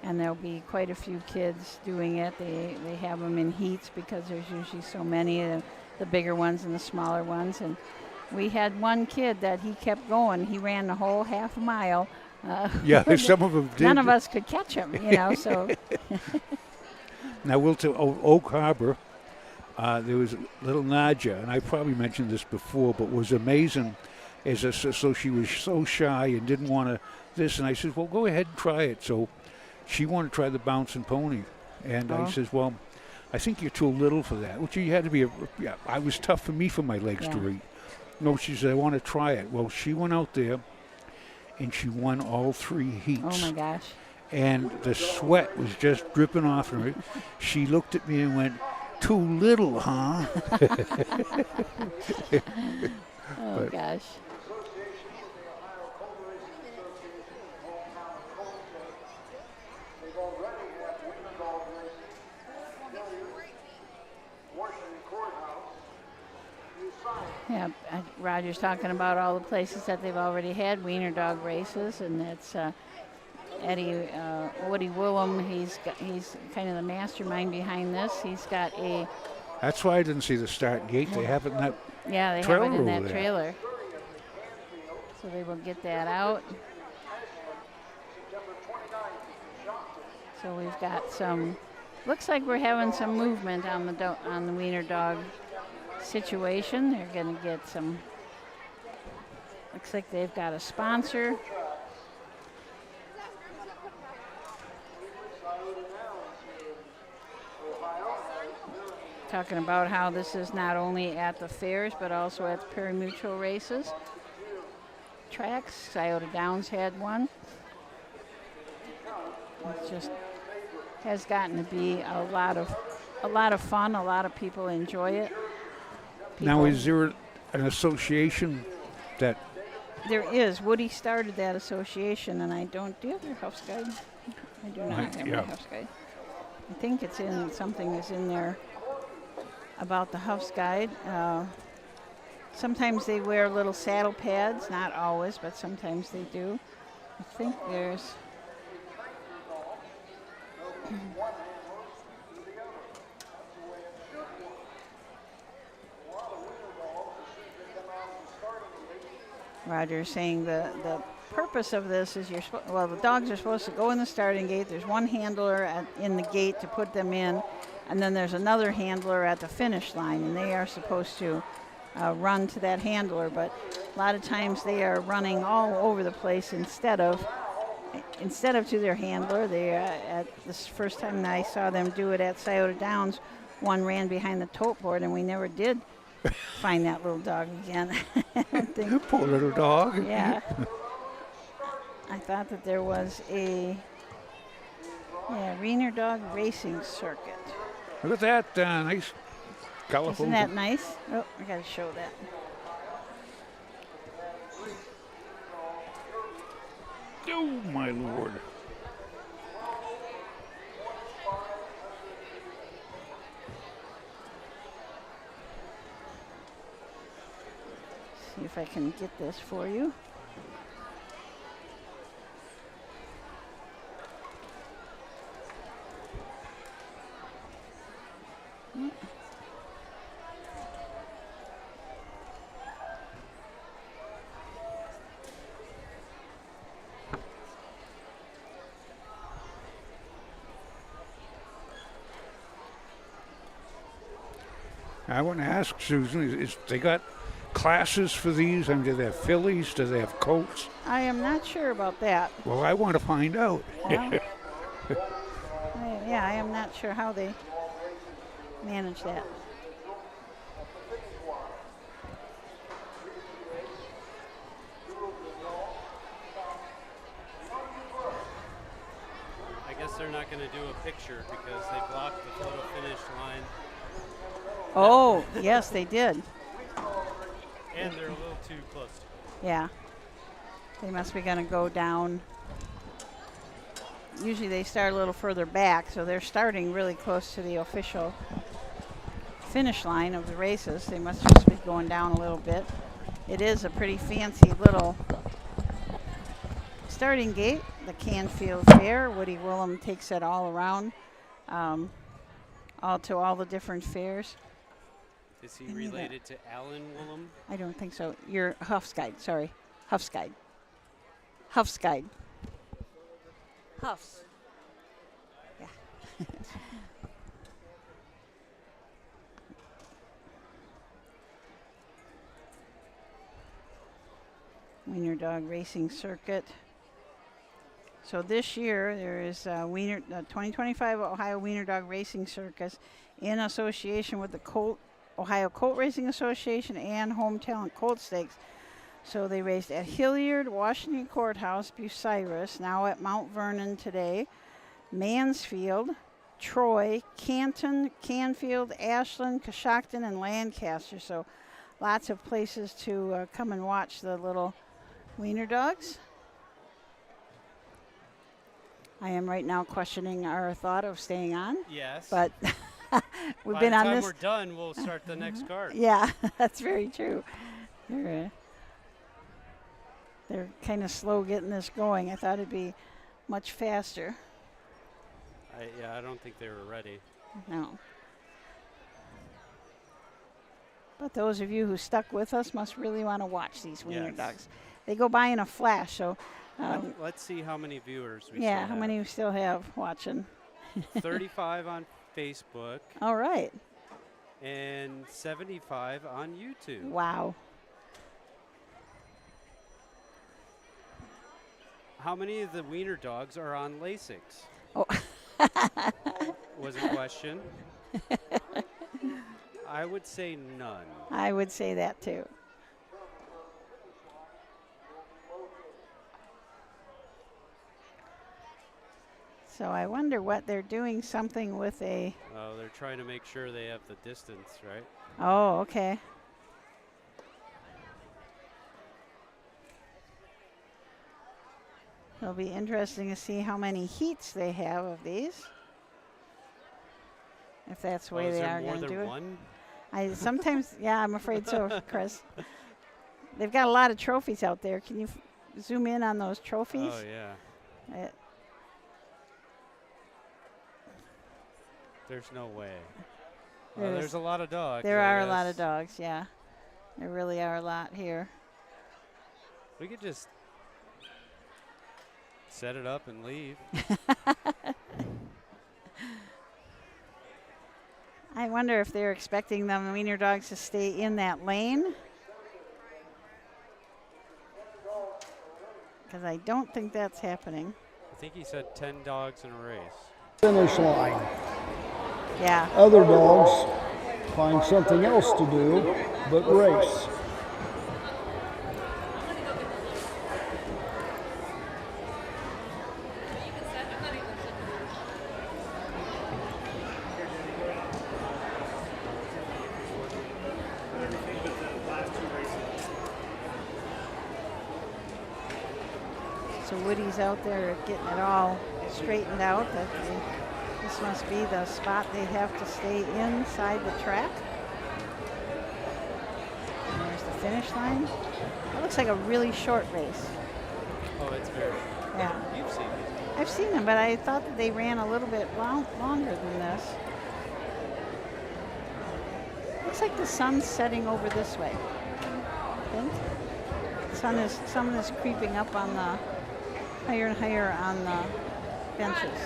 And there'll be quite a few kids doing it. They have them in heats because there's usually so many, the bigger ones and the smaller ones. And we had one kid that he kept going. He ran the whole half a mile.
Yeah, some of them did.
None of us could catch him, so.
Now, we'll to Oak Harbor, there was little Nadja, and I probably mentioned this before, but was amazing. So she was so shy and didn't want to this. And I said, well, go ahead and try it. So she wanted to try the bouncing pony. And I says, well, I think you're too little for that. Which you had to be, I was tough for me for my legs to reach. No, she said, I want to try it. Well, she went out there, and she won all 3 heats.
Oh, my gosh.
And the sweat was just dripping off her. She looked at me and went, too little, huh?
Oh, gosh. Yeah, Roger's talking about all the places that they've already had wiener dog races, and that's Woody Willem. He's kind of the mastermind behind this. He's got a.
That's why I didn't see the start gate. They have it in that.
Yeah, they
trailer
have it in that
over there.
trailer. So they will get that out. So we've got some. Looks like we're having some movement on the wiener dog situation. They're going to get some. Looks like they've got a sponsor. Talking about how this is not only at the fairs but also at the pari-mutuel races. Tracks. Scioto Downs had one. It just has gotten to be a lot of fun. A lot of people enjoy it.
Now, is there an association that?
There is. Woody started that association, and I don't. Do you have your house guide? I do not have my house guide. I think it's in something is in there about the Huff's Guide. Sometimes they wear little saddle pads, not always, but sometimes they do. I think there's. Roger's saying the purpose of this is the dogs are supposed to go in the starting gate. There's one handler in the gate to put them in, and then there's another handler at the finish line, and they are supposed to run to that handler. But a lot of times they are running all over the place instead of to their handler. They at this first time that I saw them do it at Scioto Downs, one ran behind the tote board, and we never did find that little dog again.
Poor little dog.
Yeah. I thought that there was a wiener dog racing circuit.
Look at that nice, colorful.
Isn't that nice? Oh, I got to show that.
Oh, my Lord.
See if I can get this for you.
I want to ask Susan, is they got classes for these? I mean, do they have fillies? Do they have colts?
I am not sure about that.
Well, I want to find out.
Well, I am not sure how they manage that.
I guess they're not going to do a picture because they blocked the photo finish line.
Oh, yes, they did.
And they're a little too close.
Yeah. They must be going to go down. Usually they start a little further back, so they're starting really close to the official finish line of the races. They must just be going down a little bit. It is a pretty fancy little starting gate, the Canfield Fair. Woody Willem takes it all around, all to all the different fairs.
Is he related to Alan Willem?
I don't think so. You're Huff's Guide, sorry. Huff's Guide. Huff's Guide. Huff's. Yeah. Wiener Dog Racing Circuit. So this year there is the 2025 Ohio Wiener Dog Racing Circus in association with the Ohio Colt Racing Association and Home Talent Colt Stakes. So they raced at Hilliard, Washington Courthouse, Bucyrus, now at Mount Vernon today, Mansfield, Troy, Canton, Canfield, Ashland, Coshocton, and Lancaster. So lots of places to come and watch the little wiener dogs. I am right now questioning our thought of staying on.
Yes.
But We've
By
been
the
on
time
this.
we're done, we'll start the next card.
Yeah, that's very true. They're kind of slow getting this going. I thought it'd be much faster.
I don't think they were ready.
No. But those of you who stuck with us must really want to watch these wiener
Yes.
dogs. They go by in a flash, so.
Let's see how many viewers we
Yeah,
still
how
have.
many we still have watching.
35 on Facebook.
All right.
And 75 on YouTube.
Wow.
How many of the wiener dogs are on Lasix?
Oh.
Was a question. I would say none.
I would say that too. So I wonder what they're doing something with a.
Oh, they're trying to make sure they have the distance, right?
Oh, okay. It'll be interesting to see how many heats they have of these. If that's the way they are going to do it.
One?
I sometimes, yeah, I'm afraid so, Chris. They've got a lot of trophies out there. Can you zoom in on those trophies?
Oh, yeah. There's no way. There's a lot of dogs.
There are a lot of dogs, yeah. There really are a lot here.
We could just set it up and leave.
I wonder if they're expecting the wiener dogs to stay in that lane. Because I don't think that's happening.
I think he said 10 dogs in a race.
Finish line.
Yeah.
Other dogs find something else to do but race.
So Woody's out there getting it all straightened out. This must be the spot they have to stay inside the track. And there's the finish line. That looks like a really short race.
Oh, it's very.
Yeah.
You've seen it.
I've seen them, but I thought that they ran a little bit longer than this. Looks like the sun's setting over this way. I think. Sun is creeping up on the higher and higher on the benches.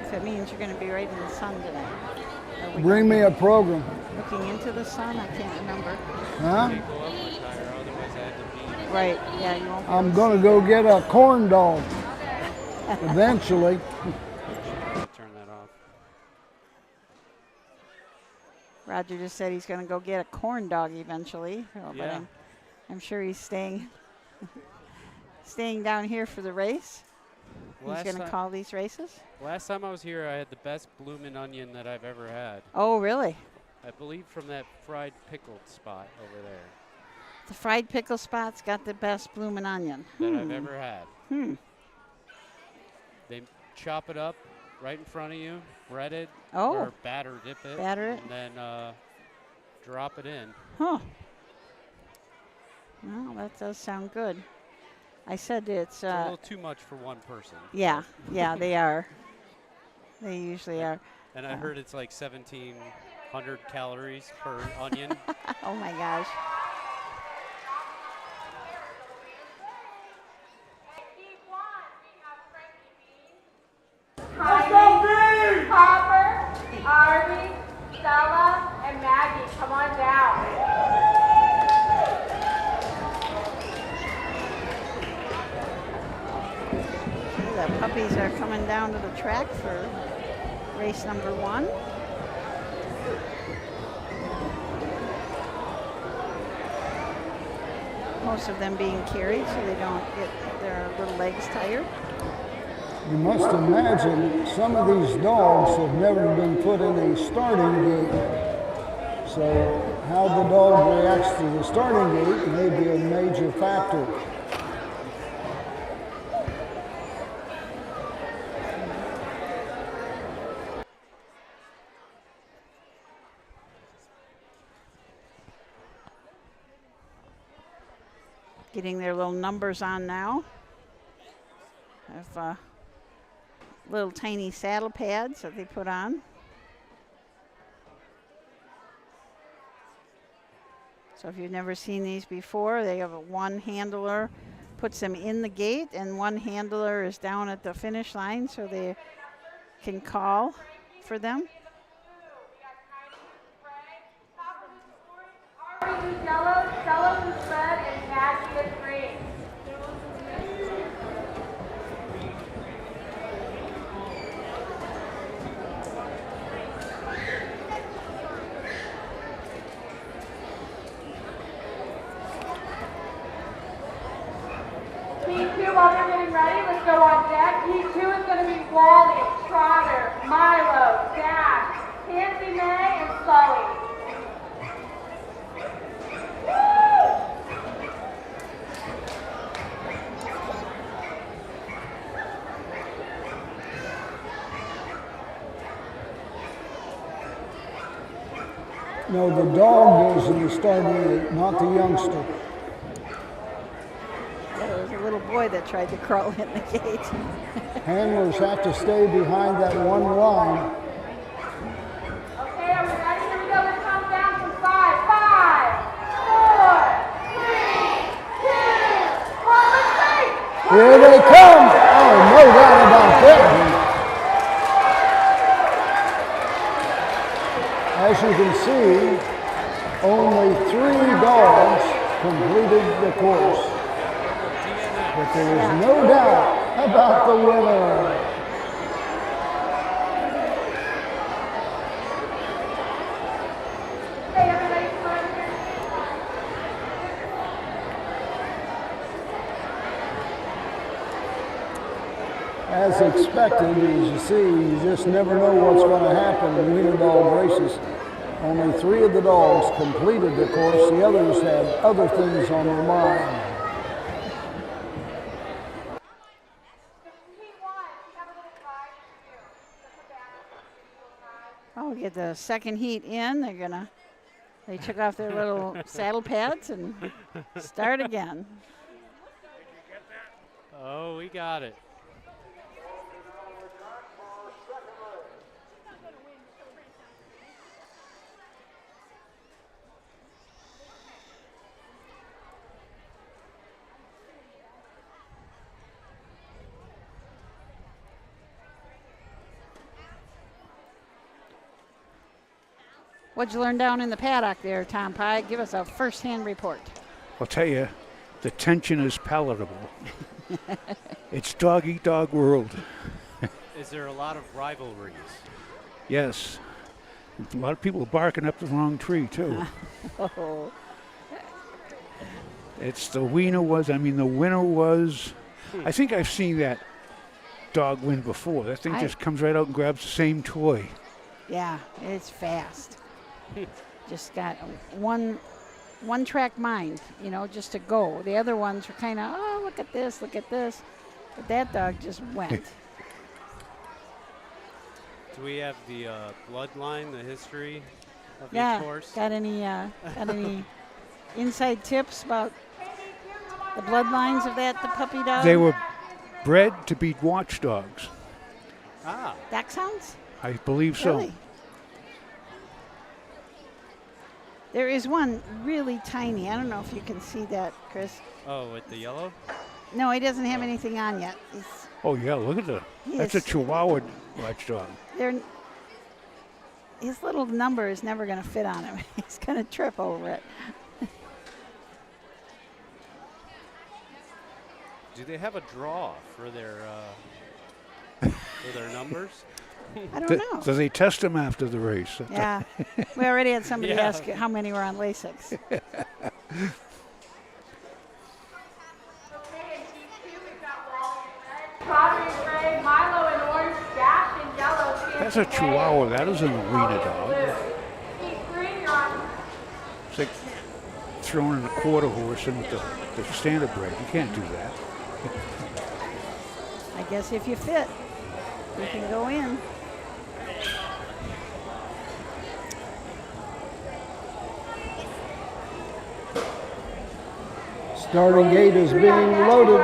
If it means you're going to be right in the sun tonight.
Bring me a program.
Looking into the sun, I can't remember.
Huh?
Right, yeah, you won't.
I'm going to go get a corn dog eventually.
Turn that off.
Roger just said he's going to go get a corn dog eventually. But
Yeah.
I'm sure he's staying down here for the race. He's going to call these races.
Last time I was here, I had the best bloomin' onion that I've ever had.
Oh, really?
I believe from that fried pickled spot over there
The fried pickle spot's got the best bloomin' onion.
that I've ever had. They chop it up right in front of you, bread it, or batter dip it,
Batter it.
and then drop it in.
Huh. Well, that does sound good. I said it's
a little too much for one person.
Yeah, they are. They usually are.
And I heard it's like 1,700 calories per onion.
Oh my gosh.
Hopper, Arby, Stella, and Maggie, come on down.
The puppies are coming down to the track for race number 1. Most of them being carried so they don't get their little legs tired.
You must imagine some of these dogs have never been put in a starting gate. So how the dog reacts to the starting gate may be a major factor.
getting their little numbers on now. Have little tiny saddle pads that they put on. So if you've never seen these before, they have one handler puts them in the gate and one handler is down at the finish line so they can call for them.
Harvey is yellow, Stella is red, and Maggie is green. P2, while they're getting ready, let's go on deck. P2 is going to be Wally, Trotter, Milo, Dash, Pansy May, and Sully.
No, the dog goes in the starting gate, not the youngster.
There was a little boy that tried to crawl in the gate.
Handlers have to stay behind that one line.
Okay, are we ready? Here we go. Let's count down from 5. 5, 4, 3, 2, 1. Let's race!
Here they come! Oh, no doubt about that. As you can see, only 3 dogs completed the course. But there is no doubt about the winner.
Hey, everybody, come over here.
As expected, as you see, you just never know what's going to happen in wiener dog races. Only 3 of the dogs completed the course. The others had other things on their mind.
Oh, we get the second heat in. They took off their little saddle pads and start again.
Oh, we got it.
What'd you learn down in the paddock there, Tom Pye? Give us a first-hand report.
I'll tell you, the tension is palatable. It's dog-eat-dog world.
Is there a lot of rivalries?
Yes. A lot of people barking up the wrong tree, too.
Oh.
It's the winner was. I think I've seen that dog win before. That thing just comes right out and grabs the same toy.
Yeah, it's fast. Just got one track mind, just to go. The other ones were kind of, oh, look at this. But that dog just went.
Do we have the bloodline, the history of
Yeah,
each horse?
got any inside tips about the bloodlines of the puppy dog?
They were bred to be watchdogs.
Ah.
Dachshunds?
I believe so.
Really? There is one really tiny. I don't know if you can see that, Chris.
Oh, with the yellow?
No, he doesn't have anything on yet.
Oh, yeah, look at that's a Chihuahua watchdog.
His little number is never going to fit on him. He's going to trip over it.
Do they have a draw for their numbers?
I don't know.
So they test them after the race.
Yeah. We already had somebody ask how many were on Lasix.
Milo in orange, Dash in yellow.
That's a Chihuahua. That isn't a wiener dog. It's like throwing in a quarter horse in with the standard bred. You can't do that.
I guess if you fit, you can go in.
Starting gate is being loaded.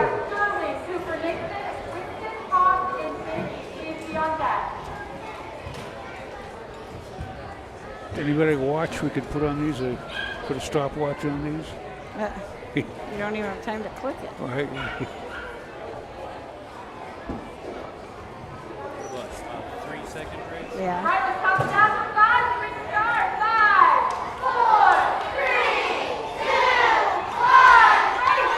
Anybody watch? We could put on these, put a stopwatch on these.
You don't even have time to click it.
Right.
What, 3-second race?
Yeah.
Right, let's count down from 5 and we start. 5, 4, 3, 2, 1, race!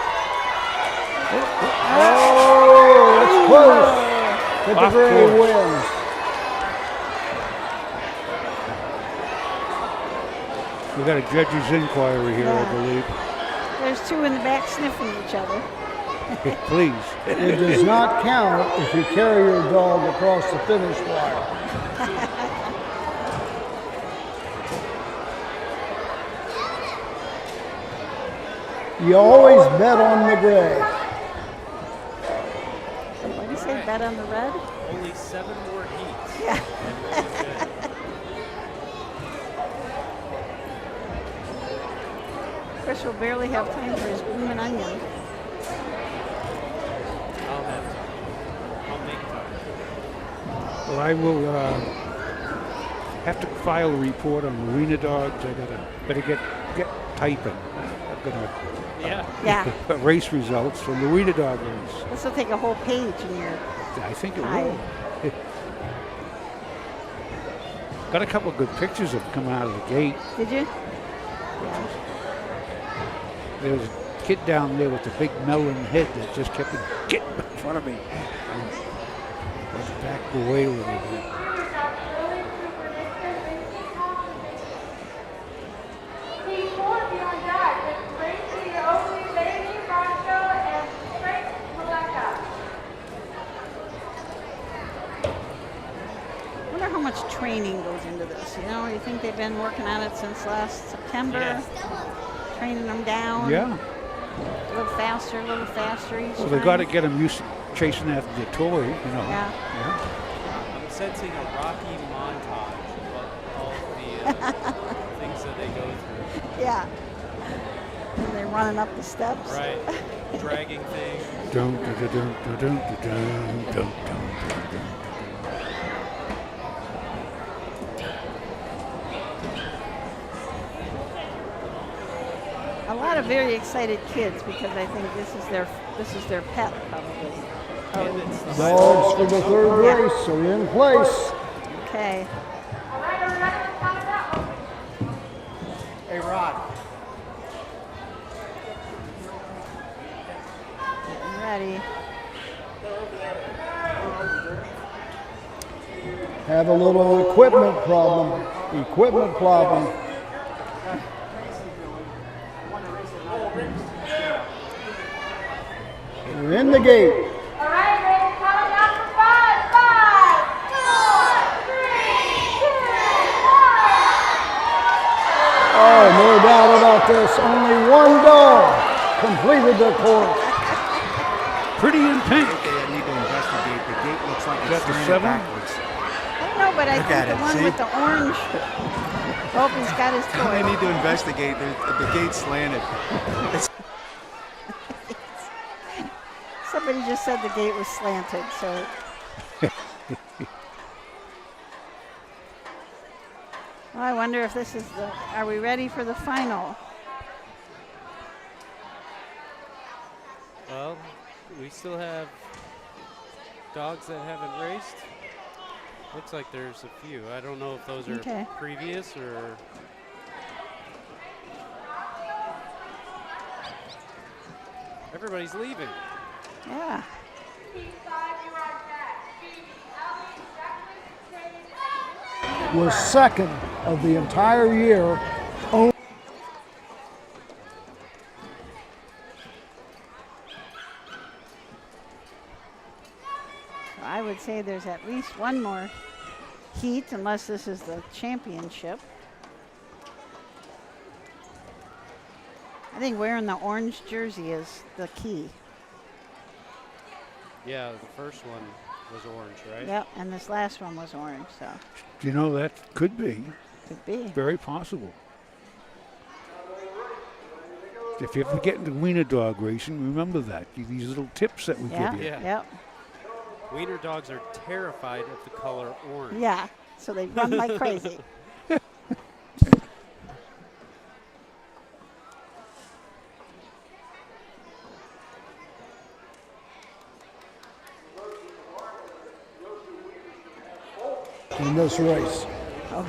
Oh, it's close. But the Gray wins.
We got a judge's inquiry here, I believe.
There's two in the back sniffing each other.
Please.
It does not count if you carry your dog across the finish line. You always bet on the gray.
What did you say, bet on the red?
Only 7 more heats.
Yeah. Chris will barely have time for his blooming onion.
I'll have time. I'll make time.
Well, I will have to file a report on marina dogs. I better get typing. I'm gonna race results from the marina dog race.
This will take a whole page in your.
I think it will. Got a couple of good pictures of them coming out of the gate.
Did you?
Yeah. There was a kid down there with the big melon head that just kept getting in front of me. I backed away a little bit.
Team 4 be on deck with Gracie, Oakley, Bailey, Bronco, and Frank Maleka.
I wonder how much training goes into this. You know, you think they've been working on it since last September? Yeah. Training them down.
Yeah.
A little faster each
Well, they got to get them used to chasing after the toy, you know.
Yeah.
I'm sensing a Rocky montage of all the things that they go through.
Yeah. And they're running up the steps.
Right. Dragging things.
Dun, dun, dun, dun, dun, dun, dun, dun, dun.
A lot of very excited kids because I think this is their pet probably.
Dogs for the third race are in place.
Okay.
Hey, Rod.
Getting ready.
Have a little equipment problem. We're in the gate.
All right, ready, count down from 5, 5, 4, 3, 2, 1.
Oh, no doubt about this. Only one dog completed the course.
Pretty in pink.
I need to investigate. The gate looks like
Is
it's
that the
slanted
7?
backwards.
I don't know, but I
Look
think
at
the
it,
one
see?
with the orange. Oh, he's got his toy.
I need to investigate. The gate's slanted.
Somebody just said the gate was slanted, so. Well, I wonder if this is the. Are we ready for the final?
Well, we still have dogs that haven't raced. Looks like there's a few. I don't know if those are previous or. Everybody's leaving.
Yeah.
Was second of the entire year.
I would say there's at least one more heat, unless this is the championship. I think wearing the orange jersey is the key.
Yeah, the first one was orange, right?
Yep, and this last one was orange, so.
You know, that could be.
Could be.
Very possible. If you ever get into wiener dog racing, remember that. These little tips that we give you.
Yep.
Wiener dogs are terrified of the color orange.
Yeah, so they run like crazy.
In this race.
Oh,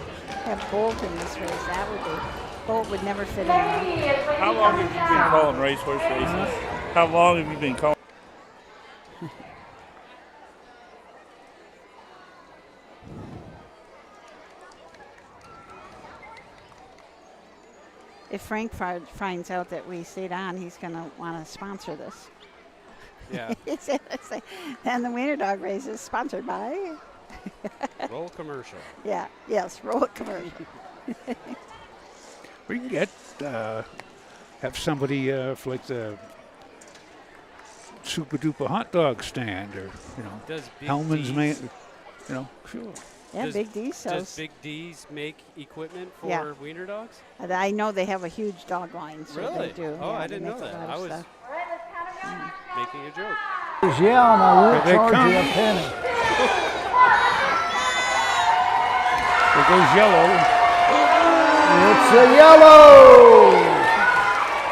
have Bolt in this race. That would be. Bolt would never fit in there.
How long have you been calling racehorse races? How long have you been calling?
If Frank finds out that we stayed on, he's going to want to sponsor this.
Yeah.
And the wiener dog race is sponsored by.
Roll commercial.
Yeah. Yes. Roll a commercial.
We can get have somebody for like the super duper hot dog stand, or
Does Big
Hellman's
D's-
man. Sure.
Yeah,
Does-
Big D sells.
Does Big D's make equipment for
Yeah.
wiener dogs?
And I know they have a huge dog line. So
Really?
They do.
Oh,
Yeah,
I
they
didn't know
make a
that.
lot
I
of
was
stuff.
making a joke.
Yeah, and I won't
Here they
charge
come.
you a penny.
There goes yellow.
It's a yellow.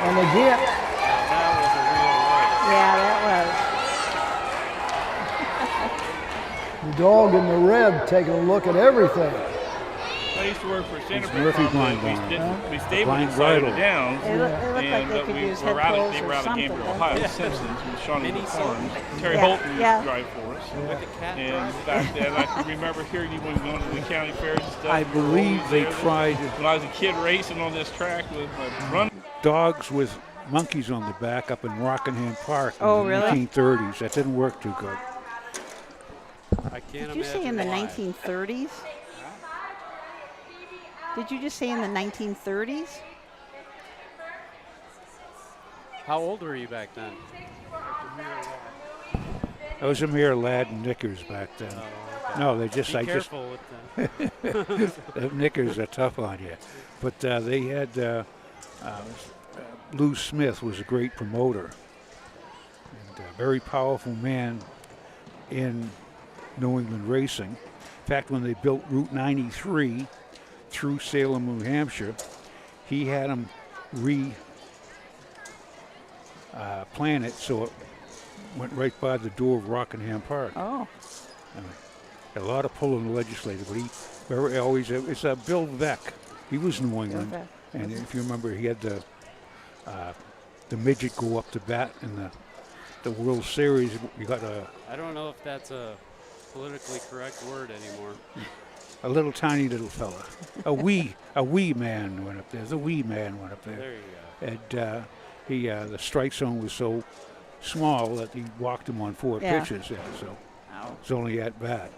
And again,
That was a real race.
Yeah, that was.
the dog in the red taking a look at everything.
I used to work for Center
Murphy blind
We
bar.
stayed
Blind
with Side of the
bridle.
Downs.
They look like
and
they could
we
use
were
head
out
poles
they
or
were out of
something,
Gabriel,
don't
Ohio,
they?
the Simpsons, with Shawnee
Mini
McCorn.
Sultan.
Terry
Yeah,
Holton used
yeah.
to drive for us.
With the cat
And
driving.
back then, I can remember hearing you when going to the county fairs and stuff.
I
You were
believe
always
they
there.
tried
When I was a kid racing on this track with my run.
dogs with monkeys on the back up in Rockingham Park in
Oh,
the
really?
1930s. That didn't work too good.
I can't
Did you say in the
imagine why.
1930s? Did you just say in the 1930s?
How old were you back then?
I was a mere lad in knickers back then.
Oh, okay.
No, they just
Be
I just
careful with that.
the knickers are tough on you. But they had Lou Smith was a great promoter and a very powerful man in New England racing. In fact, when they built Route 93 through Salem, New Hampshire, he had them plan it so it went right by the door of Rockingham Park.
Oh.
A lot of pull in the legislature, but he very always it's Bill Veck. He was New England,
Veck.
and if you remember, he had the midget go up to bat in the World Series. You got
I don't know if that's a politically correct word anymore.
a little tiny little fella, a wee man went up there. The wee man went up there.
There you go.
And he the strike zone was so small that he walked him on 4
Yeah.
pitches. Yeah, so
Ow.
it's only at bat.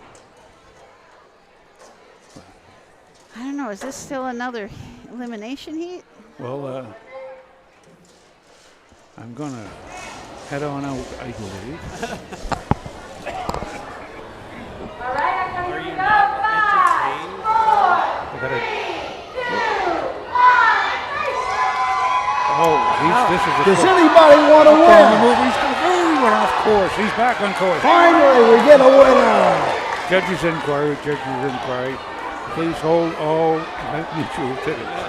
I don't know. Is this still another elimination heat?
Well, I'm gonna head on out, I believe.
All right, I'm
Are
going
you
to
not
go. 5,
entertained?
4,
I gotta,
3, 2, 1.
this is a
Does
quick-
anybody want to
on the
win?
move. He went off course. He's back on course.
Finally, we get a winner.
Judge's inquiry. Please hold all mutual tickets.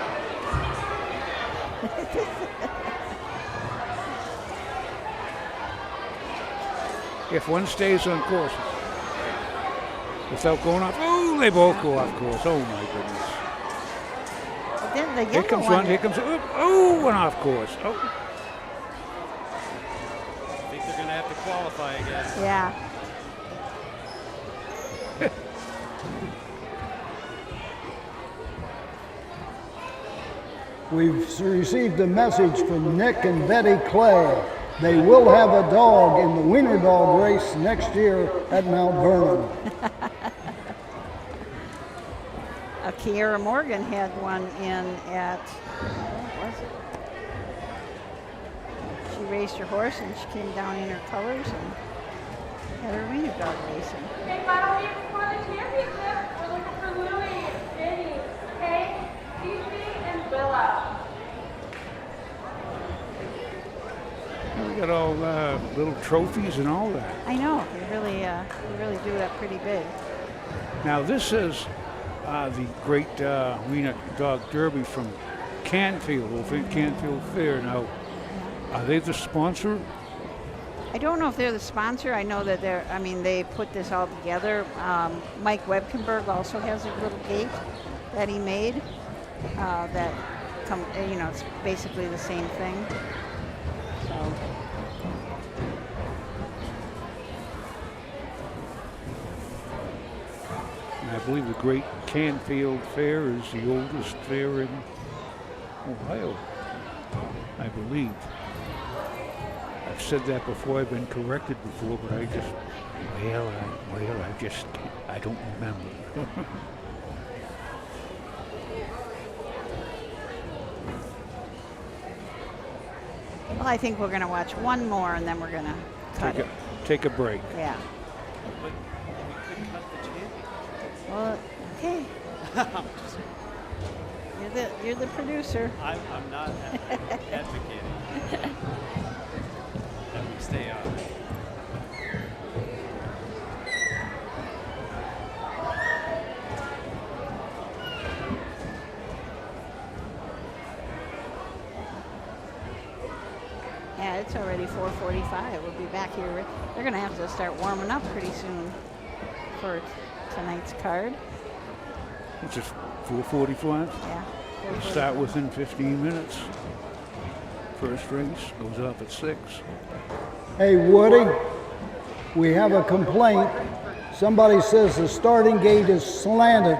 If one stays on course without going off, oh, they both go off course. Oh my goodness!
But then the
Here
yellow
comes
one.
one. Here comes oh, one off course. Oh,
I think they're going to have to qualify again.
Yeah.
We've received a message from Nick and Betty Clay. They will have a dog in the wiener dog race next year at Mount Vernon.
Kiera Morgan had one in at, what was it? She raced her horse and she came down in her colors and had her wiener dog racing.
Okay, final heat for the championship. We're looking for Louie, Jenny, Kay, Cece, and Willow.
got all little trophies and all that.
I know. They really do that pretty big.
Now this is the Great Wiener Dog Derby from Canfield, over at Canfield Fair. Now, are they the sponsor?
I don't know if they're the sponsor. I know that they put this all together. Mike Webkenberg also has a little gate that he made that it's basically the same thing. So.
And I believe the Great Canfield Fair is the oldest fair in Ohio, I believe. I've said that before, I've been corrected before, but I don't remember.
Well, I think we're going to watch one more and then we're going to cut it.
Take a break.
Yeah.
But we could cut the champion.
Well, okay. You're the producer.
I'm not advocating that we stay on.
Yeah, it's already 4:45. We'll be back here. They're going to have to start warming up pretty soon for tonight's card.
It's just 4:45?
Yeah.
Start within 15 minutes. First race goes off at 6.
Hey, Woody, we have a complaint. Somebody says the starting gate is slanted.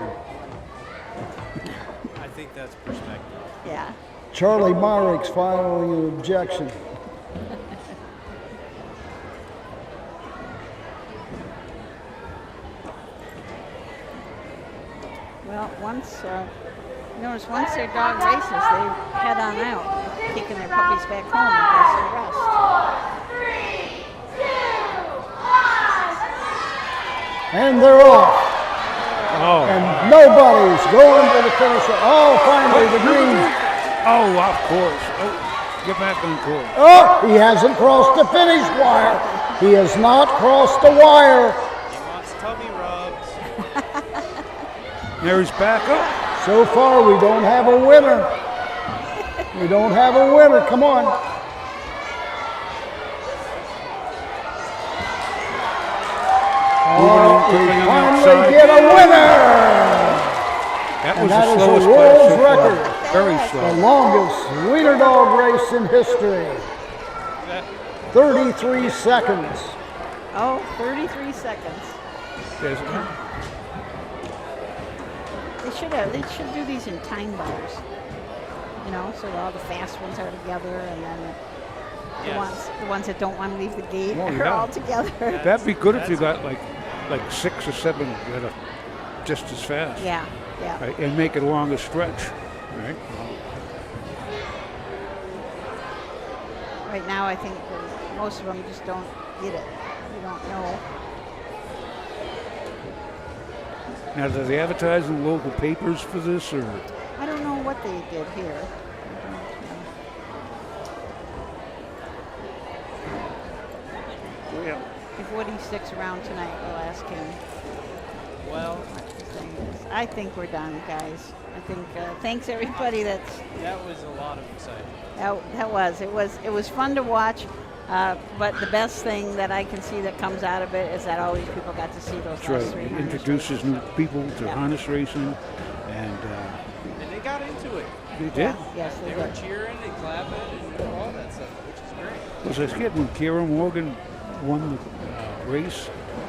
I think that's perspective.
Yeah.
Charlie Myrick's filing an objection.
Well, once their dog races, they head on out, taking their puppies back home, I guess, to rest.
And they're off.
Oh.
And nobody's going to the finish. Oh, finally the green.
Oh, of course. Oh, get back on course.
Oh, he hasn't crossed the finish wire. He has not crossed the wire.
He wants tummy rubs.
There he's back up.
So far, we don't have a winner. We don't have a winner. Come on. Oh, we finally get a winner.
That was
the
slowest
world's
class so far.
record.
Very slow.
The longest wiener dog race in history. 33 seconds.
Oh, 33 seconds. They should do these in time bars. So all the fast ones are together, and then the ones that don't want to leave the gate are all together.
That'd be good if you got like 6 or 7 that are just as fast.
Yeah.
Right? And make it a longer stretch. Right?
Right now, I think most of them just don't get it. You don't know.
Now, do they advertise in local papers for this, or?
I don't know what they did here.
Yeah.
If Woody sticks around tonight, we'll ask him.
Well,
I think we're done, guys. I think thanks everybody.
That was a lot of excitement.
That was. It was fun to watch. But the best thing that I can see that comes out of it is that all these people got to see those last 3
It
harness
introduces
races.
new people to harness racing, and
they got into it.
They did.
Yeah. Yes,
they were cheering and clapping and all that stuff, which is great.
Was I scared when Kara Morgan won the race?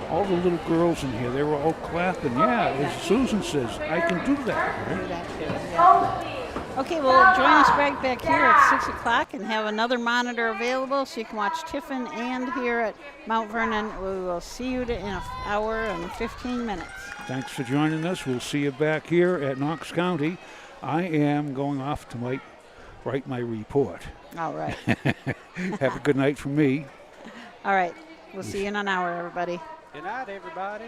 All the little girls in here, they were all clapping. Yeah, as Susan says, I can do that.
Do that too. Yeah. Okay, well, join us right back here at 6 o'clock and have another monitor available so you can watch Tiffin and here at Mount Vernon. We will see you in an hour and 15 minutes.
Thanks for joining us. We'll see you back here at Knox County. I am going off to write my report.
All right.
Have a good night from me.
All right. We'll see you in an hour, everybody.
Good night, everybody.